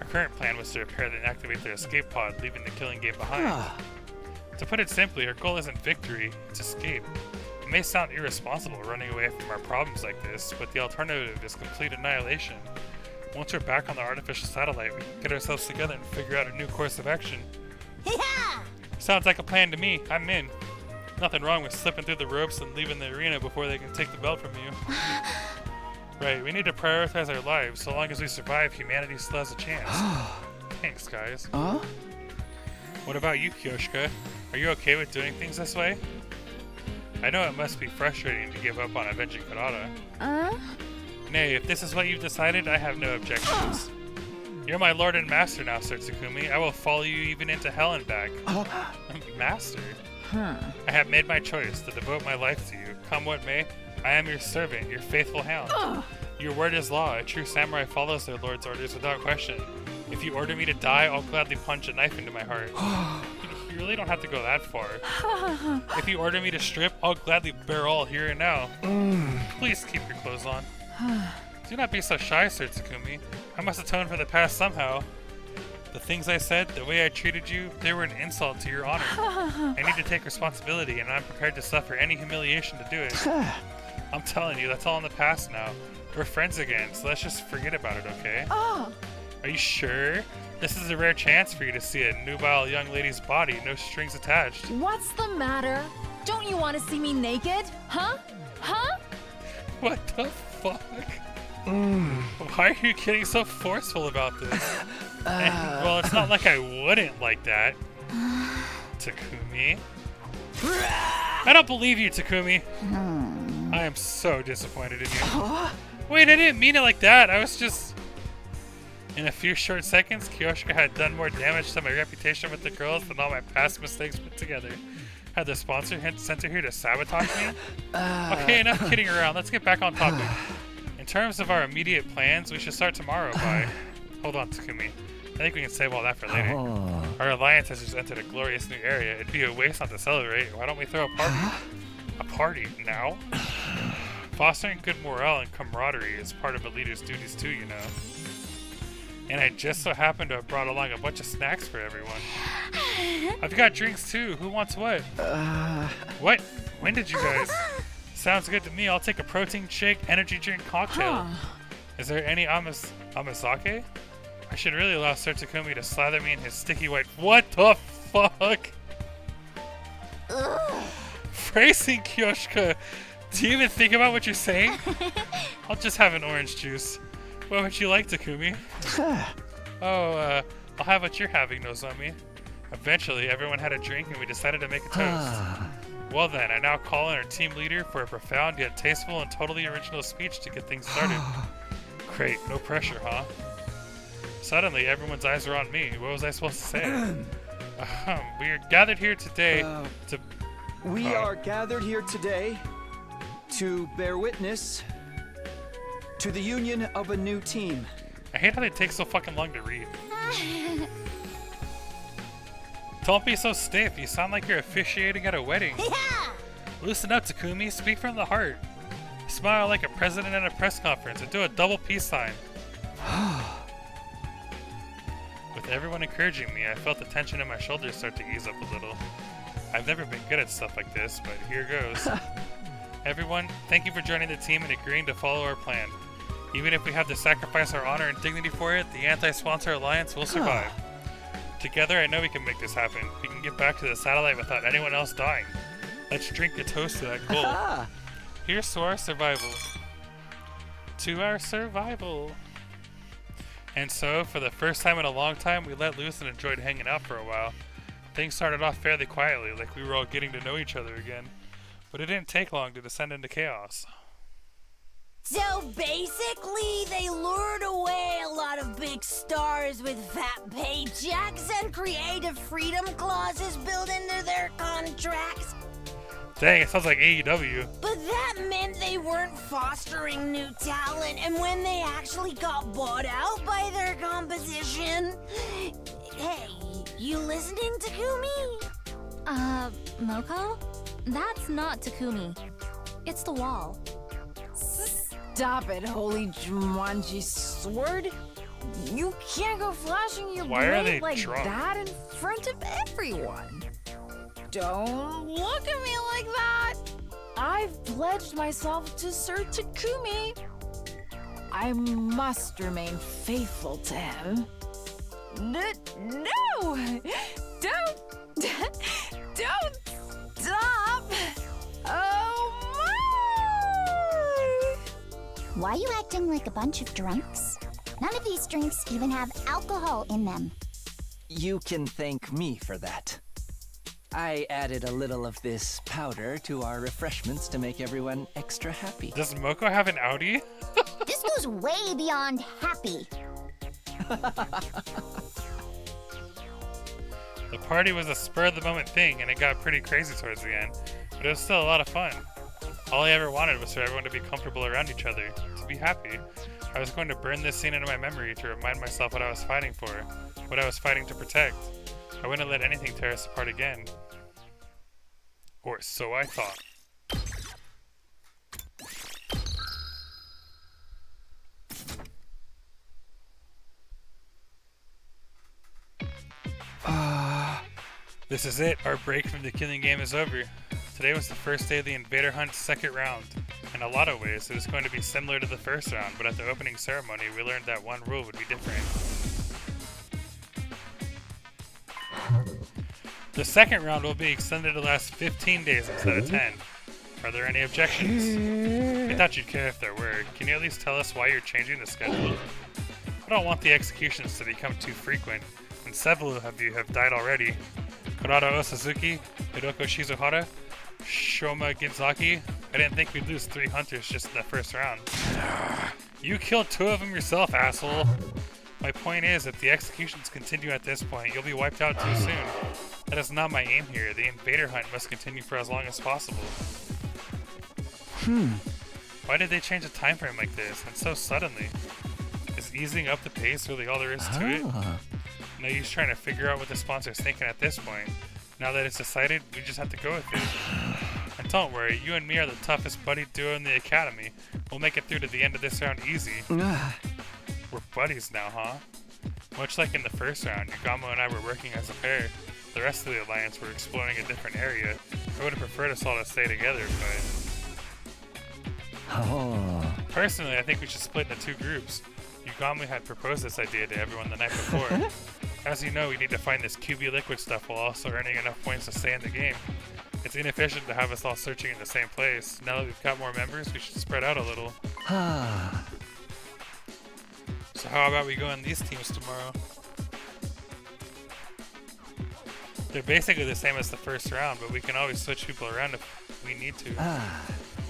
Our current plan was to repair and activate their escape pod, leaving the killing game behind. To put it simply, our goal isn't victory, it's escape. It may sound irresponsible running away from our problems like this, but the alternative is complete annihilation. Once we're back on the artificial satellite, we can get ourselves together and figure out a new course of action. Sounds like a plan to me. I'm in. Nothing wrong with slipping through the ropes and leaving the arena before they can take the belt from you. Right, we need to prioritize our lives. So long as we survive, humanity still has a chance. Thanks, guys. What about you, Kyoshka? Are you okay with doing things this way? I know it must be frustrating to give up on avenging Kurata. Nay, if this is what you've decided, I have no objections. You're my lord and master now, Sir Takumi. I will follow you even into hell and back. Master? I have made my choice to devote my life to you. Come what may, I am your servant, your faithful hound. Your word is law. A true samurai follows their lord's orders without question. If you order me to die, I'll gladly plunge a knife into my heart. You really don't have to go that far. If you order me to strip, I'll gladly bear all here and now. Please keep your clothes on. Do not be so shy, Sir Takumi. I must atone for the past somehow. The things I said, the way I treated you, they were an insult to your honor. I need to take responsibility, and I'm prepared to suffer any humiliation to do it. I'm telling you, that's all in the past now. We're friends again, so let's just forget about it, okay? Are you sure? This is a rare chance for you to see a nubile young lady's body, no strings attached. What's the matter? Don't you want to see me naked? Huh? Huh? What the fuck? Why are you getting so forceful about this? Well, it's not like I wouldn't like that. Takumi. I don't believe you, Takumi. I am so disappointed in you. Wait, I didn't mean it like that. I was just... In a few short seconds, Kyoshika had done more damage to my reputation with the girls than all my past mistakes put together. Had the sponsor sent her here to sabotage me? Okay, enough kidding around. Let's get back on topic. In terms of our immediate plans, we should start tomorrow by... Hold on, Takumi. I think we can save all that for later. Our alliance has just entered a glorious new area. It'd be a waste not to celebrate. Why don't we throw a party? A party? Now? Fostering good morale and camaraderie is part of a leader's duties too, you know. And I just so happen to have brought along a bunch of snacks for everyone. I've got drinks too. Who wants what? What? When did you guys? Sounds good to me. I'll take a protein shake, energy drink, cocktail. Is there any amazake? I should really allow Sir Takumi to slather me in his sticky white... What the fuck? Phrasing, Kyoshika. Do you even think about what you're saying? I'll just have an orange juice. What would you like, Takumi? I'll have what you're having, Nozomi. Eventually, everyone had a drink and we decided to make a toast. Well then, I now call on our team leader for a profound yet tasteful and totally original speech to get things started. Great, no pressure, huh? Suddenly, everyone's eyes are on me. What was I supposed to say? We are gathered here today to... We are gathered here today to bear witness to the union of a new team. I hate how they take so fucking long to read. Don't be so stiff. You sound like you're officiating at a wedding. Loosen up, Takumi. Speak from the heart. Smile like a president at a press conference and do a double peace sign. With everyone encouraging me, I felt the tension in my shoulders start to ease up a little. I've never been good at stuff like this, but here goes. Everyone, thank you for joining the team and agreeing to follow our plan. Even if we have to sacrifice our honor and dignity for it, the Anti-Sponsor Alliance will survive. Together, I know we can make this happen. We can get back to the satellite without anyone else dying. Let's drink a toast to that goal. Here's to our survival. To our survival. And so, for the first time in a long time, we let loose and enjoyed hanging out for a while. Things started off fairly quietly, like we were all getting to know each other again. But it didn't take long to descend into chaos. So basically, they lured away a lot of big stars with fat paychecks and creative freedom clauses built into their contracts. Dang, it sounds like AEW. But that meant they weren't fostering new talent, and when they actually got bought out by their competition... Hey, you listening, Takumi? Moko? That's not Takumi. It's the wall. Stop it, holy Jumanji sword. You can't go flashing your blade like that in front of everyone. Don't look at me like that. I've pledged myself to Sir Takumi. I must remain faithful to him. No! Don't stop! Oh my! Why are you acting like a bunch of drunks? None of these drinks even have alcohol in them. You can thank me for that. I added a little of this powder to our refreshments to make everyone extra happy. Does Moko have an Audi? This goes way beyond happy. The party was a spur-of-the-moment thing, and it got pretty crazy towards the end, but it was still a lot of fun. All I ever wanted was for everyone to be comfortable around each other, to be happy. I was going to burn this scene into my memory to remind myself what I was fighting for, what I was fighting to protect. I wouldn't let anything tear us apart again. Or so I thought. This is it. Our break from the killing game is over. Today was the first day of the Invader Hunt's second round. In a lot of ways, it was going to be similar to the first round, but at the opening ceremony, we learned that one rule would be different. The second round will be extended to last 15 days instead of 10. Are there any objections? I thought you'd care if there were. Can you at least tell us why you're changing the schedule? I don't want the executions to become too frequent, and several of you have died already. Kurata Osazuki, Hiroko Shizuhara, Shoma Ginzaki. I didn't think we'd lose 3 hunters just in the first round. You killed 2 of them yourself, asshole! My point is, if the executions continue at this point, you'll be wiped out too soon. That is not my aim here. The Invader Hunt must continue for as long as possible. Why did they change a time frame like this, and so suddenly? Is easing up the pace really all there is to it? No use trying to figure out what the sponsor's thinking at this point. Now that it's decided, we just have to go with it. And don't worry, you and me are the toughest buddy duo in the academy. We'll make it through to the end of this round easy. We're buddies now, huh? Much like in the first round, Yugamo and I were working as a pair. The rest of the Alliance were exploring a different area. I would have preferred us all to stay together, but... Personally, I think we should split into 2 groups. Yugamo had proposed this idea to everyone the night before. As you know, we need to find this QB liquid stuff while also earning enough points to stay in the game. It's inefficient to have us all searching in the same place. Now that we've got more members, we should spread out a little. So how about we go in these teams tomorrow? They're basically the same as the first round, but we can always switch people around if we need to.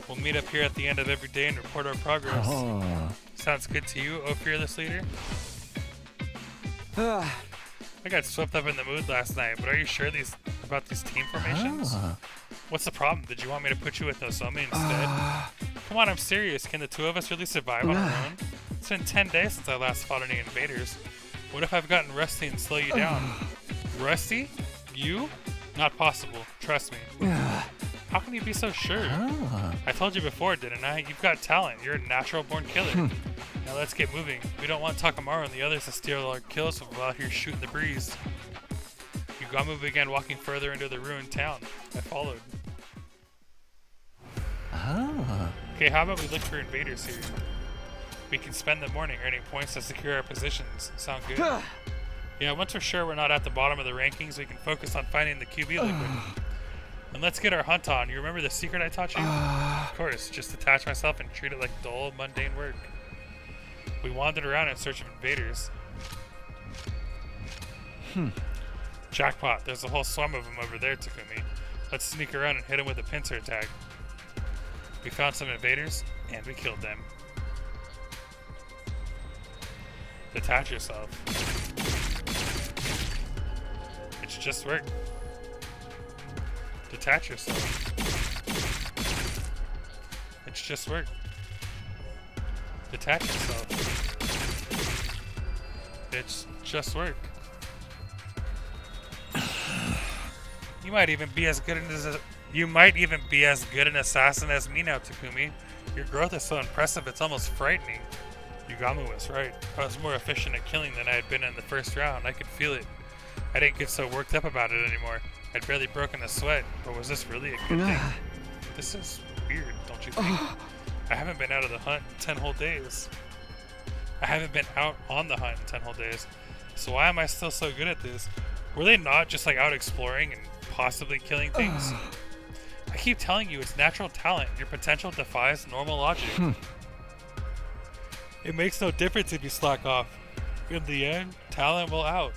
We'll meet up here at the end of every day and report our progress. Sounds good to you, O Fearless Leader? I got swept up in the mood last night, but are you sure about these team formations? What's the problem? Did you want me to put you with Nozomi instead? Come on, I'm serious. Can the 2 of us really survive on our own? It's been 10 days since I last fought any invaders. What if I've gotten rusty and slow you down? Rusty? You? Not possible. Trust me. How can you be so sure? I told you before, didn't I? You've got talent. You're a natural-born killer. Now let's get moving. We don't want Takamaru and the others to steal our kills while we're out here shooting the breeze. Yugamo began walking further into the ruined town. I followed. Okay, how about we look for invaders here? We can spend the morning earning points to secure our positions. Sound good? Yeah, once we're sure we're not at the bottom of the rankings, we can focus on finding the QB liquid. And let's get our hunt on. You remember the secret I taught you? Of course, just detach myself and treat it like dull, mundane work. We wandered around in search of invaders. Jackpot, there's a whole swarm of them over there, Takumi. Let's sneak around and hit them with a pincer attack. We found some invaders, and we killed them. Detach yourself. It's just work. Detach yourself. It's just work. Detach yourself. It's just work. You might even be as good an assassin as me now, Takumi. Your growth is so impressive, it's almost frightening. Yugamo was right. I was more efficient at killing than I had been in the first round. I could feel it. I didn't get so worked up about it anymore. I'd barely broken a sweat, but was this really a good thing? This is weird, don't you think? I haven't been out of the hunt in 10 whole days. I haven't been out on the hunt in 10 whole days. So why am I still so good at this? Were they not just like out exploring and possibly killing things? I keep telling you, it's natural talent. Your potential defies normal logic. It makes no difference if you slack off. In the end, talent will out.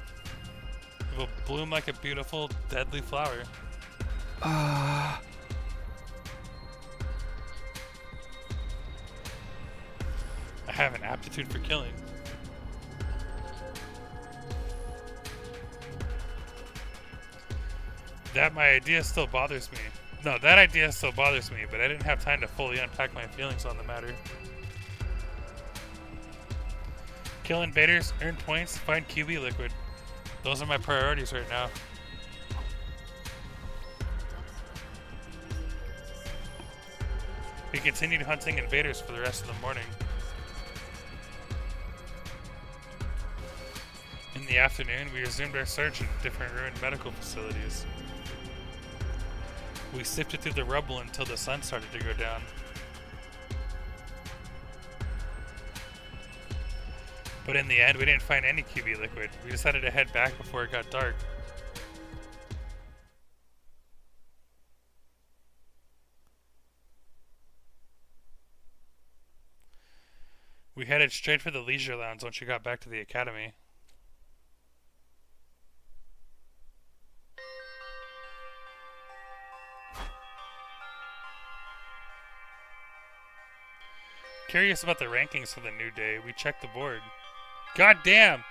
It will bloom like a beautiful, deadly flower. I have an aptitude for killing. That idea still bothers me, but I didn't have time to fully unpack my feelings on the matter. Kill invaders, earn points, find QB liquid. Those are my priorities right now. We continued hunting invaders for the rest of the morning. In the afternoon, we resumed our search in different ruined medical facilities. We sifted through the rubble until the sun started to go down. But in the end, we didn't find any QB liquid. We decided to head back before it got dark. We headed straight for the leisure lounge once we got back to the academy. Curious about the rankings for the new day, we checked the board. God damn!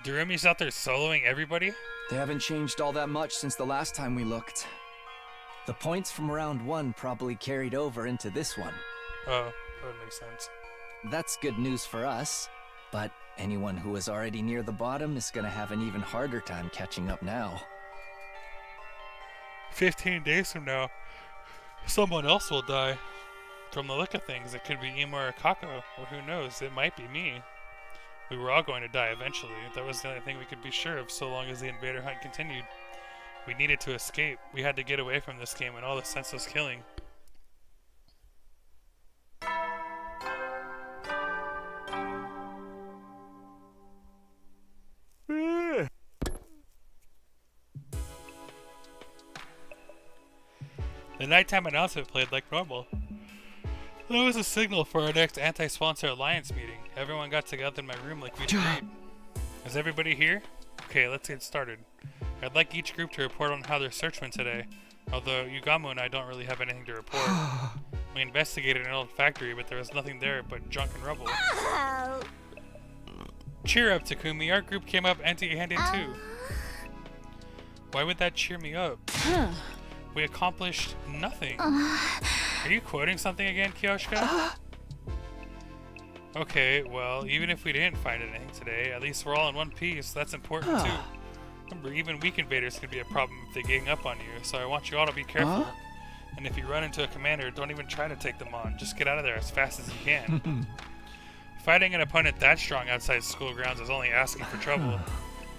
Darumi's out there soloing everybody? They haven't changed all that much since the last time we looked. The points from round 1 probably carried over into this one. Oh, that would make sense. That's good news for us, but anyone who was already near the bottom is gonna have an even harder time catching up now. 15 days from now, someone else will die. From the look of things, it could be Imura or Kako, or who knows, it might be me. We were all going to die eventually. That was the only thing we could be sure of so long as the invader hunt continued. We needed to escape. We had to get away from this game and all the senseless killing. The nighttime announcement played like normal. That was a signal for our next anti-sponsor alliance meeting. Everyone got together in my room like we'd agreed. Is everybody here? Okay, let's get started. I'd like each group to report on how their search went today. Although Yugamu and I don't really have anything to report. We investigated an old factory, but there was nothing there but junk and rubble. Oh. Cheer up, Takumi. Our group came up empty-handed too. Why would that cheer me up? We accomplished nothing. Are you quoting something again, Kyoshka? Okay, well, even if we didn't find anything today, at least we're all in one piece. That's important too. Remember, even weak invaders could be a problem if they gang up on you, so I want you all to be careful. And if you run into a commander, don't even try to take them on. Just get out of there as fast as you can. Fighting an opponent that strong outside school grounds is only asking for trouble.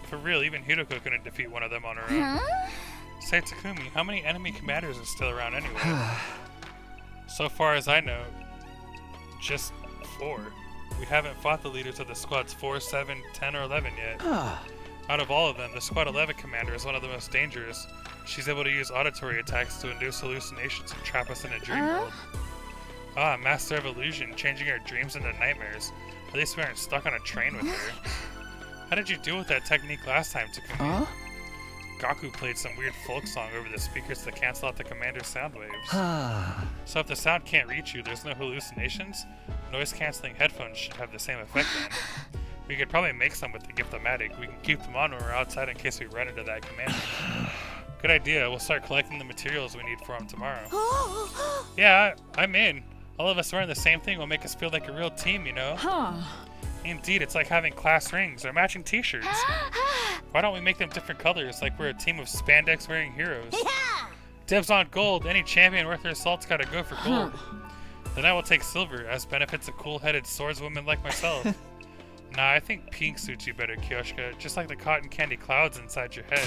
For real, even Hiroko couldn't defeat one of them on her own. Say, Takumi, how many enemy commanders are still around anyway? So far as I know, just 4. We haven't fought the leaders of the squads 4, 7, 10, or 11 yet. Out of all of them, the Squad 11 commander is one of the most dangerous. She's able to use auditory attacks to induce hallucinations and trap us in a dream world. Master of Illusion, changing our dreams into nightmares. At least we aren't stuck on a train with her. How did you deal with that technique last time, Takumi? Gaku played some weird folk song over the speakers to cancel out the commander's sound waves. So if the sound can't reach you, there's no hallucinations? Noise-canceling headphones should have the same effect then. We could probably make some with the Gift-O-Matic. We can keep them on when we're outside in case we run into that commander. Good idea. We'll start collecting the materials we need for them tomorrow. Yeah, I'm in. All of us wearing the same thing will make us feel like a real team, you know? Indeed, it's like having class rings or matching t-shirts. Why don't we make them different colors, like we're a team of spandex-wearing heroes? Dibs on gold. Any champion worth their salt's gotta go for gold. Then I will take silver, as benefits a cool-headed swordswoman like myself. Nah, I think pink suits you better, Kyoshka, just like the cotton candy clouds inside your head.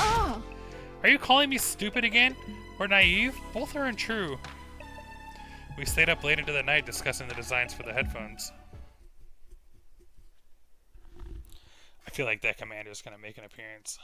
Are you calling me stupid again? Or naive? Both are untrue. We stayed up late into the night discussing the designs for the headphones. I feel like that commander's gonna make an appearance.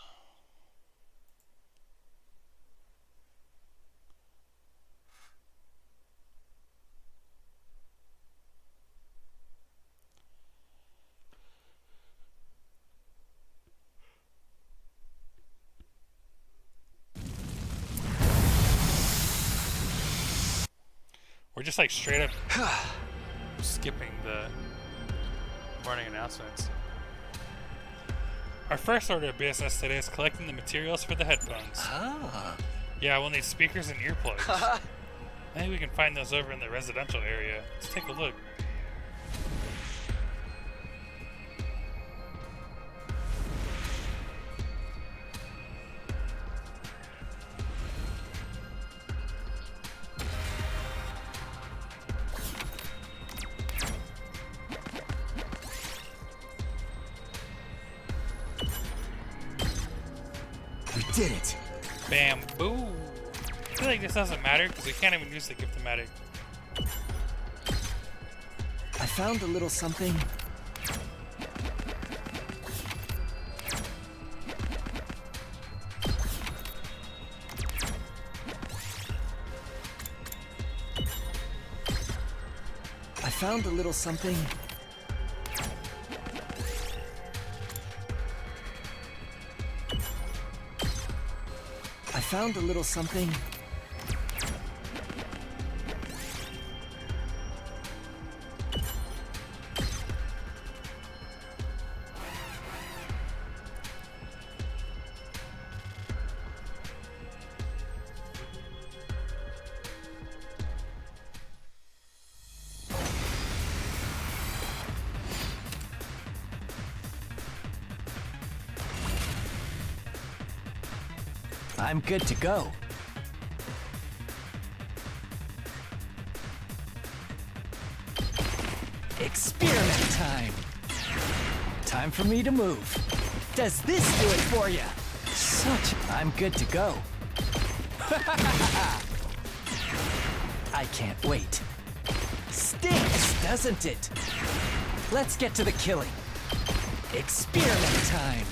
We're just like straight up skipping the morning announcements. Our first order of business today is collecting the materials for the headphones. Ah. Yeah, we'll need speakers and earplugs. Maybe we can find those over in the residential area. Let's take a look. We did it. Bamboo. I feel like this doesn't matter because we can't even use the Gift-O-Matic. I found a little something. I found a little something. I found a little something. I'm good to go. Experiment time. Time for me to move. Does this do it for you? I'm good to go. I can't wait. Stinks, doesn't it? Let's get to the killing. Experiment time.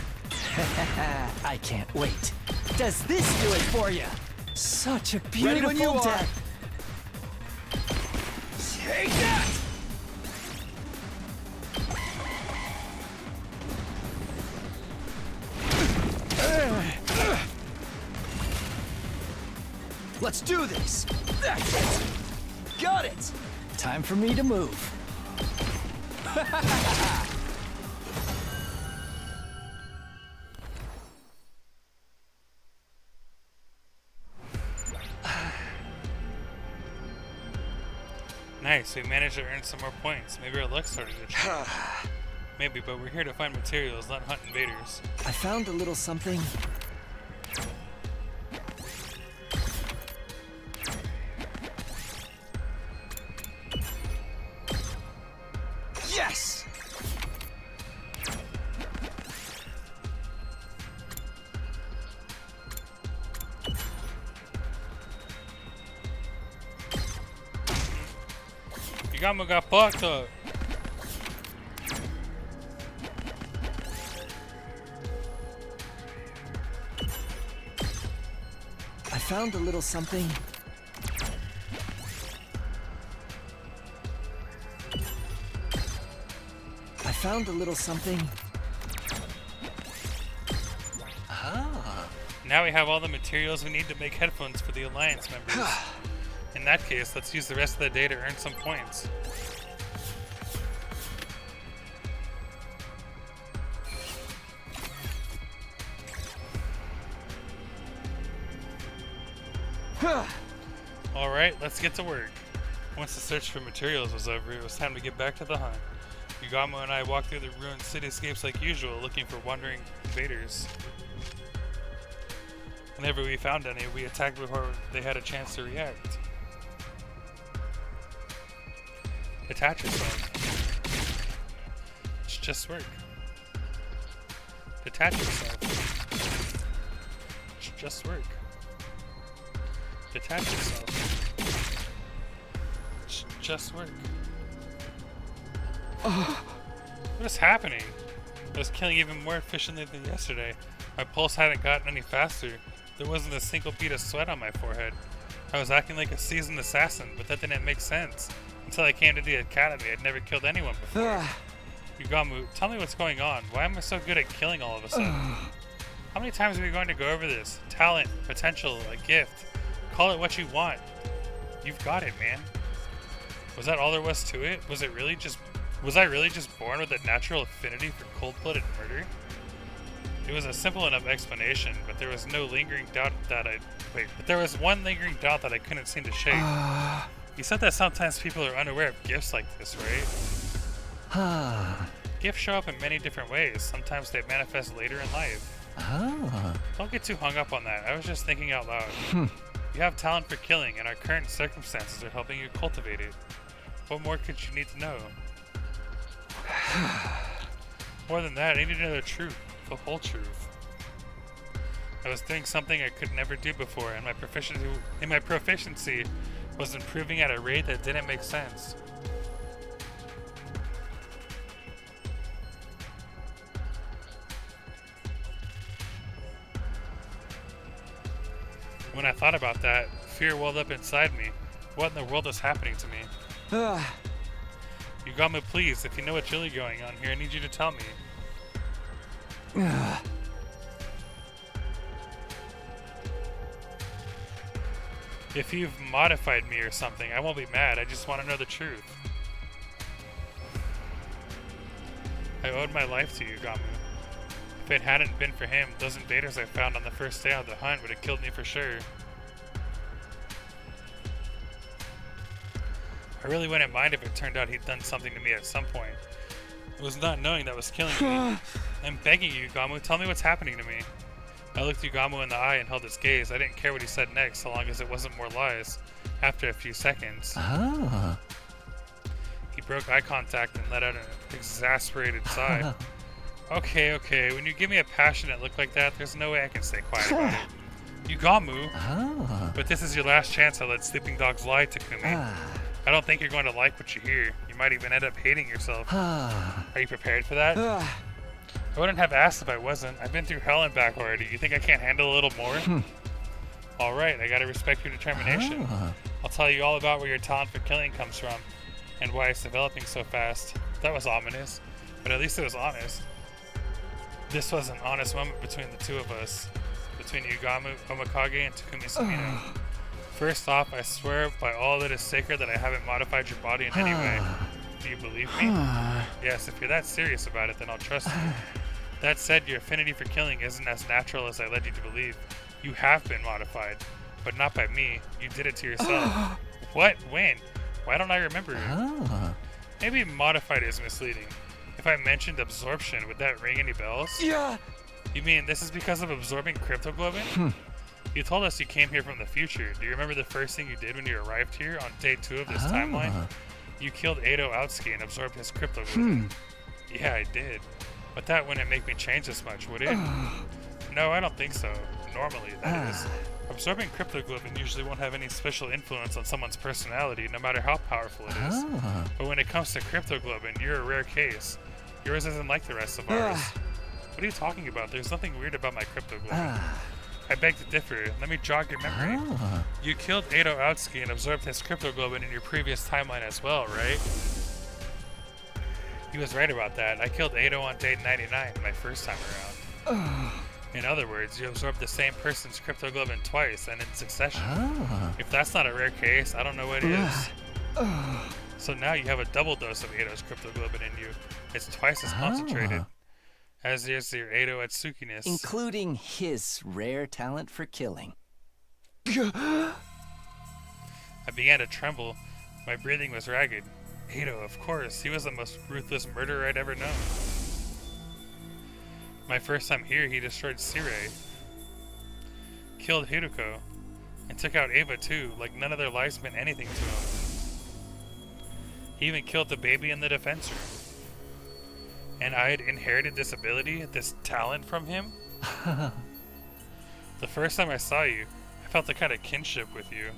I can't wait. Does this do it for you? Such a beautiful death. Take that! Let's do this. That's it. Got it. Time for me to move. Nice, we managed to earn some more points. Maybe our luck's starting to change. Maybe, but we're here to find materials, not hunt invaders. I found a little something. Yes! Yugamo got fucked up. I found a little something. I found a little something. Ah. Now we have all the materials we need to make headphones for the Alliance members. In that case, let's use the rest of the day to earn some points. Alright, let's get to work. Once the search for materials was over, it was time to get back to the hunt. Yugamo and I walked through the ruined cityscapes like usual, looking for wandering invaders. Whenever we found any, we attacked before they had a chance to react. Detach yourself. It's just work. Detach yourself. It's just work. Detach yourself. It's just work. What is happening? I was killing even more efficiently than yesterday. My pulse hadn't gotten any faster. There wasn't a single bead of sweat on my forehead. I was acting like a seasoned assassin, but that didn't make sense. Until I came to the academy, I'd never killed anyone before. Yugamo, tell me what's going on. Why am I so good at killing all of a sudden? How many times are we going to go over this? Talent, potential, a gift. Call it what you want. You've got it, man. Was that all there was to it? Was I really just born with a natural affinity for cold-blooded murder? It was a simple enough explanation, but there was no lingering doubt that but there was one lingering doubt that I couldn't seem to shake. You said that sometimes people are unaware of gifts like this, right? Gifts show up in many different ways. Sometimes they manifest later in life. Don't get too hung up on that. I was just thinking out loud. You have talent for killing, and our current circumstances are helping you cultivate it. What more could you need to know? More than that, I need to know the truth. The whole truth. I was doing something I could never do before, and my proficiency was improving at a rate that didn't make sense. When I thought about that, fear welled up inside me. What in the world is happening to me? Yugamu, please, if you know what's really going on here, I need you to tell me. If you've modified me or something, I won't be mad. I just want to know the truth. I owed my life to Yugamu. If it hadn't been for him, those invaders I found on the first day of the hunt would have killed me for sure. I really wouldn't mind if it turned out he'd done something to me at some point. It was not knowing that was killing me. I'm begging you, Yugamu, tell me what's happening to me. I looked Yugamu in the eye and held his gaze. I didn't care what he said next, so long as it wasn't more lies. After a few seconds, he broke eye contact and let out an exasperated sigh. Okay, when you give me a passionate look like that, there's no way I can stay quiet about it. Yugamu! But this is your last chance to let sleeping dogs lie, Takumi. I don't think you're going to like what you hear. You might even end up hating yourself. Are you prepared for that? I wouldn't have asked if I wasn't. I've been through hell and back already. You think I can't handle a little more? Alright, I gotta respect your determination. I'll tell you all about where your talent for killing comes from, and why it's developing so fast. That was ominous, but at least it was honest. This was an honest moment between the two of us. Between Yugamu Omikage and Takumi Sumino. First off, I swear by all that is sacred that I haven't modified your body in any way. Do you believe me? Yes, if you're that serious about it, then I'll trust you. That said, your affinity for killing isn't as natural as I led you to believe. You have been modified, but not by me. You did it to yourself. What? When? Why don't I remember it? Maybe modified is misleading. If I mentioned absorption, would that ring any bells? Yeah. You mean this is because of absorbing cryptoglobin? You told us you came here from the future. Do you remember the first thing you did when you arrived here on day 2 of this timeline? You killed Edo Outsuki and absorbed his cryptoglobin. Yeah, I did. But that wouldn't make me change this much, would it? No, I don't think so. Normally, that is. Absorbing cryptoglobin usually won't have any special influence on someone's personality, no matter how powerful it is. But when it comes to cryptoglobin, you're a rare case. Yours isn't like the rest of ours. What are you talking about? There's nothing weird about my cryptoglobin. I beg to differ. Let me jog your memory. You killed Edo Outsuki and absorbed his cryptoglobin in your previous timeline as well, right? He was right about that. I killed Edo on day 99, my first time around. In other words, you absorbed the same person's cryptoglobin twice and in succession. If that's not a rare case, I don't know what is. So now you have a double dose of Edo's cryptoglobin in you. It's twice as concentrated. As is your Edo Outsuki-ness. Including his rare talent for killing. I began to tremble. My breathing was ragged. Edo, of course. He was the most ruthless murderer I'd ever known. My first time here, he destroyed Sirei, killed Hiruko, and took out Eva too, like none of their lives meant anything to him. He even killed the baby in the defense room. And I had inherited this ability, this talent from him? The first time I saw you, I felt a kind of kinship with you.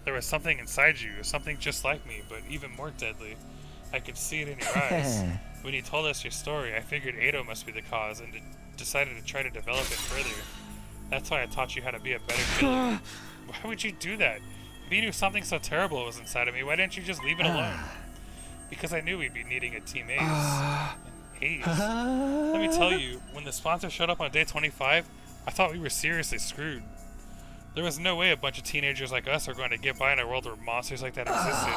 There was something inside you, something just like me, but even more deadly. I could see it in your eyes. When you told us your story, I figured Edo must be the cause and decided to try to develop it further. That's why I taught you how to be a better killer. Why would you do that? If you knew something so terrible was inside of me, why didn't you just leave it alone? Because I knew we'd be needing a team ace. Ace. Let me tell you, when the sponsor showed up on day 25, I thought we were seriously screwed. There was no way a bunch of teenagers like us are going to get by in a world where monsters like that existed.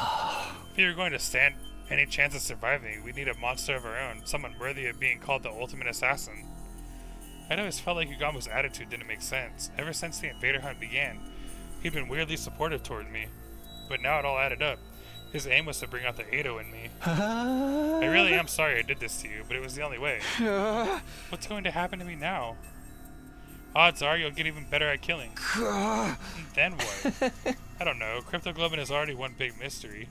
If we were going to stand any chance of surviving, we'd need a monster of our own, someone worthy of being called the ultimate assassin. I'd always felt like Ugamu's attitude didn't make sense. Ever since the invader hunt began, he'd been weirdly supportive toward me. But now it all added up. His aim was to bring out the Edo in me. I really am sorry I did this to you, but it was the only way. What's going to happen to me now? Odds are you'll get even better at killing. Then what? I don't know. Cryptoglobin is already one big mystery.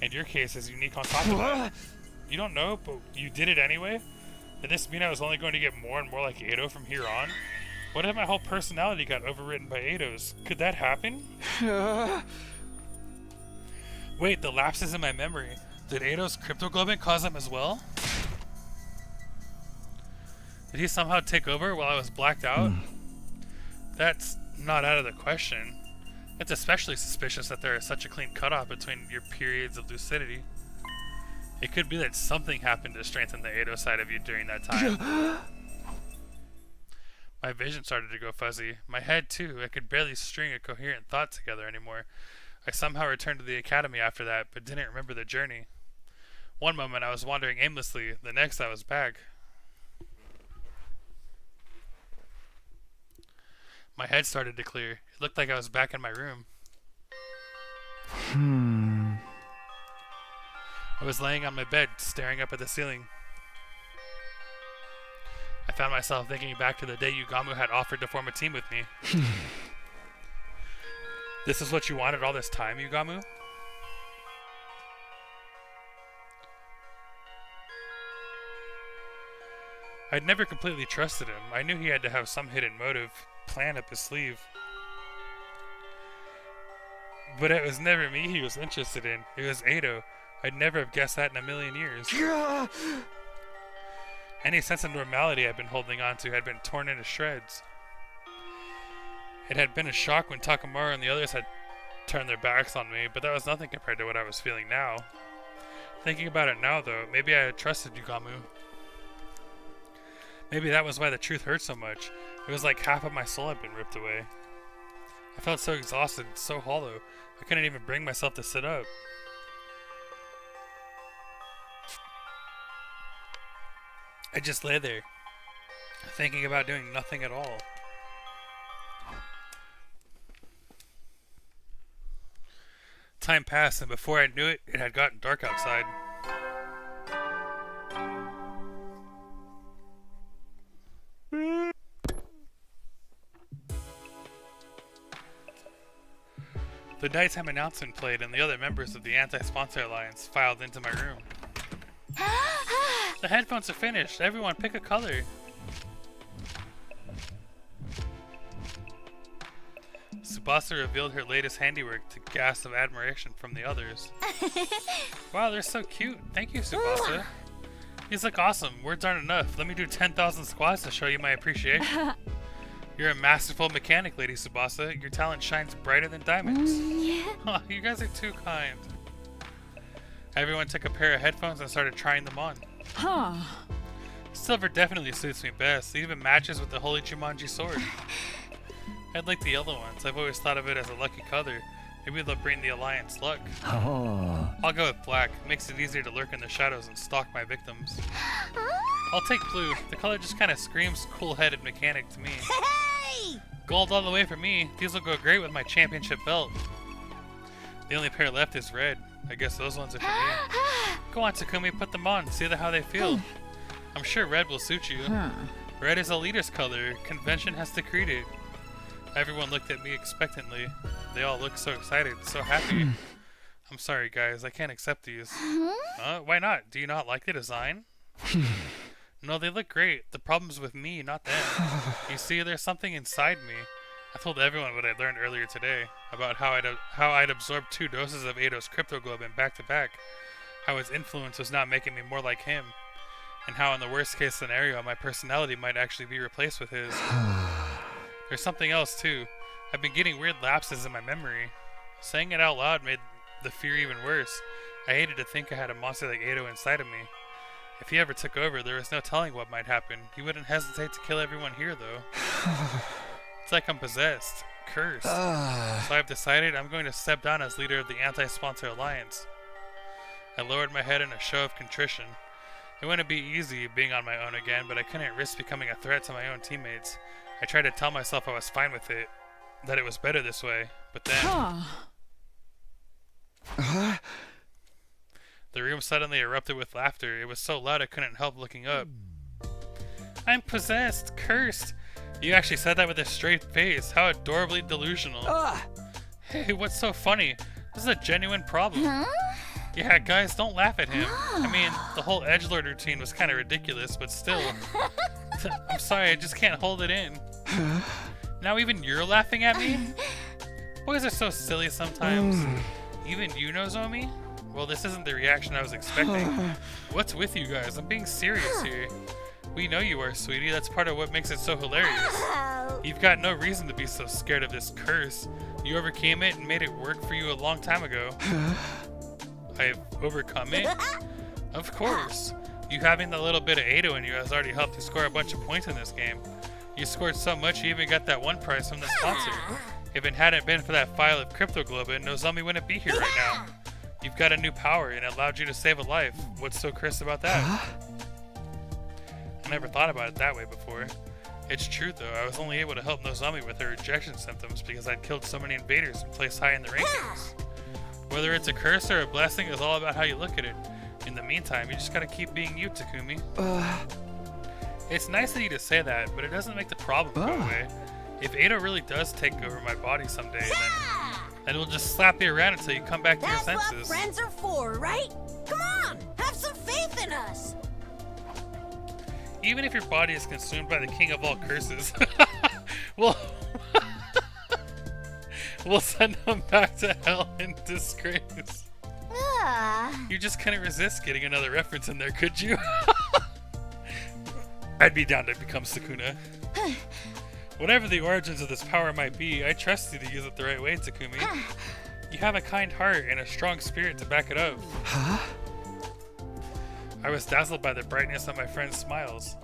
And your case is unique on top of that. You don't know, but you did it anyway? Did this mean I was only going to get more and more like Edo from here on? What if my whole personality got overwritten by Eidos? Could that happen? Wait, the lapses in my memory. Did Eidos Cryptoglobin cause them as well? Did he somehow take over while I was blacked out? That's not out of the question. It's especially suspicious that there is such a clean cutoff between your periods of lucidity. It could be that something happened to strengthen the Edo side of you during that time. My vision started to go fuzzy. My head too. I could barely string a coherent thought together anymore. I somehow returned to the academy after that, but didn't remember the journey. One moment I was wandering aimlessly, the next I was back. My head started to clear. It looked like I was back in my room. I was laying on my bed, staring up at the ceiling. I found myself thinking back to the day Ugamu had offered to form a team with me. This is what you wanted all this time, Ugamu? I'd never completely trusted him. I knew he had to have some hidden motive, plan up his sleeve. But it was never me he was interested in. It was Edo. I'd never have guessed that in a million years. Any sense of normality I'd been holding on to had been torn into shreds. It had been a shock when Takamaru and the others had turned their backs on me, but that was nothing compared to what I was feeling now. Thinking about it now, though, maybe I had trusted Ugamu. Maybe that was why the truth hurt so much. It was like half of my soul had been ripped away. I felt so exhausted, so hollow, I couldn't even bring myself to sit up. I just lay there, thinking about doing nothing at all. Time passed, and before I knew it, it had gotten dark outside. The nighttime announcement played, and the other members of the Anti-Sponsor Alliance filed into my room. The headphones are finished. Everyone pick a color. Tsubasa revealed her latest handiwork to gasps of admiration from the others. Wow, they're so cute. Thank you, Tsubasa. These look awesome. Words aren't enough. Let me do 10,000 squats to show you my appreciation. You're a masterful mechanic, Lady Tsubasa. Your talent shines brighter than diamonds. Oh, you guys are too kind. Everyone took a pair of headphones and started trying them on. Silver definitely suits me best. It even matches with the Holy Jumanji sword. I'd like the yellow ones. I've always thought of it as a lucky color. Maybe they'll bring the Alliance luck. I'll go with black. It makes it easier to lurk in the shadows and stalk my victims. I'll take blue. The color just kind of screams cool-headed mechanic to me. Gold all the way for me. These will go great with my championship belt. The only pair left is red. I guess those ones are for me. Go on, Takumi, put them on. See how they feel. I'm sure red will suit you. Red is a leader's color. Convention has decreed it. Everyone looked at me expectantly. They all looked so excited, so happy. I'm sorry, guys. I can't accept these. Why not? Do you not like the design? No, they look great. The problem's with me, not them. You see, there's something inside me. I told everyone what I learned earlier today about how I'd absorbed 2 doses of Eidos Cryptoglobin back to back, how his influence was not making me more like him, and how in the worst case scenario my personality might actually be replaced with his. There's something else too. I've been getting weird lapses in my memory. Saying it out loud made the fear even worse. I hated to think I had a monster like Edo inside of me. If he ever took over, there was no telling what might happen. He wouldn't hesitate to kill everyone here, though. It's like I'm possessed, cursed. So I've decided I'm going to step down as leader of the Anti-Sponsor Alliance. I lowered my head in a show of contrition. It wouldn't be easy being on my own again, but I couldn't risk becoming a threat to my own teammates. I tried to tell myself I was fine with it, that it was better this way, but then... The room suddenly erupted with laughter. It was so loud I couldn't help looking up. I'm possessed, cursed. You actually said that with a straight face. How adorably delusional. Hey, what's so funny? This is a genuine problem. Yeah, guys, don't laugh at him. I mean, the whole edgelord routine was kind of ridiculous, but still. I'm sorry, I just can't hold it in. Now even you're laughing at me? Boys are so silly sometimes. Even you, Nozomi? Well, this isn't the reaction I was expecting. What's with you guys? I'm being serious here. We know you are, sweetie. That's part of what makes it so hilarious. You've got no reason to be so scared of this curse. You overcame it and made it work for you a long time ago. I've overcome it? Of course. You having the little bit of Ado in you has already helped you score a bunch of points in this game. You scored so much you even got that one prize from the sponsor. If it hadn't been for that file of Cryptoglobin, Nozomi wouldn't be here right now. You've got a new power and it allowed you to save a life. What's so cursed about that? I never thought about it that way before. It's true though, I was only able to help Nozomi with her rejection symptoms because I'd killed so many invaders and placed high in the rankings. Whether it's a curse or a blessing is all about how you look at it. In the meantime, you just gotta keep being you, Takumi. It's nice of you to say that, but it doesn't make the problem go away. If Ado really does take over my body someday, then it'll just slap you around until you come back to your senses. That's what friends are for, right? Come on, have some faith in us. Even if your body is consumed by the king of all curses, we'll send him back to hell in disgrace. You just couldn't resist getting another reference in there, could you? I'd be down to become Sukuna. Whatever the origins of this power might be, I trust you to use it the right way, Takumi. You have a kind heart and a strong spirit to back it up. I was dazzled by the brightness of my friend's smiles.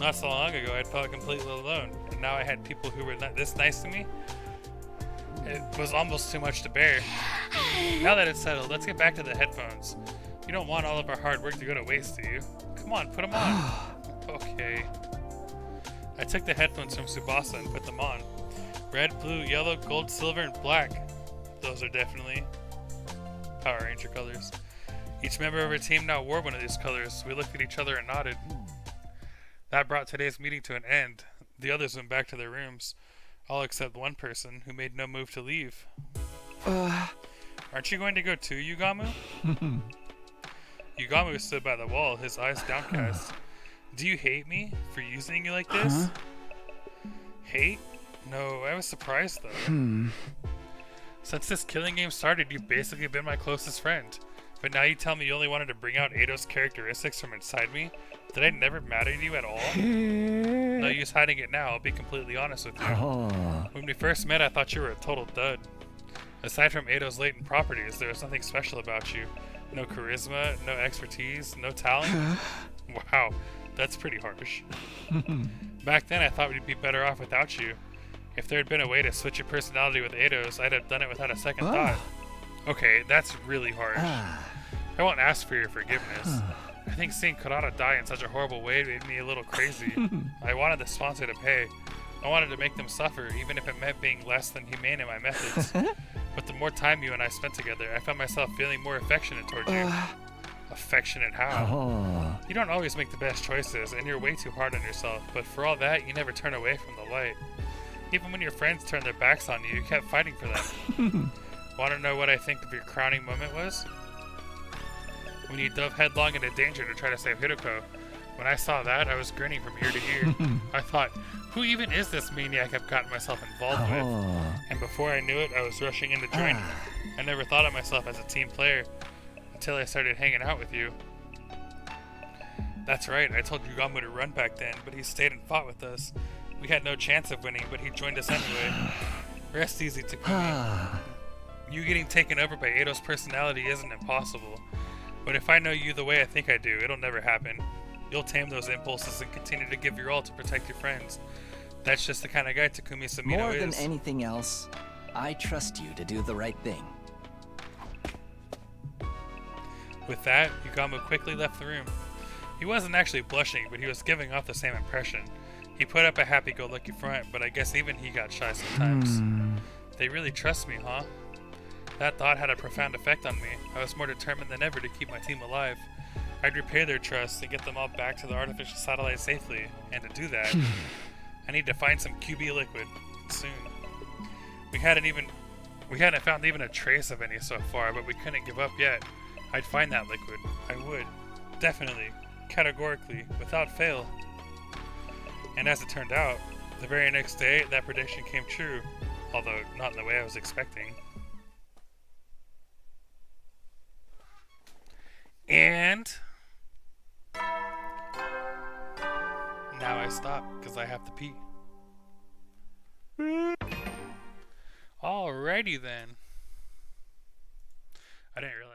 Not so long ago, I'd felt completely alone, and now I had people who were this nice to me. It was almost too much to bear. Now that it's settled, let's get back to the headphones. You don't want all of our hard work to go to waste, do you? Come on, put them on. Okay. I took the headphones from Tsubasa and put them on. Red, blue, yellow, gold, silver, and black. Those are definitely Power Ranger colors. Each member of our team now wore one of these colors. We looked at each other and nodded. That brought today's meeting to an end. The others went back to their rooms. All except one person, who made no move to leave. Aren't you going to go too, Yugamu? Yugamu stood by the wall, his eyes downcast. Do you hate me for using you like this? Hate? No, I was surprised though. Since this killing game started, you've basically been my closest friend. But now you tell me you only wanted to bring out Ado's characteristics from inside me? Did I never matter to you at all? No use hiding it now, I'll be completely honest with you. When we first met, I thought you were a total dud. Aside from Ado's latent properties, there was nothing special about you. No charisma, no expertise, no talent. Wow, that's pretty harsh. Back then, I thought we'd be better off without you. If there had been a way to switch your personality with Ado's, I'd have done it without a second thought. Okay, that's really harsh. I won't ask for your forgiveness. I think seeing Kurata die in such a horrible way made me a little crazy. I wanted the sponsor to pay. I wanted to make them suffer, even if it meant being less than humane in my methods. But the more time you and I spent together, I found myself feeling more affectionate toward you. Affectionate how? You don't always make the best choices, and you're way too hard on yourself, but for all that, you never turn away from the light. Even when your friends turned their backs on you, you kept fighting for them. Want to know what I think of your crowning moment was? When you dove headlong into danger to try to save Hiroko. When I saw that, I was grinning from ear to ear. I thought, who even is this maniac I've gotten myself involved with? And before I knew it, I was rushing in to join you. I never thought of myself as a team player until I started hanging out with you. That's right, I told Yugamu to run back then, but he stayed and fought with us. We had no chance of winning, but he joined us anyway. Rest easy, Takumi. You getting taken over by Ado's personality isn't impossible. But if I know you the way I think I do, it'll never happen. You'll tame those impulses and continue to give your all to protect your friends. That's just the kind of guy Takumi Samino is. More than anything else, I trust you to do the right thing. With that, Yugamu quickly left the room. He wasn't actually blushing, but he was giving off the same impression. He put up a happy-go-lucky front, but I guess even he got shy sometimes. They really trust me, huh? That thought had a profound effect on me. I was more determined than ever to keep my team alive. I'd repay their trust and get them all back to the artificial satellite safely. And to do that, I need to find some QB liquid soon. We hadn't found even a trace of any so far, but we couldn't give up yet. I'd find that liquid. I would. Definitely. Categorically. Without fail. And as it turned out, the very next day, that prediction came true. Although, not in the way I was expecting. And now I stop because I have to pee. Alrighty then. I didn't realize